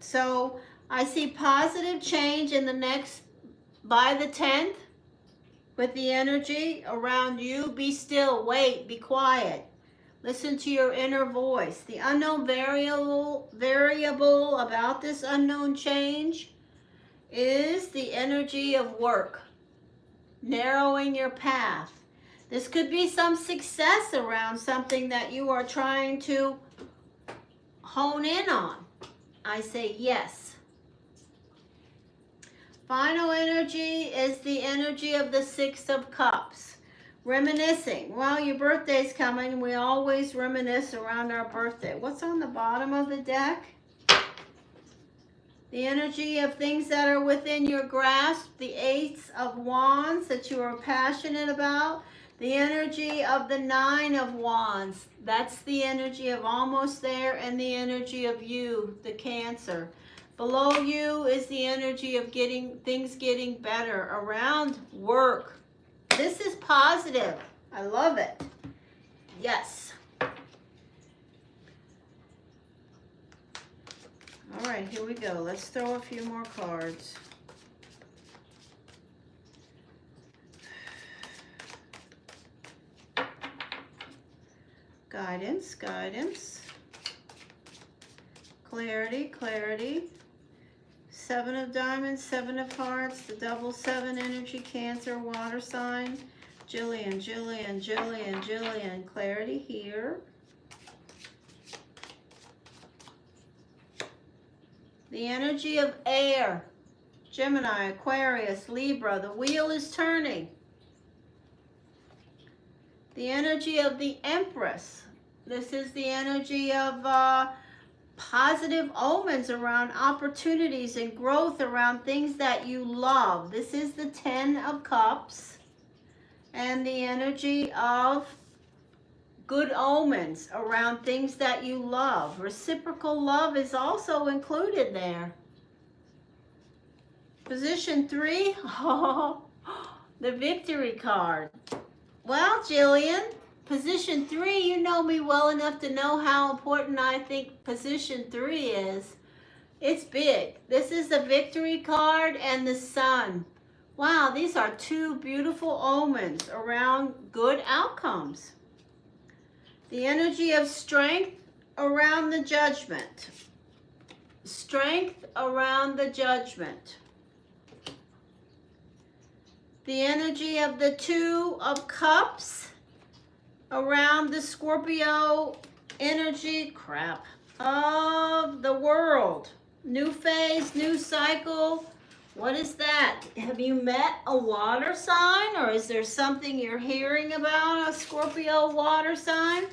So I see positive change in the next, by the 10th, with the energy around you. Be still, wait, be quiet. Listen to your inner voice. The unknown variable about this unknown change is the energy of work, narrowing your path. This could be some success around something that you are trying to hone in on. I say yes. Final energy is the energy of the 6 of Cups. Reminiscing. Well, your birthday's coming. We always reminisce around our birthday. What's on the bottom of the deck? The energy of things that are within your grasp. The 8 of Wands that you are passionate about. The energy of the 9 of Wands. That's the energy of almost there, and the energy of you, the Cancer. Below you is the energy of things getting better around work. This is positive. I love it. Yes. All right, here we go. Let's throw a few more cards. Guidance, guidance. Clarity, clarity. 7 of Diamonds, 7 of Hearts, the double 7 energy, Cancer, water sign. Jillian, Jillian, Jillian, Jillian. Clarity here. The energy of air. Gemini, Aquarius, Libra. The wheel is turning. The energy of the Empress. This is the energy of positive omens around opportunities and growth around things that you love. This is the 10 of Cups and the energy of good omens around things that you love. Reciprocal love is also included there. Position 3, oh, the Victory card. Well, Jillian, position 3, you know me well enough to know how important I think position 3 is. It's big. This is the Victory card and the Sun. Wow, these are two beautiful omens around good outcomes. The energy of strength around the Judgment. Strength around the Judgment. The energy of the 2 of Cups around the Scorpio energy, of the World. New phase, new cycle. What is that? Have you met a water sign, or is there something you're hearing about a Scorpio water sign?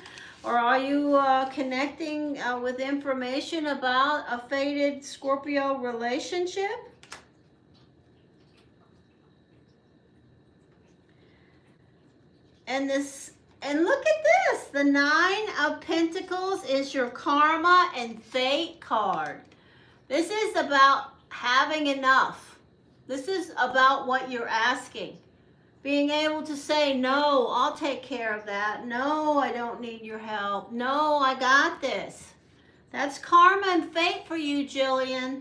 Or are you connecting with information about a fated Scorpio relationship? And look at this. The 9 of Pentacles is your karma and fate card. This is about having enough. This is about what you're asking. Being able to say, no, I'll take care of that. No, I don't need your help. No, I got this. That's karma and fate for you, Jillian.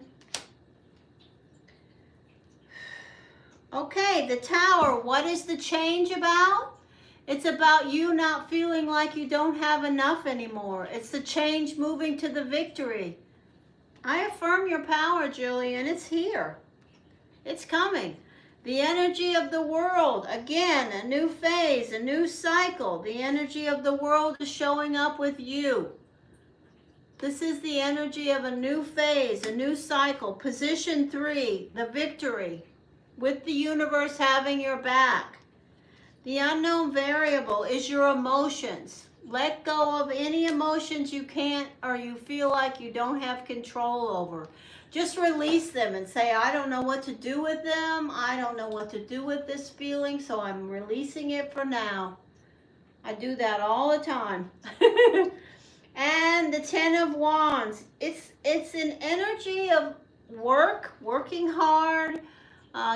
Okay, the Tower. What is the change about? It's about you not feeling like you don't have enough anymore. It's the change moving to the Victory. I affirm your power, Jillian. It's here. It's coming. The energy of the World. Again, a new phase, a new cycle. The energy of the World is showing up with you. This is the energy of a new phase, a new cycle. Position 3, the Victory, with the universe having your back. The unknown variable is your emotions. Let go of any emotions you can't or you feel like you don't have control over. Just release them and say, I don't know what to do with them. I don't know what to do with this feeling, so I'm releasing it for now. I do that all the time. And the 10 of Wands. It's an energy of working hard,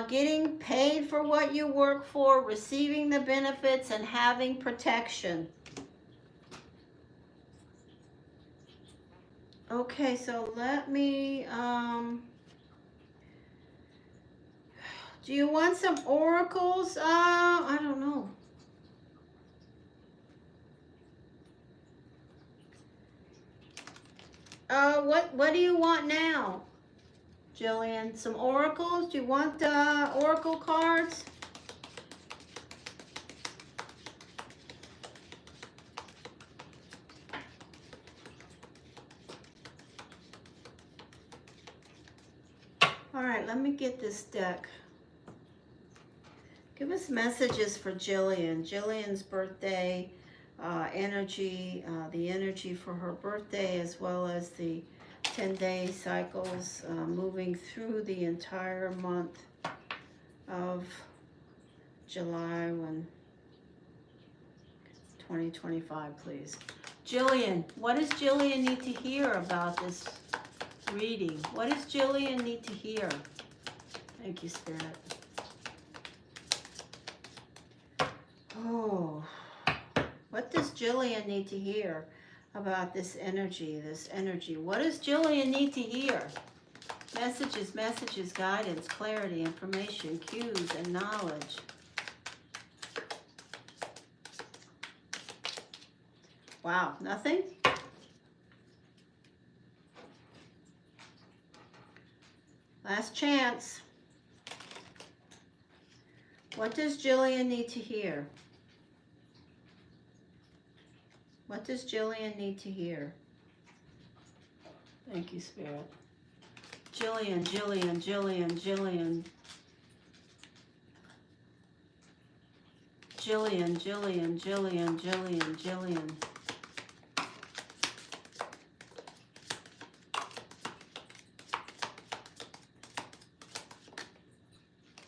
getting paid for what you work for, receiving the benefits, and having protection. Okay, so let me, do you want some oracles? I don't know. What do you want now, Jillian? Some oracles? Do you want oracle cards? All right, let me get this deck. Give us messages for Jillian. Jillian's birthday energy, the energy for her birthday, as well as the 10-day cycles moving through the entire month of July 2025, please. Jillian, what does Jillian need to hear about this reading? What does Jillian need to hear? Thank you, Spirit. Oh, what does Jillian need to hear about this energy, What does Jillian need to hear? Messages, guidance, clarity, information, cues, and knowledge. Wow, nothing? Last chance. What does Jillian need to hear? What does Jillian need to hear? Thank you, Spirit. Jillian, Jillian, Jillian, Jillian. Jillian, Jillian, Jillian, Jillian, Jillian.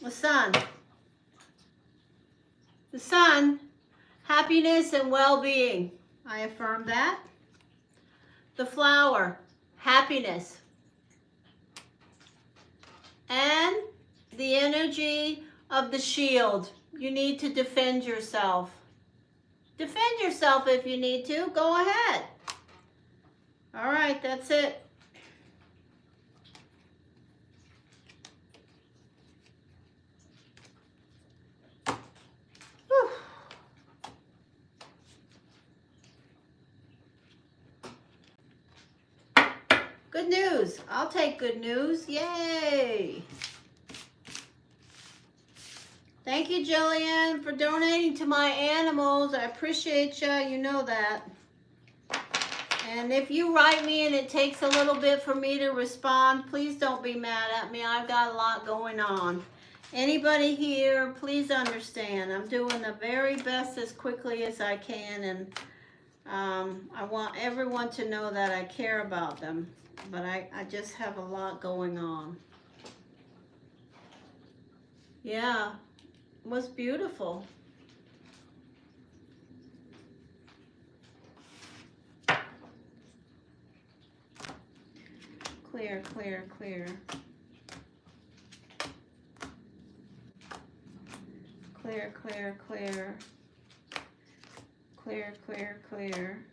The sun. The sun. Happiness and well-being. I affirm that. The flower. Happiness. And the energy of the shield. You need to defend yourself. Defend yourself if you need to. Go ahead. All right, that's it. Whew. Good news. I'll take good news. Yay. Thank you, Jillian, for donating to my animals. I appreciate you. You know that. And if you write me and it takes a little bit for me to respond, please don't be mad at me. I've got a lot going on. Anybody here, please understand. I'm doing the very best as quickly as I can. And I want everyone to know that I care about them. But I just have a lot going on. Yeah. Was beautiful. Clear, clear, clear. Clear, clear, clear. Clear, clear, clear.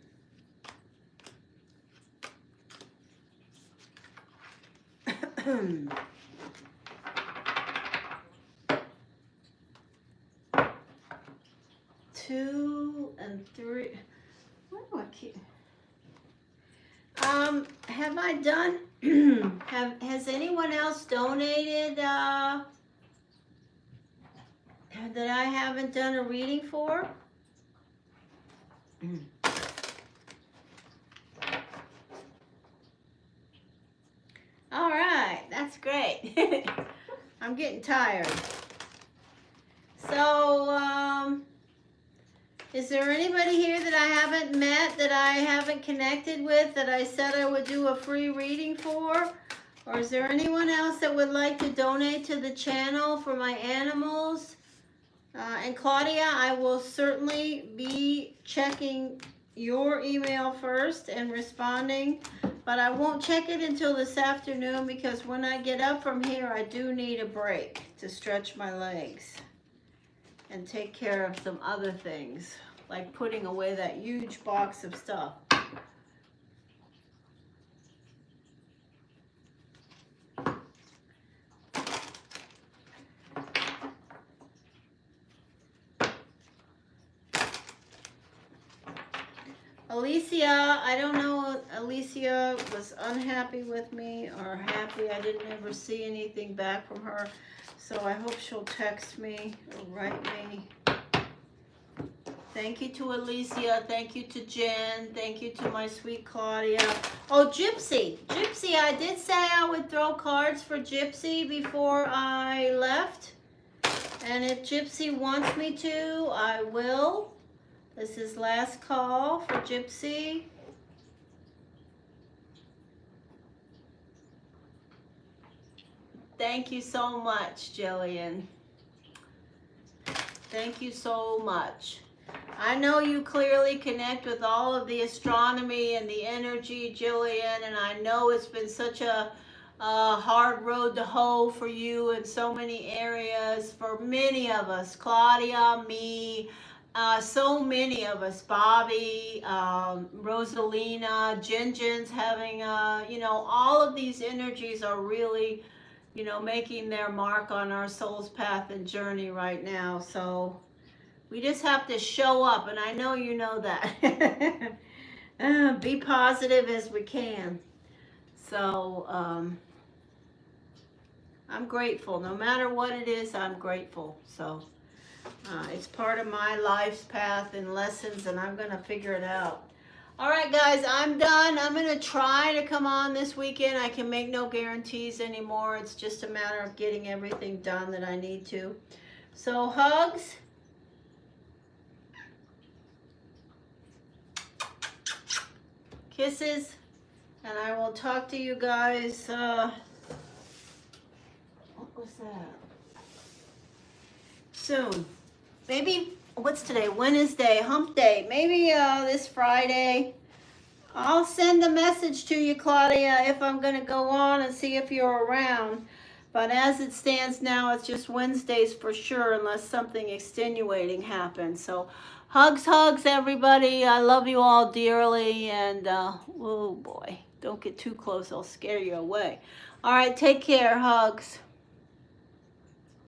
Two and three. Where do I keep? Have I done? Has anyone else donated? That I haven't done a reading for? All right, that's great. I'm getting tired. So, is there anybody here that I haven't met, that I haven't connected with, that I said I would do a free reading for? Or is there anyone else that would like to donate to the channel for my animals? And Claudia, I will certainly be checking your email first and responding, but I won't check it until this afternoon because when I get up from here, I do need a break to stretch my legs and take care of some other things, like putting away that huge box of stuff. Alicia, I don't know if Alicia was unhappy with me or happy. I didn't ever see anything back from her. So I hope she'll text me or write me. Thank you to Alicia. Thank you to Jen. Thank you to my sweet Claudia. Oh, Gypsy. Gypsy, I did say I would throw cards for Gypsy before I left. And if Gypsy wants me to, I will. This is last call for Gypsy. Thank you so much, Jillian. Thank you so much. I know you clearly connect with all of the astronomy and the energy, Jillian, and I know it's been such a hard road to hoe for you in so many areas, for many of us, Claudia, me, so many of us, Bobby, Rosalina, Jinjin's having, all of these energies are really, making their mark on our soul's path and journey right now. So we just have to show up, and I know you know that. Be positive as we can. So I'm grateful. No matter what it is, I'm grateful. So it's part of my life's path and lessons, and I'm going to figure it out. All right, guys, I'm done. I'm going to try to come on this weekend. I can make no guarantees anymore. It's just a matter of getting everything done that I need to. So, hugs. Kisses. And I will talk to you guys. What was that? Soon. Maybe, what's today? Wednesday, hump day. Maybe this Friday. I'll send a message to you, Claudia, if I'm going to go on and see if you're around. But as it stands now, it's just Wednesdays for sure, unless something extenuating happens. So hugs, everybody. I love you all dearly. And, oh boy, don't get too close. I'll scare you away. All right, take care. Hugs.